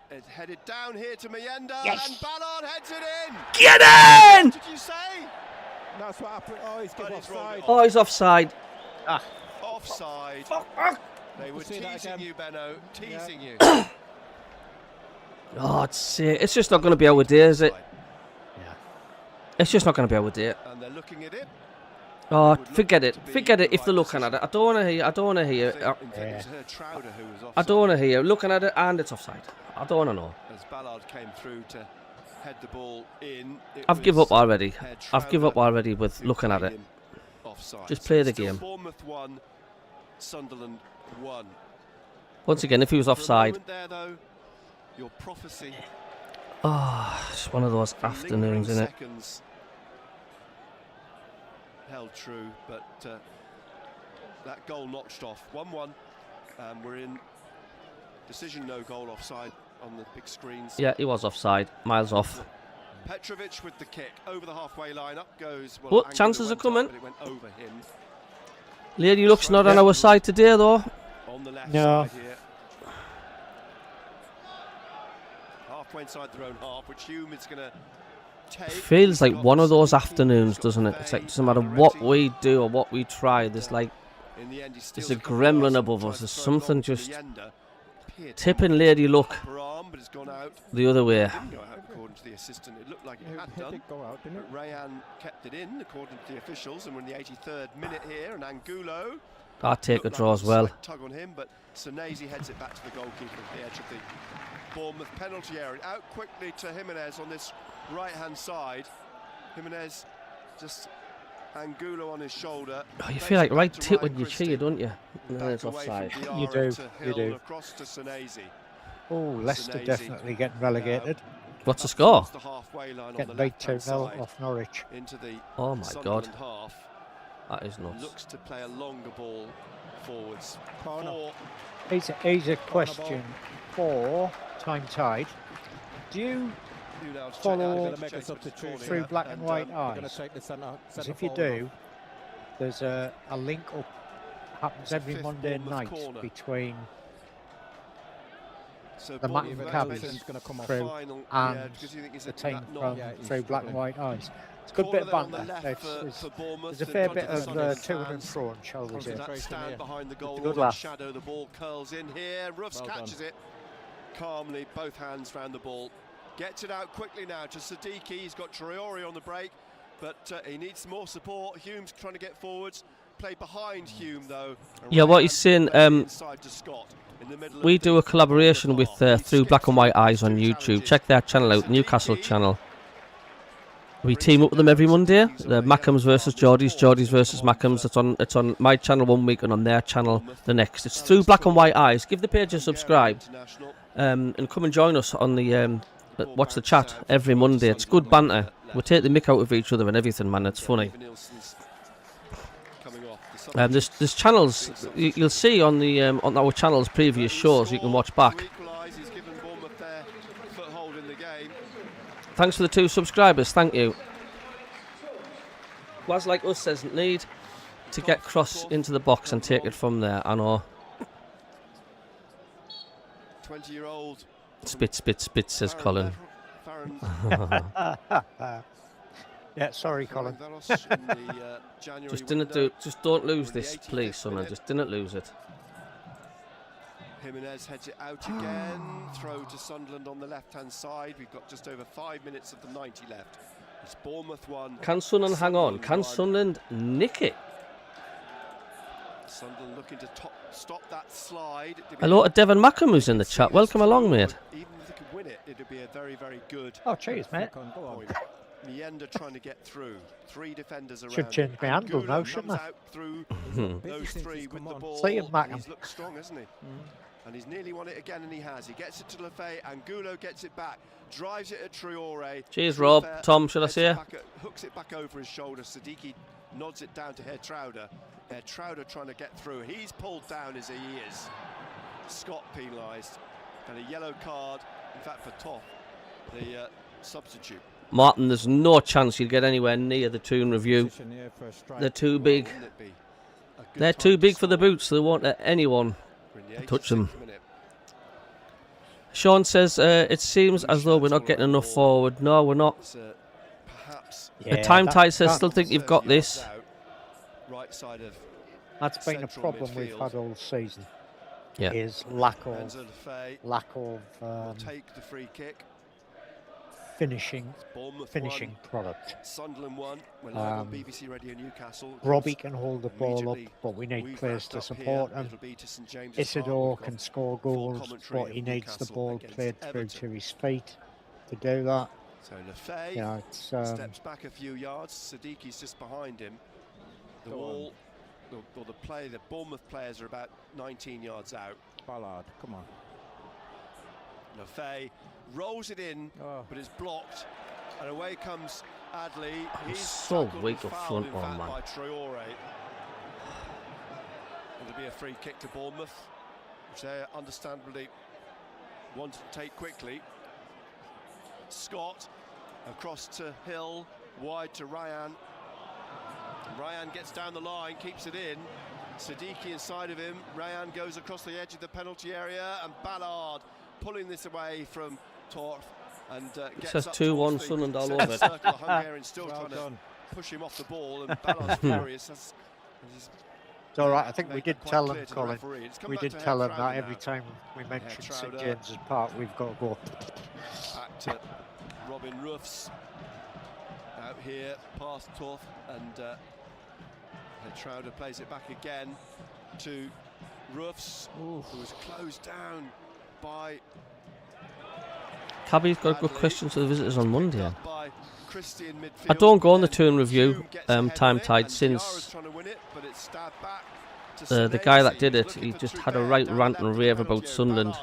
It's headed down here to Mayenda, Yes. and Ballard heads it in. Get in! What did you say? That's what happened. Oh, he's But given he's rolled offside. it Oh, he's offside. Offside. They were See that teasing again? you, Benno. Teasing you. Oh, it's just not going to be our day, is it? Yeah. It's just not going to be our day. And they're looking at it. Oh, Would look forget it. to be Forget it the if they're right looking at it. decision. I don't want to hear. I don't want to I hear. think, in fact, it was Hertrauder who was offside. I don't want to hear. Looking at it and it's offside. I don't want to know. As Ballard came through to head the ball in. I've given up already. Hertrauder I've given up already with who looking at played it. him Offside. Just So play it's the still game. Bournemouth 1, Sunderland 1. Once again, if he was For a offside. moment there, though, your prophecy. Oh, it's one of those for afternoons, lingering isn't it? seconds held true, but that goal notched off. 1-1. We're in decision no goal offside on the big screens. Yeah, he was offside. Miles off. Petrovic with the kick over the halfway line. Up goes. Oh, Angulo chances are went up, coming. but it went over him. Lady Luck's not on our side today, though. On the left No. side here. Halfway inside their own half, which Hume is going to take. Feels like He's one got of those Sneaky, afternoons, he's got doesn't it? Fay, It's like, doesn't matter Alderete. what we do or what we try, there's like In the end, he there's steals a couple of yards gremlin and above tries us. to There's throw it something long to just Mayenda. Appeared to tipping Lady Luck per arm, but it's gone out. the other way. Didn't go out according to the assistant. It looked like it had It done. did go out, didn't it? But Rayan kept it in according to the officials, and we're in the 83rd minute here. And Angulo. I'll take a looked draw like as well. slight tug on him, but Senesi heads it back to the goalkeeper at the edge of the Bournemouth penalty area. Out quickly to Jimenez on this right-hand side. Jimenez just Angulo on his shoulder. Oh, you Plays feel like it right back to tip Ryan when you Christie. cheer, don't you? And then Back it's away from offside. Diarra You do, to you Hill, do. across to Senesi. Oh, Leicester Senesi definitely getting relegated. What's the Up score? towards the halfway line on Getting the beat left-hand 2-0 side off Norwich. into the Oh my God, Sunderland half. that is nuts. Looks to play a longer ball forwards. Corner. Four. Here's a question for Time Tide. Do you Who now to check Follow out, They're to going to make a chase with the substitution corner through here. black and white they're going eyes? to take the centre Because if you forward do, there's a link up, happens It's a every fifth Monday Bournemouth night corner. between So the Bournemouth Matt maybe Maccabees it's going to come off. through final, and yeah, because you think he's the at team that from knock. Yeah, he's through black and white eyes. It's a good bit of Corner there on banter. the left It's- for Bournemouth, there's a in fair front bit of the of Sunderland to and fans. fro, shall we Onto say. that Concentration stand here. behind the goal, Good and laugh. shadow, the ball curls in here. Ruffs Well catches it calmly, both hands round the ball. Gets it out quickly now to Siddiqui. He's got Traore on the break, but he needs more support. Hume's trying to get forwards. Play behind Hume though. And Yeah, what Ryan he's saying, plays inside to Scott in the middle of We the do a collaboration with half. He Through Black skips and White through Eyes on two YouTube. challenges. Check their channel out, Newcastle channel. We team up with them every Monday. The Mackhams versus Geordies, Geordies versus Mackhams. It's on my channel one week and on their channel the next. It's Through Black and White Eyes. Give the page a subscribe and come and join us on the watch the chat every Monday. It's good banter. We take the mick out of each other and everything, man. It's funny. There's channels you'll see on the on our channel's previous shows you can watch back. Thanks for the 2 subscribers, thank you. Was like us says need to get cross into the box and take it from there. I know. 20-year-old Spit, spit, spit, says Colin. Yeah, sorry, Colin. Just don't lose this, please, Sunderland. Just didn't lose it. Jimenez heads it out again. Throw to Sunderland on the left-hand side. We've got just over 5 minutes of the 90 left. It's Bournemouth 1. Can Sunderland hang on? Can Sunderland nick it? Sunderland looking to stop that slide. Hello to Devon Mackham, who's in the chat. Welcome along, mate. Even if they could win it, it'd be a very, very good. Oh, cheers, mate. Go on. Mienda trying to get through. 3 defenders around. Should change my handle now, shouldn't I? Through those 3 with the ball. See him, Mackham. He's looked strong, hasn't he? And he's nearly won it again, and he has. He gets it to Lefay, and Angulo gets it back. Drives it at Traore. Cheers, Rob. Tom, should I see you? Hooks it back over his shoulder. Siddiqui nods it down to Hertrauder. Hertrauder trying to get through. He's pulled down as he is. Scott penalised. And a yellow card, in fact, for Toff, the substitute. Martin, there's no chance you'll get anywhere near the Toon review. They're too big. They're too big for the boots. They won't let anyone touch them. Sean says, it seems as though we're not getting enough forward. No, we're not. The time tide says, still think you've got this. That's been a problem we've had all season. Yeah. Is lack of take the free kick. finishing product. Sunderland 1. We're live on BBC Radio Newcastle. Robbie can hold the ball up, but we need players to support him. Isidore can score goals, but he needs the ball played through to his feet to do that. So Lefay steps back a few yards. Siddiqui's just behind him. The wall, or the Bournemouth players are about 19 yards out. Ballard, come on. Lefay rolls it in, but it's blocked, and away comes Adley. He's so weak up front, man. man. By Traore. It'll be a free kick to Bournemouth, which they understandably want to take quickly. Scott across to Hill, wide to Ryan. Ryan gets down the line, keeps it in. Siddiqui inside of him. Ryan goes across the edge of the penalty area, and Ballard pulling this away from Torf, and gets says up 2-1 Sunderland all over it. Circle. Hungarian still trying to push him off the ball, and Ballard's furious. It's all right. I think we did tell him, Colin. We did tell him that every time we mention St James's Park, we've got to go. Back to Robin Roofs out here, past Torf, and Hertrauder plays it back again to Roofs, who was closed down by Cabby's got a good question to the visitors on Monday. I don't go on the Toon review time tide since the guy that did it, he just had a right rant and rave about Sunderland.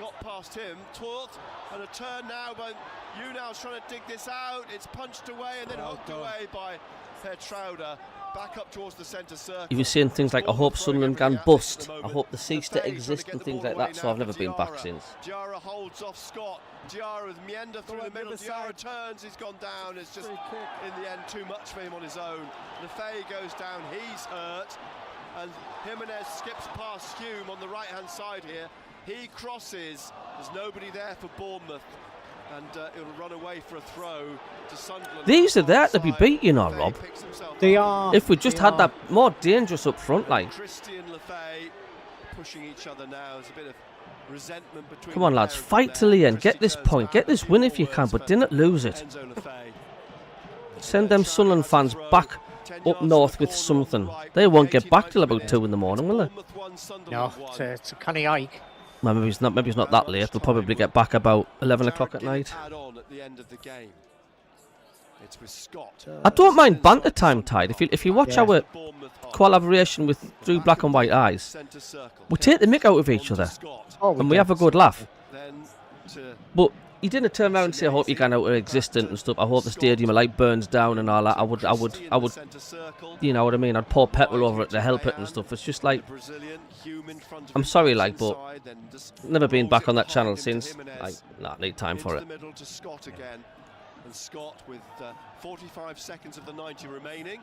Got past him, Torth, and a turn now, but Unal's trying to dig this out. It's punched away and then hooked away by Hertrauder. Back up towards the centre circle. You've been saying things like, I hope Sunderland can bust, I hope they cease to exist and things like that, so I've never been back since. Diarra holds off Scott. Diarra with Mienda through the middle. Diarra turns, he's gone down. It's just, in the end, too much for him on his own. Lefay goes down, he's hurt. And Jimenez skips past Hume on the right-hand side here. He crosses, there's nobody there for Bournemouth. And it'll run away for a throw to Sunderland. These are there to be beat, you know, Rob. They are. If we just had that more dangerous up front, like. Christie and Lefay pushing each other now. There's a bit of resentment between. Come on, lads, fight till the end. Get this point, get this win if you can, but didn't lose it. Send them Sunderland fans back up north with something. They won't get back till about 2 in the morning, will they? No, it's a canny hike. Well, maybe it's not that late. They'll probably get back about 11 o'clock at night. I don't mind banter time tide. If you watch our collaboration with Through Black and White Eyes, we take the mick out of each other and we have a good laugh. But you didn't turn around and say, I hope you get out of existence and stuff. I hope the stadium light burns down and all that. I would, you know what I mean? I'd pour petrol over it to help it and stuff. It's just like, I'm sorry, like, but never been back on that channel since. I need time for it. And Scott with 45 seconds of the 90 remaining.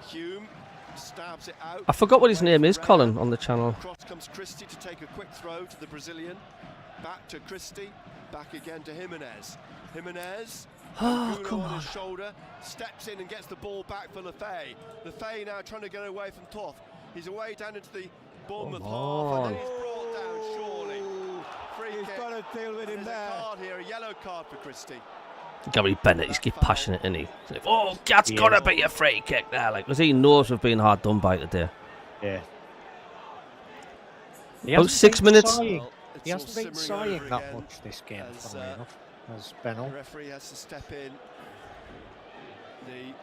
Hume stabs it out. I forgot what his name is, Colin, on the channel. Across comes Christie to take a quick throw to the Brazilian. Back to Christie. Back again to Jimenez. Jimenez. Oh, Gulo come on on. his shoulder, steps in and gets the ball back for Lefay. Lefay now trying to get away from Toth. He's away down into the Bournemouth half, and then he's brought down surely. Free He's kick. got to deal with him There's there. a card here, a yellow card for Christie. Gary Bennett, he's get passionate, isn't he? He's like, oh, that's gotta be a free kick there, like, because he knows we've been hard done by today. Yeah. About 6 minutes. He hasn't been sighing that much this game, funnily enough, as Benno. The referee has to step in. The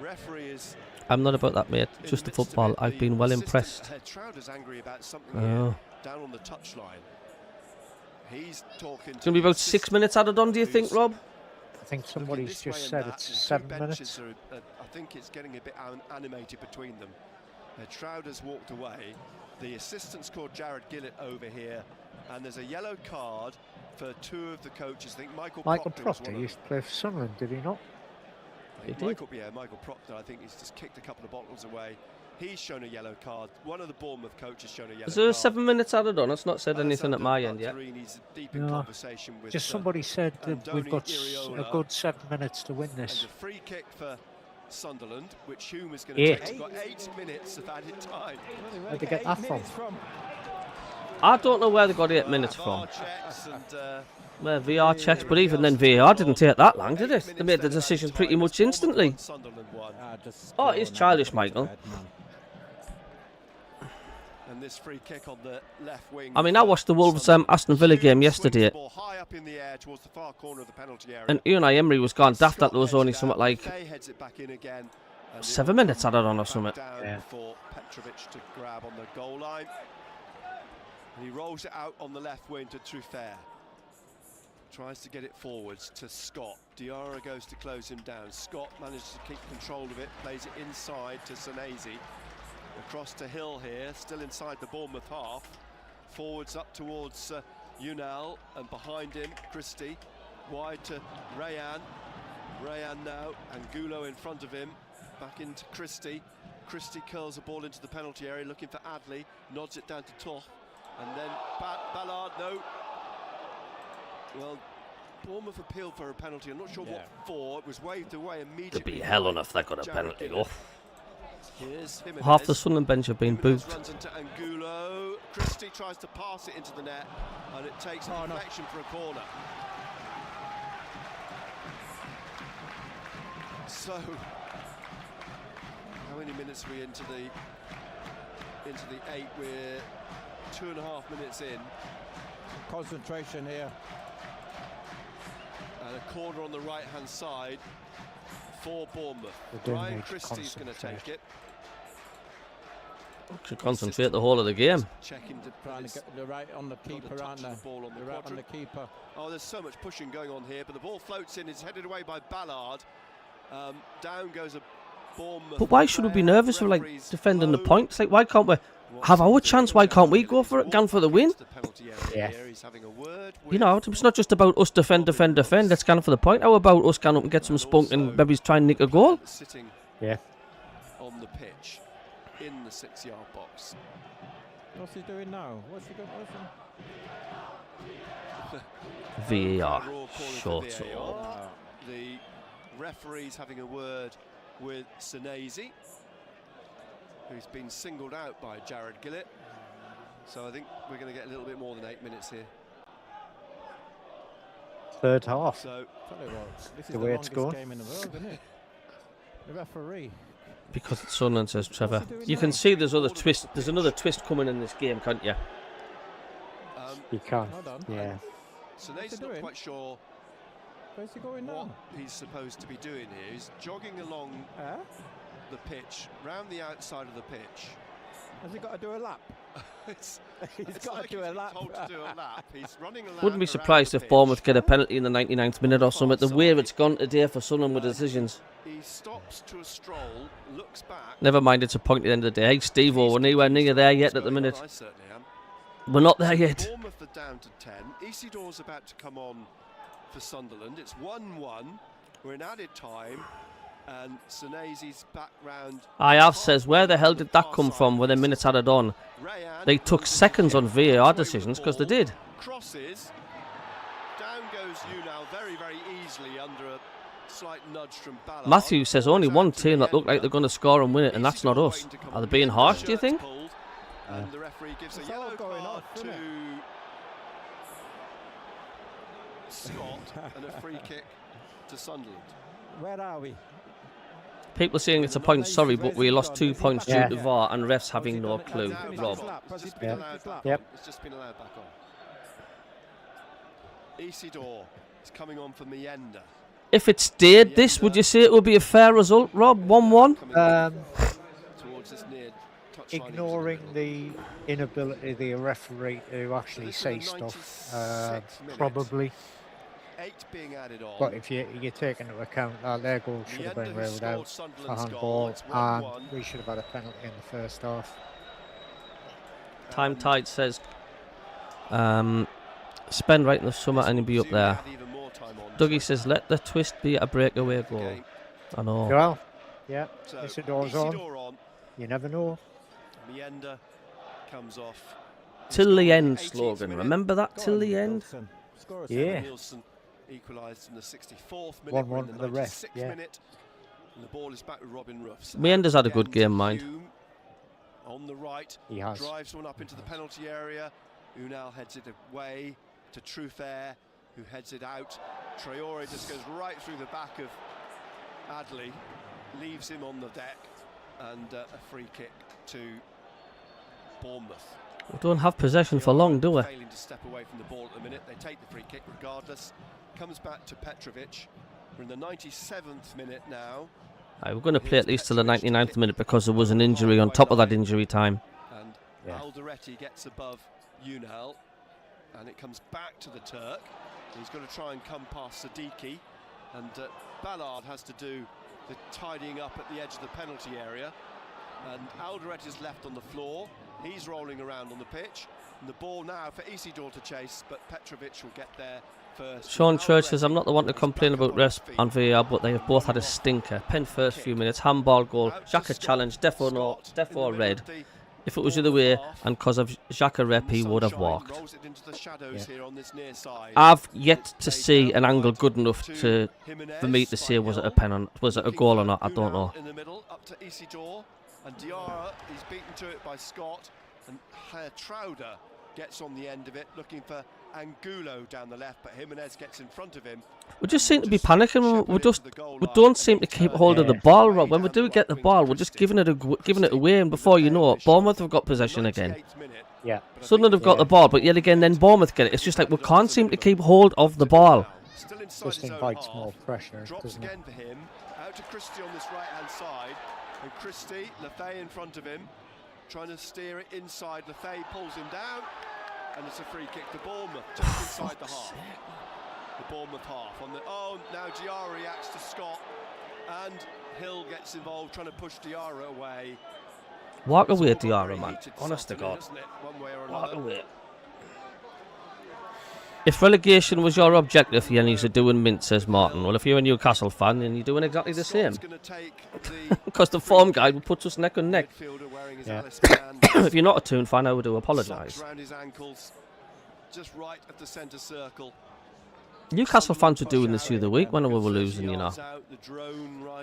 referee is. I'm not about that, mate. Just the football. I've been well impressed. Trout angry about something here, down on the touchline. He's talking. It's going to be about 6 minutes added on, do you think, Rob? I think somebody's just said it's 7 minutes. I think it's getting a bit animated between them. Trout has walked away. The assistant's called Jared Gillett over here, and there's a yellow card for two of the coaches. I think Michael Proctor used to play for Sunderland, did he not? Michael Proctor, I think he's just kicked a couple of bottles away. He's shown a yellow card. One of the Bournemouth coaches shown a yellow card. Is there 7 minutes added on? It's not said anything at my end yet. No. Just somebody said that we've got a good 7 minutes to win this. And a free kick for Sunderland, which Hume is going to take. He's got 8 minutes of added time. Where'd they get that from? I don't know where they got 8 minutes from. Where VR checks, but even then VAR didn't take that long, did it? They made the decision pretty much instantly. Oh, it's childish, Michael. And this free kick on the left wing. I mean, I watched the Wolves Aston Villa game yesterday, and Unai Emery was gone daft that there was only something like 7 minutes added on or something. For Petrovic to grab on the goal line. And he rolls it out on the left wing to Truffert. Tries to get it forwards to Scott. Diarra goes to close him down. Scott manages to keep control of it, plays it inside to Senesi. Across to Hill here, still inside the Bournemouth half. Forwards up towards Unal, and behind him, Christie. Wide to Rayan. Rayan now, and Gulo in front of him. Back into Christie. Christie curls the ball into the penalty area, looking for Adley. Nods it down to Toth. And then Ballard, no. Well, Bournemouth appealed for a penalty. I'm not sure what for. It was waved away immediately. It'd be hell on if they got a penalty. Oh. Jimenez. Half the Sunderland bench have been Jimenez booked. runs into Angulo. Christie tries to pass it into the net, and it takes a deflection for a corner. So, how many minutes are we into the 8? We're 2.5 minutes in. Concentration here. And a corner on the right-hand side for Bournemouth. Brian Christie's going to take it. Should concentrate the whole of the game. Checking to trying to get the right on the keeper, aren't they? Ball on the right on the keeper. Oh, there's so much pushing going on here, but the ball floats in. It's headed away by Ballard. Down goes a Bournemouth. But why should we be nervous of like defending the point? It's like, why can't we have our chance? Why can't we go for it, gun for the win? Yeah. You know, it's not just about us defend. Let's gun for the point. How about us gun up and get some spunk and maybe try and nick a goal? Yeah. On the pitch, in the 6-yard box. What's he doing now? What's he going VAR. Short. The referee's having a word with Senesi, who's been singled out by Jared Gillett. So I think we're going to get a little bit more than 8 minutes here. Third half. So this is the way it's going. game in the world, isn't it? The referee. Because it's Sunderland, says Trevor. You can see there's other twist. There's another twist coming in this game, can't you? You can. Yeah. Senesi's not quite sure where's he going what now? he's supposed to be doing here. He's jogging along the pitch, round the outside of the pitch. Has he got to do a lap? He's got to do a lap. Told to do a lap. He's running a lap. Wouldn't be surprised if Bournemouth get a penalty in the 99th minute or something. The way it's gone today for Sunderland with decisions. He stops to a stroll, looks back. Never mind, it's a point at the end of the day. Hey, Steve-O, we're nowhere near there yet at the minute. I certainly am. We're not there yet. Bournemouth are down to 10. Isidor's about to come on for Sunderland. It's 1-1. We're in added time. And Senesi's back round. IAF says, where the hell did that come from with the minutes added on? They took seconds on VAR decisions because they did. Crosses Down goes Unal very, very easily under a slight nudge from Ballard. Matthew says only one team that look like they're going to score and win it, and that's not us. Are they being harsh, do you think? And the referee gives a It's yellow all going card off, to isn't Scott and a free kick to Sunderland. Where are we? People saying it's a point, sorry, but we lost 2 points due to VAR and refs having no clue. Rob. It's just been allowed back on. It's just been allowed back on. Isidore is coming on for Mienda. If it stayed this, would you say it would be a fair result, Rob? 1-1? Towards this near touch line. Ignoring the inability of the referee to actually say stuff, probably. 8 being added on. But if you take into account that their goal should have been ruled out a handball, and we should have had a penalty in the first half. Time Tide says, spend right in the summer and he'll be up there. Dougie says, let the twist be a breakaway goal. I know. Well, yeah, Isidore's on. You never know. Mienda comes off. Till the end slogan. Remember that? Till the end? Yeah. Nielsen equalised in the 64th minute. 1-1 to the ref. Yeah. Minute, and the ball is back with Robin Ruffs. Mienda's had a good game, mind. On the right, he has. Drives one up into the penalty area. Unal heads it away to Trufair, who heads it out. Traore just goes right through the back of Adley, leaves him on the deck, and a free kick to Bournemouth. We don't have possession for long, do we? Failing to step away from the ball at the minute. They take the free kick regardless. Comes back to Petrovic. We're in the 97th minute now. We're going to play at least till the 99th minute because there was an injury on top of that injury time. And Alderete gets above Unal, and it comes back to the Turk. He's got to try and come past Siddiqui, and Ballard has to do the tidying up at the edge of the penalty area. And Alderete is left on the floor. He's rolling around on the pitch. And the ball now for Isidore to chase, but Petrovic will get there first. Sean Church says, I'm not the one to complain about refs and VAR, but they have both had a stinker. Pen first few minutes, handball goal, Xhaka challenge, defo red. If it was the other way, and because of Xhaka rep, he would have walked. I've yet to see an angle good enough for me to say was it a pen, was it a goal or not. I don't know. In the middle, up to Isidore, and Diarra is beaten to it by Scott, and Trauder gets on the end of it, looking for Angulo down the left, but Jimenez gets in front of him. We just seem to be panicking. We don't seem to keep hold of the ball, Rob. When we do get the ball, we're just giving it away, and before you know it, Bournemouth have got possession again. Yeah. Sunderland have got the ball, but yet again, then Bournemouth get it. It's just like we can't seem to keep hold of the ball. Just invites more pressure, drops doesn't again it? for him, out to Christie on this right-hand side, and Christie, Lefay in front of him, trying to steer it inside. Lefay pulls him down, and it's a free kick to Bournemouth, just inside the half. The Bournemouth half. Now Diarra reacts to Scott, and Hill gets involved, trying to push Diarra away. Walk away, Diarra, man. Honest to God. One way or Walk another. away. If relegation was your objective, then you're doing mint, says Martin. Well, if you're a Newcastle fan, then you're doing exactly the same. Because the form guide will put us neck and neck. Yeah. If you're not a Toon fan, I would do apologise. Socks round his ankles, just right at the centre circle. Newcastle fans were doing this the other week when we were losing, you know.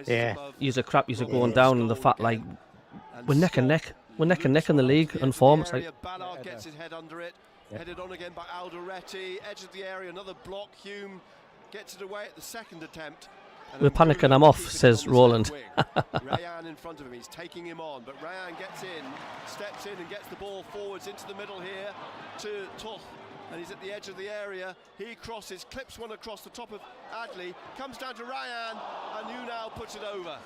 Yeah. You're going down, and the fact, like, we're neck and neck. We're neck and neck in the league and form. It's like, Ballard gets his head under it. Headed on again by Alderete, edge of the area, another block. Hume gets it away at the second attempt. We're panicking, I'm off, says Roland. Rayan in front of him, he's taking him on, but Rayan gets in, steps in and gets the ball forwards into the middle here to Tuch, and he's at the edge of the area. He crosses, clips one across the top of Adley, comes down to Rayan, and Unal puts it over.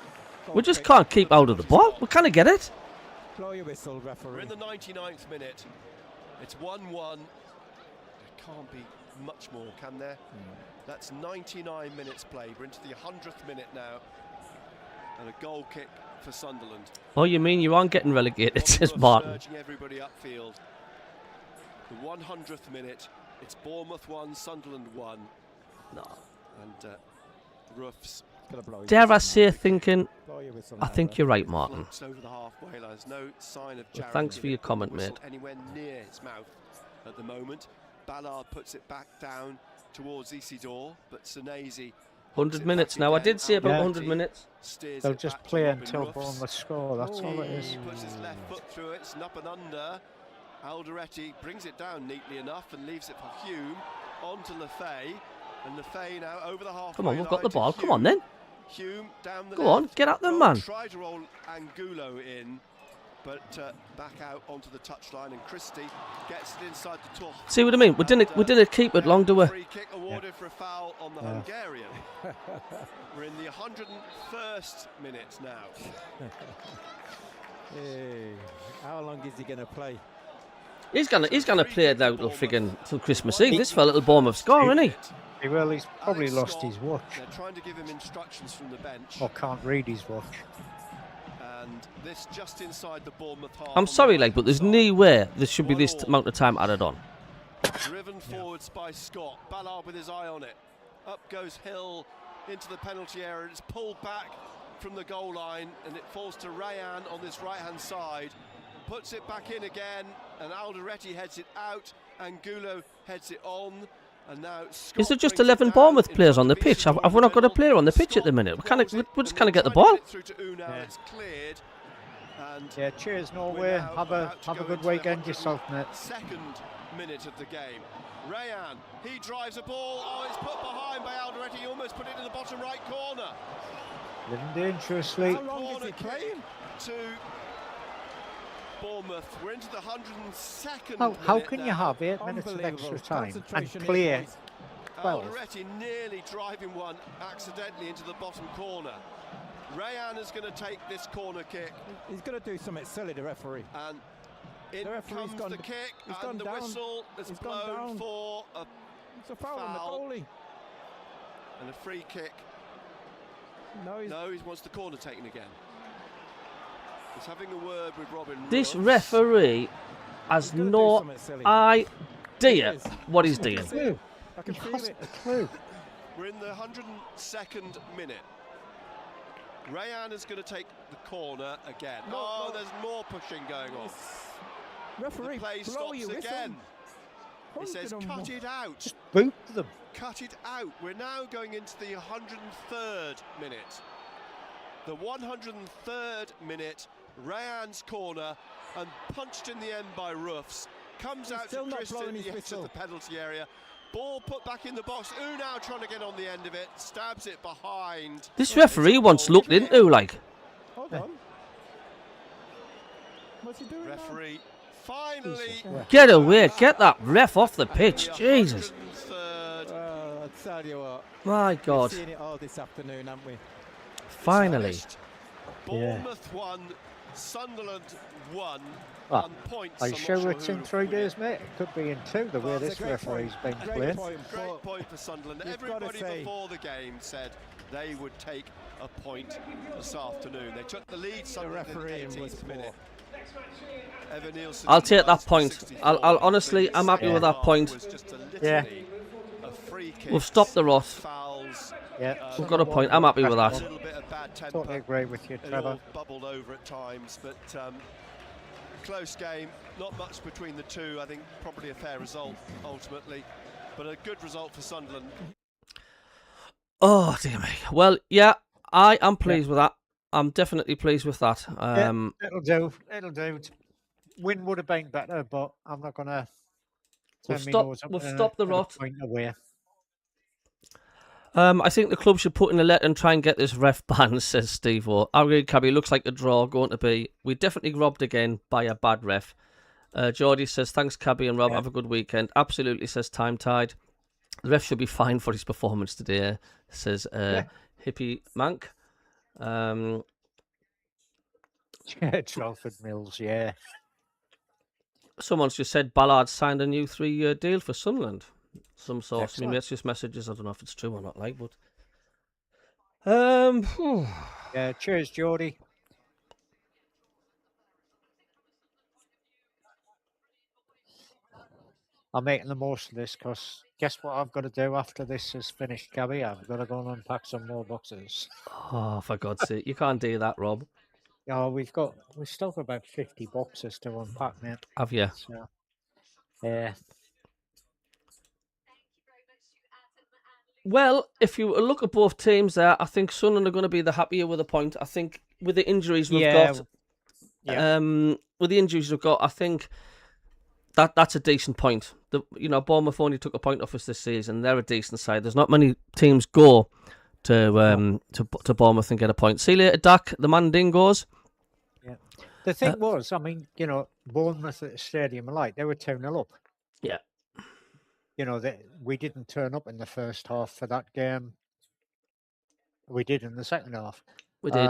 we just can't keep out of the ball. We can't get it. Blow your whistle, We're referee. in the 99th minute. It's 1-1. There can't be much more, can there? That's 99 minutes played. We're into the 100th minute now. And a goal kick for Sunderland. Oh, you mean you aren't getting relegated, says Martin. Surging everybody upfield. The 100th minute. It's Bournemouth 1, Sunderland 1. No. And Ruffs Dare I say, thinking, Blow your whistle I now, think you're right, Martin. floats over the halfway line. There's no sign of Well, Jarrett thanks for your comment, whistle mate. anywhere near his mouth at the moment. Ballard puts it back down towards Isidore, but Senesi 100 minutes now. I did say about 100 minutes. They'll just play until Bournemouth score. That's all it is. He puts his left foot through it. It's an up and under. Alderete brings it down neatly enough and leaves it for Hume. On to Lefay. And Lefay now over the halfway. Come on, we've got the line ball. to Come on then. Hume down the Go on, get at them, man. Tried to roll Angulo in, but back out onto the touchline, and Christie gets it inside the top. See what I mean? We didn't keep it long, do we? Free kick awarded for a foul on the Hungarian. We're in the 101st minute now. Hey, how long is he going to play? He's gonna play it out till Christmas Eve. This fella will Bournemouth score, isn't he? He will. He's probably lost his watch. They're trying to give him instructions from the bench. Or can't read his watch. And this just inside the Bournemouth half. I'm sorry, but there's no way there should be this amount of time added on. Driven forwards by Scott. Ballard with his eye on it. Up goes Hill into the penalty area. It's pulled back from the goal line, and it falls to Rayan on this right-hand side. Puts it back in again, and Alderete heads it out. Angulo heads it on. And now is there just 11 Bournemouth players on the pitch? Have we not got a player on the pitch at the minute? We just kind of get the ball. Yeah, cheers Norway. Have a good weekend yourself, mate. Second minute of the game. Rayan, he drives a ball. Oh, it's put behind by Alderete. He almost put it in the bottom right corner. Living dangerously. How long is he playing? To Bournemouth. We're into the 102nd. How can you have 8 minutes of extra time and clear 12? Alderete nearly driving one accidentally into the bottom corner. Rayan is going to take this corner kick. He's going to do something silly, the referee. And in comes the kick, and the whistle is blown for a foul on the goalie. And a free kick. No, he wants the corner taken again. He's having a word with Robin. This referee has no idea what he's doing. I can feel it. We're in the 102nd minute. Rayan is going to take the corner again. There's more pushing going on. Referee, the play stops again. He says, cut it out. Just boot them. Cut it out. We're now going into the 103rd minute. The 103rd minute, Rayan's corner, and punched in the end by Roofs. Comes out to Christie at the edge of the penalty area. Ball put back in the box. Unau trying to get on the end of it. Stabs it behind. This referee once looked into, like. Hold on. What's he doing referee finally. Get away. Get that ref off the pitch. Jesus. I'll tell you what. My God. We've seen it all this afternoon, haven't we? Finally. Bournemouth won. Sunderland won. Are you sure it's in 3 days, mate? It could be in 2, the way this referee's been playing. Great point for Sunderland. Everybody before the game said they would take a point this afternoon. They took the lead, Sunderland, in the 18th minute. I'll take that point. I'll honestly, I'm happy with that point. Yeah. We've stopped the rot. Yeah. We've got a point. I'm happy with that. Totally agree with you, Trevor. It all bubbled over at times, but close game. Not much between the two. I think probably a fair result ultimately, but a good result for Sunderland. Oh dear me. Well, yeah, I am pleased with that. I'm definitely pleased with that. It'll do. It'll do. Win would have been better, but I'm not gonna. We've stopped the rot. Away. I think the club should put in a letter and try and get this ref banned, says Steve-O. Our Cabby looks like a draw going to be. We definitely robbed again by a bad ref. Geordie says, thanks Cabby and Rob, have a good weekend. Absolutely, says Time Tide. The ref should be fined for his performance today, says Hippie Mank. Chelford Mills, yeah. Someone's just said Ballard signed a new 3-year deal for Sunderland. Some source. I mean, that's just messages. I don't know if it's true or not, like, but. Yeah, cheers, Geordie. I'm making the most of this because guess what I've got to do after this is finished, Gabby? I've got to go and unpack some more boxes. Oh, for God's sake. You can't do that, Rob. Yeah, we've still got about 50 boxes to unpack, mate. Have you? So, yeah. Well, if you look at both teams there, I think Sunderland are going to be the happier with a point. I think with the injuries we've got, with the injuries we've got, I think that's a decent point. Bournemouth only took a point off us this season. They're a decent side. There's not many teams go to Bournemouth and get a point. See you later, Dak. The Mandingos. Yeah. The thing was, I mean, Bournemouth at the Stadium of Light, they were 2-0 up. Yeah. We didn't turn up in the first half for that game. We did in the second half. We did.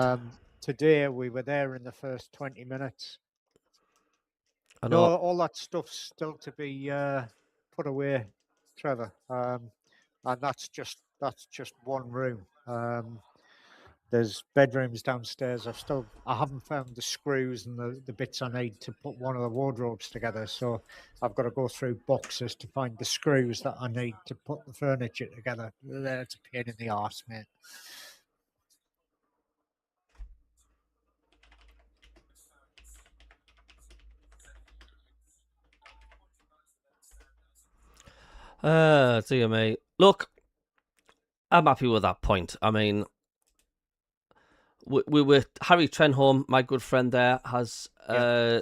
Today, we were there in the first 20 minutes. I know. No, all that stuff's still to be put away, Trevor. And that's just one room. There's bedrooms downstairs. I haven't found the screws and the bits I need to put one of the wardrobes together. So I've got to go through boxes to find the screws that I need to put the furniture together. It's a pain in the arse, mate. Dear me. Look, I'm happy with that point. I mean, we were Harry Trenholm, my good friend there, has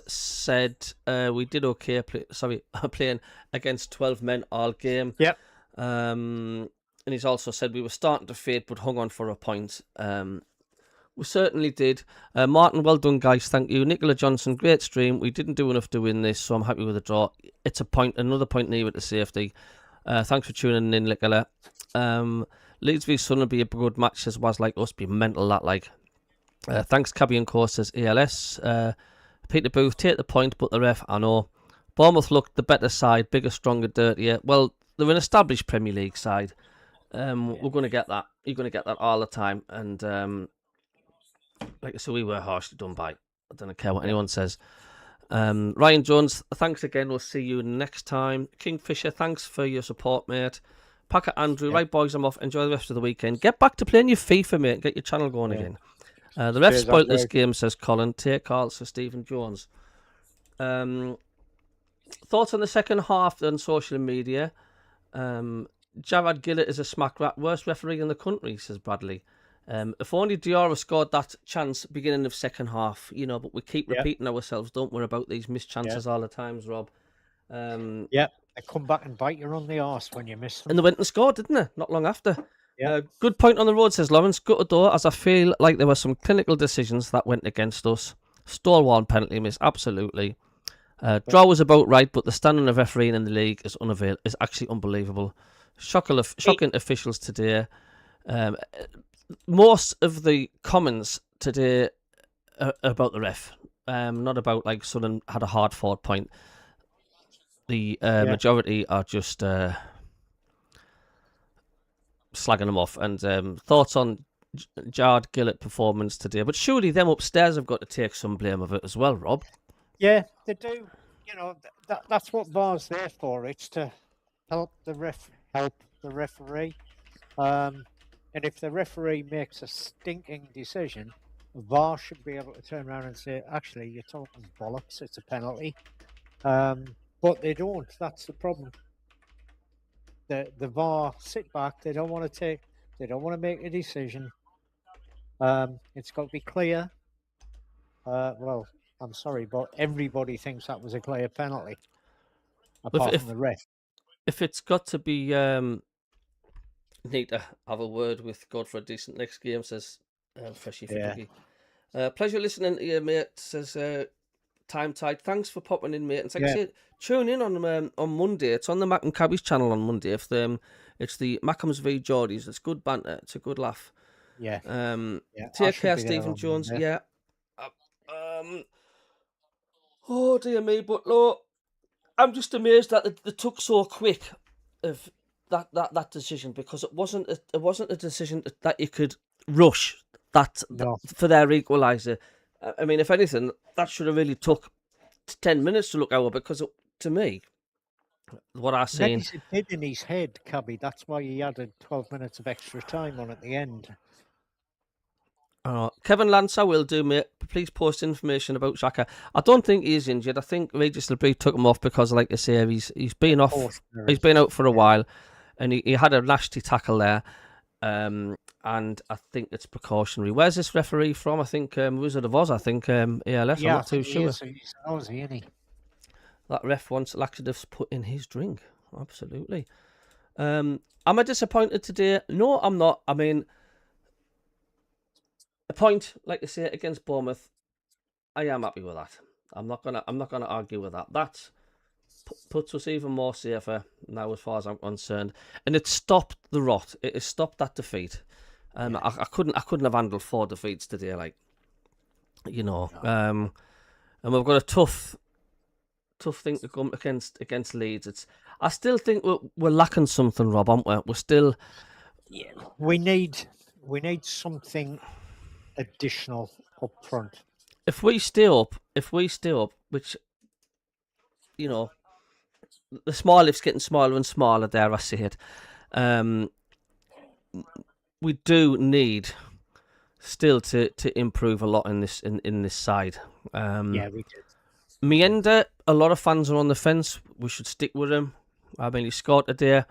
said we did okay. Playing against 12 men all game. Yep. And he's also said we were starting to fade, but hung on for a point. We certainly did. Martin, well done, guys. Thank you. Nicola Johnson, great stream. We didn't do enough to win this, so I'm happy with the draw. It's another point near to safety. Thanks for tuning in, Nicola. Leeds v Sunderland be a good match, as was like us, be mental that like. Thanks, Cabby and Co says ALS. Peter Booth, take the point, but the ref, I know. Bournemouth looked the better side, bigger, stronger, dirtier. Well, they're an established Premier League side. We're going to get that. You're going to get that all the time. And like I said, we were harshly done by. I don't care what anyone says. Ryan Jones, thanks again. We'll see you next time. Kingfisher, thanks for your support, mate. Packer Andrew, right boys, I'm off. Enjoy the rest of the weekend. Get back to playing your FIFA, mate. Get your channel going again. The ref spoiled this game, says Colin. Take calls for Stephen Jones. Thoughts on the second half on social media? Jared Gillett is a smack rat. Worst referee in the country, says Bradley. If only Diarra scored that chance beginning of second half, but we keep repeating ourselves, don't we, about these missed chances all the times, Rob. They come back and bite you on the arse when you miss them. And they went and scored, didn't they? Not long after. Good point on the road, says Lawrence. Gutted though, as I feel like there were some clinical decisions that went against us. Stalwart penalty miss, absolutely. Draw was about right, but the standing of refereeing in the league is actually unbelievable. Shocking officials today. Most of the comments today are about the ref, not about like Sunderland had a hard fought point. The majority are just slagging them off. And thoughts on Jared Gillett performance today? But surely them upstairs have got to take some blame of it as well, Rob. Yeah, they do. That's what VAR's there for. It's to help the referee. And if the referee makes a stinking decision, VAR should be able to turn around and say, actually, you're talking bollocks, it's a penalty. But they don't. That's the problem. The VAR sit back. They don't want to make a decision. It's got to be clear. Well, I'm sorry, but everybody thinks that was a clear penalty, apart from the ref. If it's got to be... need to have a word with God for a decent next game, says Freshy for Biggie. Pleasure listening to you, mate, says Time Tide. Thanks for popping in, mate. And say, tune in on Monday. It's on the Mac and Cabby's channel on Monday. It's the Mackhams v Geordies. It's good banter. It's a good laugh. Take care, Stephen Jones. Oh dear me, but look, I'm just amazed that they took so quick of that decision, because it wasn't a decision that you could rush for their equaliser. I mean, if anything, that should have really took 10 minutes to look over, because to me, what I seen... He did in his head, Cabby. That's why he added 12 minutes of extra time on at the end. Kevin Lance, I will do, mate. Please post information about Xhaka. I don't think he's injured. I think Regis LeBrie took him off because, like I say, he's been off. He's been out for a while. and he had a nasty tackle there. And I think it's precautionary. Where's this referee from? I think Wizard of Oz. I think ALS. Yeah, I'm not too sure. He's Aussie, isn't he? That ref wants laxatives put in his drink. Absolutely. Am I disappointed today? No, I'm not. I mean, a point, like I say, against Bournemouth, I am happy with that. I'm not gonna argue with that. That puts us even more safer now, as far as I'm concerned, and it stopped the rot. It has stopped that defeat. I couldn't have handled 4 defeats today, like, you know. And we've got a tough thing to come against Leeds. I still think we're lacking something, Rob, aren't we? We're still. Yeah. We need something additional up front. If we stay up, which, you know, the small lift's getting smaller and smaller, dare I say it. We do need still to improve a lot in this side. Yeah, we do. Mienda, a lot of fans are on the fence. We should stick with him. I mean, he scored today.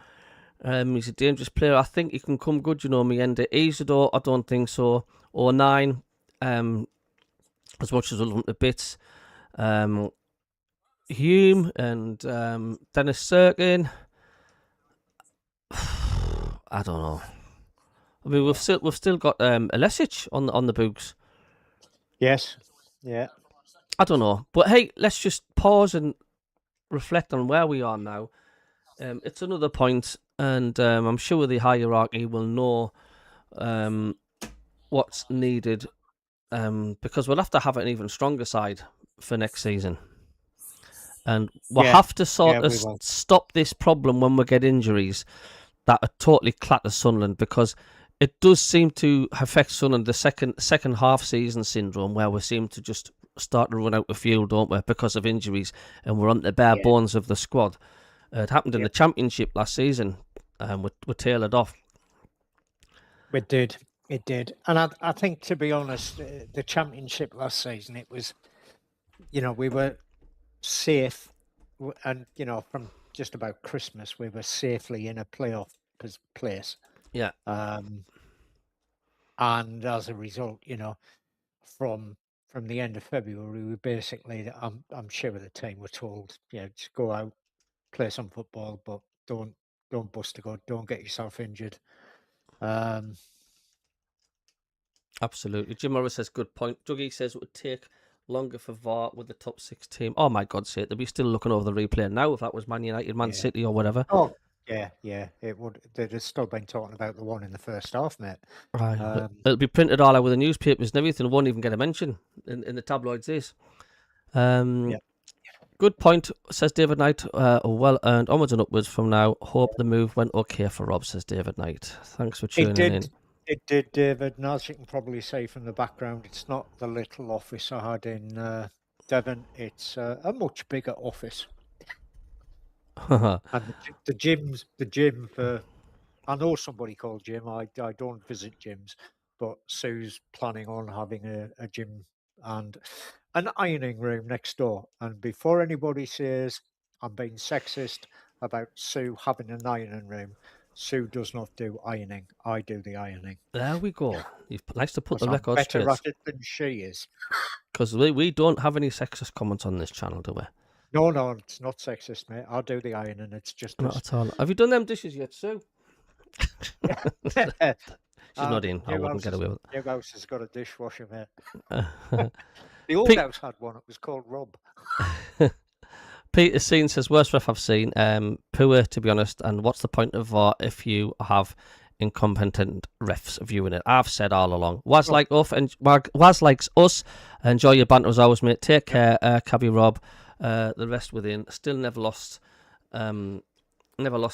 He's a dangerous player. I think he can come good, you know, Mienda. Isidore, I don't think so. Or 9, as much as I love him to bits. Hume and Dennis Sirkin. I don't know. I mean, we've still got Elesic on the books. Yes. Yeah. I don't know, but hey, let's just pause and reflect on where we are now. It's another point, and I'm sure the hierarchy will know what's needed, because we'll have to have an even stronger side for next season, and we'll have to stop this problem when we get injuries that are totally clatter Sunderland, because it does seem to affect Sunderland, the second half season syndrome, where we seem to just start to run out of fuel, don't we, because of injuries, and we're on the bare bones of the squad. It happened in the Championship last season, and we tailored off. It did, and I think, to be honest, the Championship last season, it was, you know, we were safe, and, you know, from just about Christmas, we were safely in a playoff place. Yeah. And as a result, you know, from the end of February, we basically, I'm sure the team were told, you know, just go out, play some football, but don't bust a gut, don't get yourself injured. Absolutely. Jim Morris says, good point. Dougie says it would take longer for VAR with the top 6 team. Oh my God's sake, they'd be still looking over the replay now if that was Man United, Man City or whatever. Oh, yeah, it would. They'd have still been talking about the one in the first half, mate. Right. It'll be printed all over the newspapers and everything. It won't even get a mention in the tabloids. This. Good point, says David Knight. Well earned, onwards and upwards from now. Hope the move went okay for Rob, says David Knight. Thanks for tuning in. It did, David. And as you can probably see from the background, it's not the little office I had in Devon. It's a much bigger office. And the gym for, I know somebody called Jim. I don't visit gyms, but Sue's planning on having a gym and an ironing room next door. And before anybody says I'm being sexist about Sue having an ironing room, Sue does not do ironing. I do the ironing. There we go. Nice to put the record straight. Better at it than she is. Because we don't have any sexist comments on this channel, do we? No, it's not sexist, mate. I'll do the ironing. It's just not at all. Have you done them dishes yet, Sue? She's not in. I wouldn't get away with it. New house has got a dishwasher, mate. The old house had one. It was called Rob. Peter Scene says, worst ref I've seen. Poor, to be honest. And what's the point of VAR if you have incompetent refs viewing it? I've said all along. Was likes us. Enjoy your banter as always, mate. Take care, Cabby Rob. The rest within. Still never lost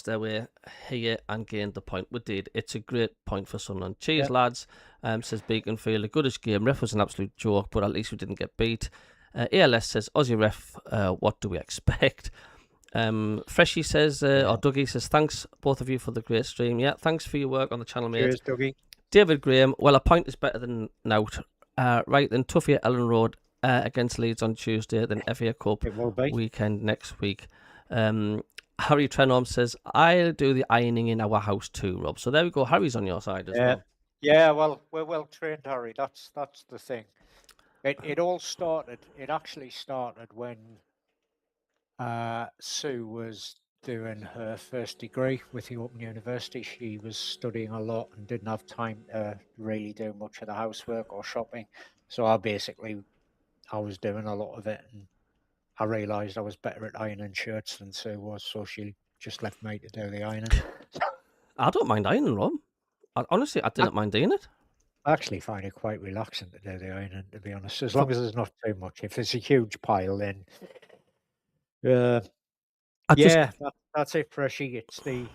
their way here and gained the point. We did. It's a great point for Sunderland. Cheers, lads. Says Beaconfield. A goodish game. Ref was an absolute joke, but at least we didn't get beat. ALS says, Aussie ref, what do we expect? Freshie says, or Dougie says, thanks both of you for the great stream. Yeah, thanks for your work on the channel, mate. Cheers, Dougie. David Graham, well, a point is better than nout. Right then, tougher Ellen Road against Leeds on Tuesday, then FA Cup weekend next week. Harry Trenholm says, I'll do the ironing in our house too, Rob. So there we go. Harry's on your side as well. Yeah, well, we're well trained, Harry. That's the thing. It all started. It actually started when Sue was doing her first degree with the Open University. She was studying a lot and didn't have time to really do much of the housework or shopping. So I was doing a lot of it, and I realised I was better at ironing shirts than Sue was, so she just left me to do the ironing. I don't mind ironing, Rob. Honestly, I didn't mind doing it. I actually find it quite relaxing to do the ironing, to be honest, as long as there's not too much. If there's a huge pile, then that's it, Freshy. It's the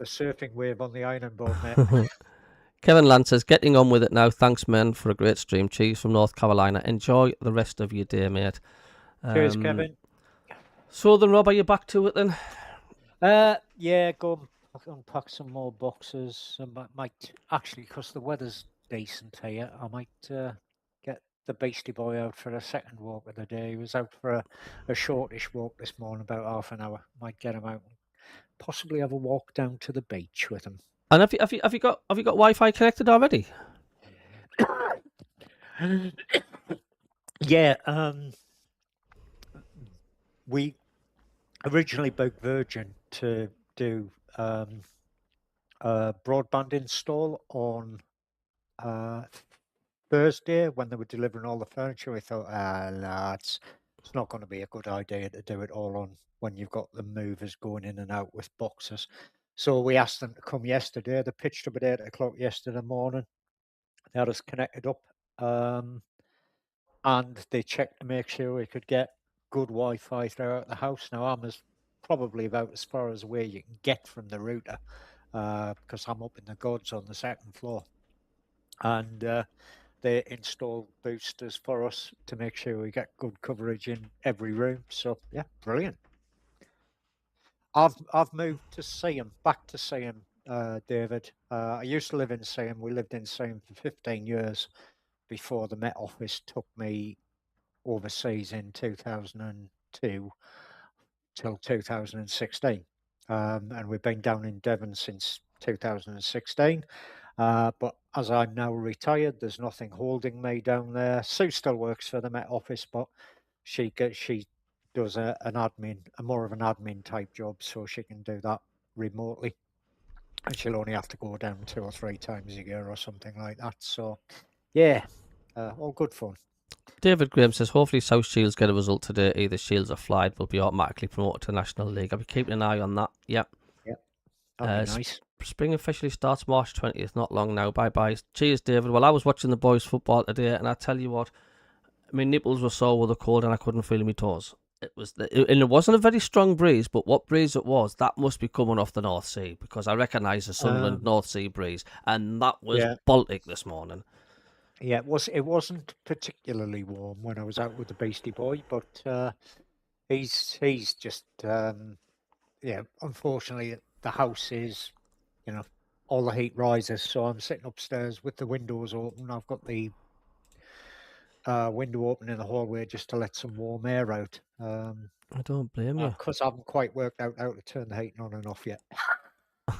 surfing wave on the ironing board, mate. Kevin Land says, getting on with it now. Thanks, men, for a great stream. Cheese from North Carolina. Enjoy the rest of your day, mate. Cheers, Kevin. So then, Rob, are you back to it then? Yeah, go unpack some more boxes. I might actually, because the weather's decent here, I might get the beastie boy out for a second walk of the day. He was out for a shortish walk this morning, about half an hour. Might get him out and possibly have a walk down to the beach with him. And have you got Wi-Fi connected already? Yeah, we originally booked Virgin to do a broadband install on Thursday when they were delivering all the furniture. We thought, no, it's not going to be a good idea to do it all on when you've got the movers going in and out with boxes. So we asked them to come yesterday. They pitched up at 8 o'clock yesterday morning. They had us connected up, and they checked to make sure we could get good Wi-Fi throughout the house. Now, I'm probably about as far as where you can get from the router, because I'm up in the gods on the second floor. And they installed boosters for us to make sure we get good coverage in every room. So yeah, brilliant. I've moved to Seaham, back to Seaham, David. I used to live in Seaham. We lived in Seaham for 15 years before the Met Office took me overseas in 2002 till 2016. And we've been down in Devon since 2016. But as I'm now retired, there's nothing holding me down there. Sue still works for the Met Office, but she does more of an admin type job, so she can do that remotely. And she'll only have to go down 2 or 3 times a year or something like that. So, yeah, all good fun. David Graham says, hopefully South Shields get a result today. Either Shields or Flyde will be automatically promoted to the National League. I'll be keeping an eye on that. Yep. That'd be nice. Spring officially starts March 20th, not long now. Bye-bye. Cheers, David. Well, I was watching the boys' football today, and I tell you what, my nipples were sore with the cold, and I couldn't feel my toes. And it wasn't a very strong breeze, but what breeze it was, that must be coming off the North Sea, because I recognise the Sunderland North Sea breeze, and that was Baltic this morning. Yeah, it wasn't particularly warm when I was out with the beastie boy, but he's just unfortunately the house is, all the heat rises, so I'm sitting upstairs with the windows open. I've got the window open in the hallway just to let some warm air out. I don't blame you, because I haven't quite worked out how to turn the heating on and off yet.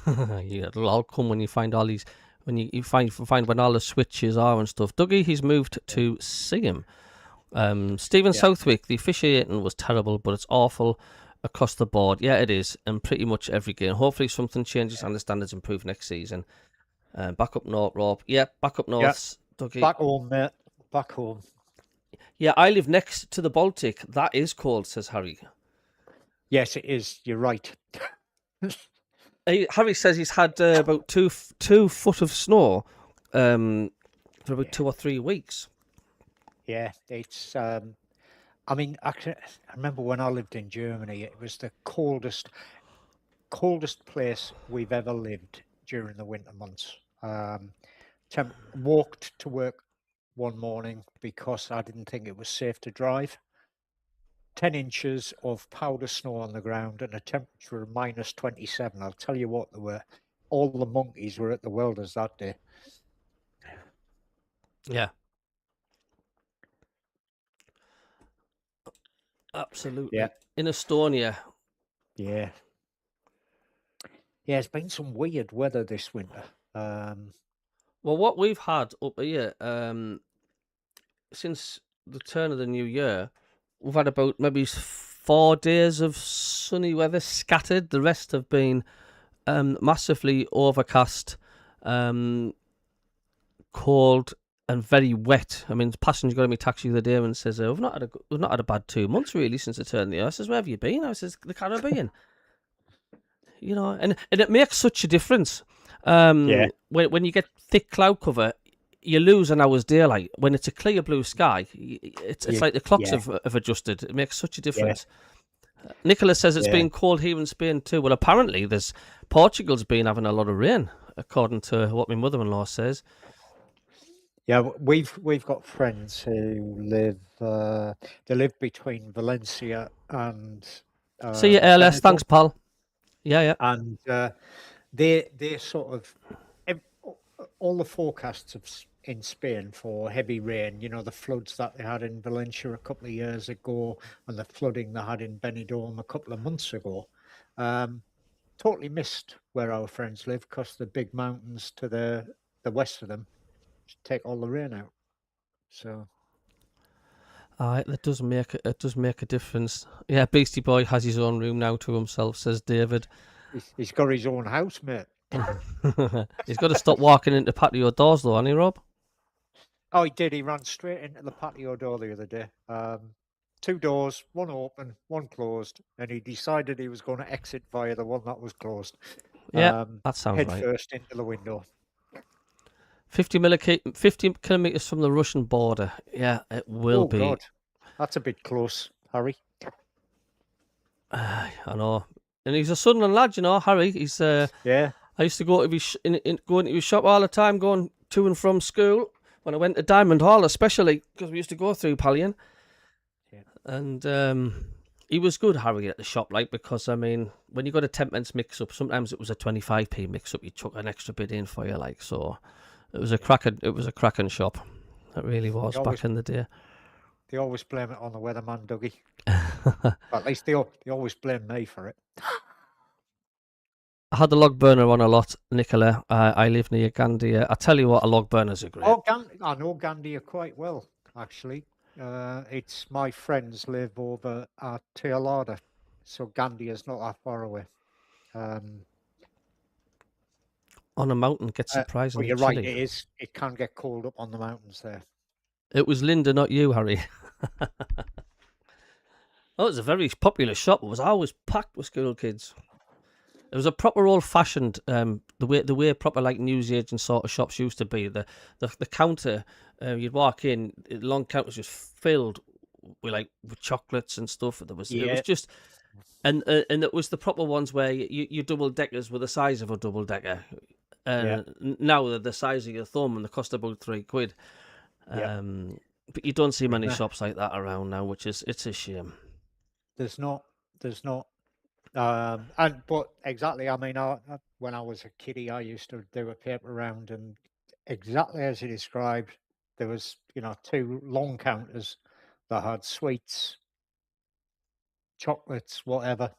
Yeah, it'll all come when you find all these. When you find when all the switches are and stuff. Dougie, he's moved to Seaham. Stephen Southwick, the officiating was terrible, but it's awful across the board. Yeah, it is, and pretty much every game. Hopefully something changes and the standards improve next season. Back up north, Rob. Yeah, back up north, Dougie. Back home, mate. Back home. Yeah, I live next to the Baltic. That is cold, says Harry. Yes, it is. You're right. Harry says he's had about two foot of snow for about 2 or 3 weeks. Yeah, it's. I mean, actually, I remember when I lived in Germany, it was the coldest place we've ever lived during the winter months. Walked to work one morning because I didn't think it was safe to drive. 10 inches of powder snow on the ground and a temperature of minus 27. I'll tell you what, all the monkeys were at the welders that day. Yeah. Absolutely. Yeah. In Estonia. Yeah. Yeah, it's been some weird weather this winter. Well, what we've had up here since the turn of the new year, we've had about maybe 4 days of sunny weather scattered. The rest have been massively overcast, cold, and very wet. I mean, the passenger got in my taxi the other day and says, "We've not had a bad 2 months really since the turn of the year." I says, "Where have you been?" I says, "The Caribbean." And it makes such a difference. When you get thick cloud cover, you lose an hour's daylight. When it's a clear blue sky, it's like the clocks have adjusted. It makes such a difference. Nicholas says it's been cold here in Spain too. Well, apparently Portugal's been having a lot of rain, according to what my mother-in-law says. Yeah, we've got friends who live. They live between Valencia and. See you, LS. Thanks, pal. Yeah. And they sort of all the forecasts in Spain for heavy rain. You know, the floods that they had in Valencia a couple of years ago, and the flooding they had in Benidorm a couple of months ago. Totally missed where our friends live because the big mountains to the west of them take all the rain out. So. That does make a difference. Yeah, Beastie Boy has his own room now to himself, says David. He's got his own house, mate. He's got to stop walking into patio doors, though, hasn't he, Rob? Oh, he did. He ran straight into the patio door the other day. 2 doors, one open, one closed, and he decided he was going to exit via the one that was closed. Yeah, that sounds right. Head first into the window. 50 kilometres from the Russian border. Yeah, it will be. God. That's a bit close, Harry. I know. And he's a Sunderland lad, you know, Harry. He's yeah. I used to go to go into his shop all the time, going to and from school when I went to Diamond Hall, especially because we used to go through Pallion. Yeah. And he was good, Harry, at the shop, like, because I mean, when you got a 10pence mix up, sometimes it was a 25p mix up. You chuck an extra bit in for you, like, so. It was a cracking shop. It really was back in the day. They always blame it on the weatherman, Dougie. At least they always blame me for it. I had the log burner on a lot, Nicola. I live near Gandia. I tell you what, a log burners are great. Oh, I know Gandia quite well, actually. It's my friends live over at Teolada, so Gandia's not that far away. On a mountain gets surprisingly you're chilly. Right, it is. It can get cold up on the mountains there. It was Linda, not you, Harry. Oh, it was a very popular shop. It was always packed with school kids. It was a proper old-fashioned, the way proper like newsagent sort of shops used to be. The counter, you'd walk in, the long counter was just filled with chocolates and stuff. It was just, and it was the proper ones where your double deckers were the size of a double decker. Now they're the size of your thumb and they cost about £3. But you don't see many shops like that around now, it's a shame. There's not. But exactly. I mean, when I was a kiddie, I used to do a paper round, and exactly as you described, there was 2 long counters that had sweets, chocolates, whatever.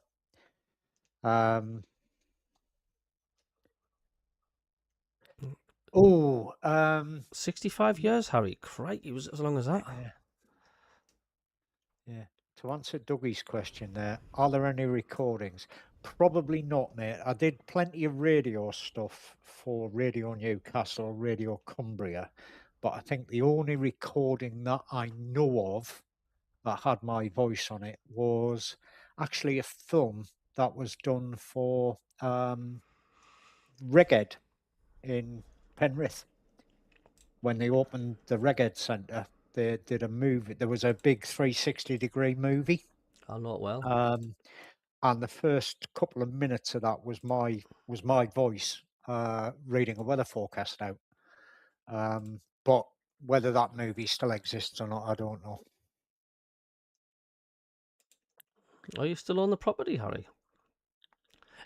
65 years, Harry. Crikey, was it as long as that? Yeah. To answer Dougie's question there, are there any recordings? Probably not, mate. I did plenty of radio stuff for Radio Newcastle, Radio Cumbria, but I think the only recording that I know of that had my voice on it was actually a film that was done for Reggae in Penrith. When they opened the Reggae Centre, they did a movie. There was a big 360-degree movie. I know it well. And the first couple of minutes of that was my voice reading a weather forecast out. But whether that movie still exists or not, I don't know. Are you still on the property, Harry?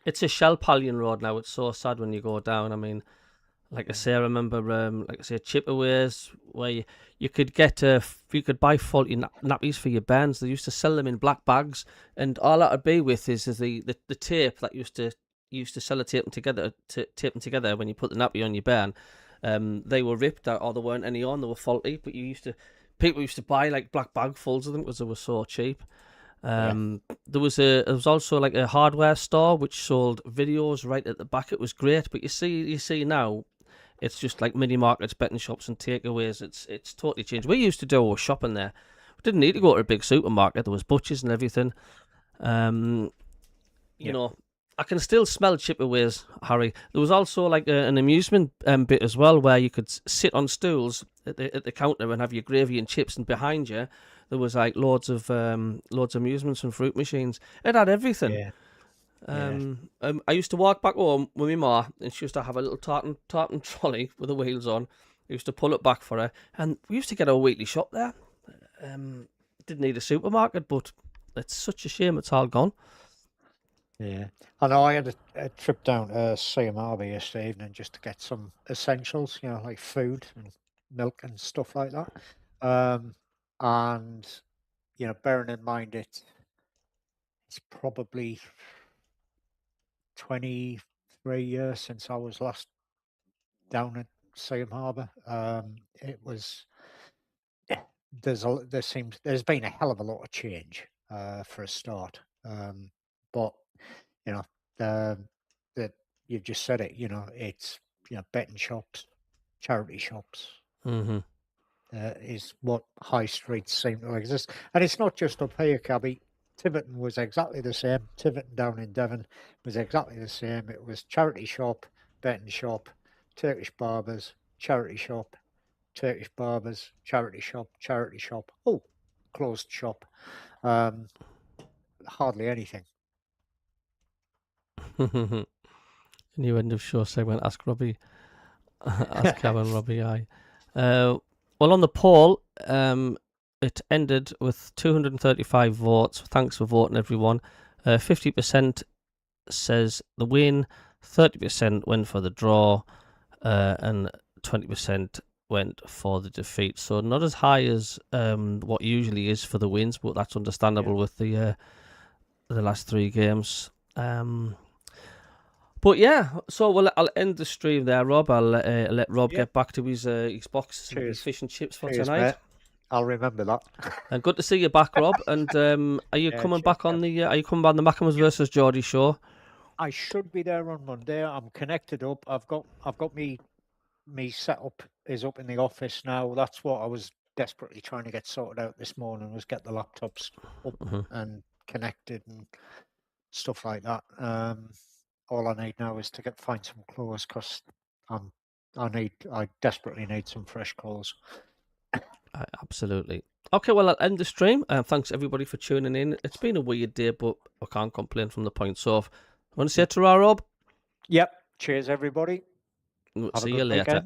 It's a shell Pallion Road now. It's so sad when you go down. I mean, like I say, I remember, Chipperways, where you could get you could buy faulty nappies for your bands. They used to sell them in black bags, and all that would be with is the tape that used to you used to sellotape them together, tape them together when you put the nappy on your bairn. They were ripped out, or there weren't any on. They were faulty, but people used to buy like black bagfuls of them because they were so cheap. There was also like a hardware store which sold videos right at the back. It was great, but you see now, it's just like mini markets, betting shops, and takeaways. It's totally changed. We used to do our shopping there. We didn't need to go to a big supermarket. There was butchers and everything. You know, I can still smell chipperways, Harry. There was also like an amusement bit as well, where you could sit on stools at the counter and have your gravy and chips, and behind you there was like loads of amusements and fruit machines. It had everything. I used to walk back home with my ma, and she used to have a little tartan trolley with the wheels on. I used to pull it back for her, and we used to get our weekly shop there. Didn't need a supermarket, but it's such a shame it's all gone. Yeah, I know. I had a trip down to Sam Harbour yesterday evening just to get some essentials, like food and milk and stuff like that. And bearing in mind it's probably 23 years since I was last down at Sam Harbour. It was there's been a hell of a lot of change for a start. But that you've just said it. It's betting shops, charity shops. Mm-hmm. Is what high streets seem to exist, and it's not just up here, Cabby. Tiverton was exactly the same. Tiverton down in Devon was exactly the same. It was charity shop, betting shop, Turkish barbers, charity shop, Turkish barbers, charity shop, charity shop. Oh, closed shop. Hardly anything. New end of show segment. Ask Robbie. Ask Kevin Robbie. Well, on the poll, it ended with 235 votes. Thanks for voting, everyone. 50% says the win, 30% went for the draw, and 20% went for the defeat. So not as high as what usually is for the wins, but that's understandable with the last three games. But yeah, so I'll end the stream there, Rob. I'll let Rob get back to his boxes and his fish and chips for tonight. Mate. I'll remember that. And good to see you back, Rob. And are you coming back on the? Are you coming back on the Maccamas versus Geordie show? I should be there on Monday. I'm connected up. I've got me setup is up in the office now. That's what I was desperately trying to get sorted out this morning, was get the laptops up and connected and stuff like that. All I need now is to find some clothes, because I desperately need some fresh clothes. Absolutely. Okay, well, I'll end the stream. Thanks everybody for tuning in. It's been a weird day, but I can't complain from the points off. Want to say ta-ra, Rob? Yep. Cheers, everybody. See you later. Weekend.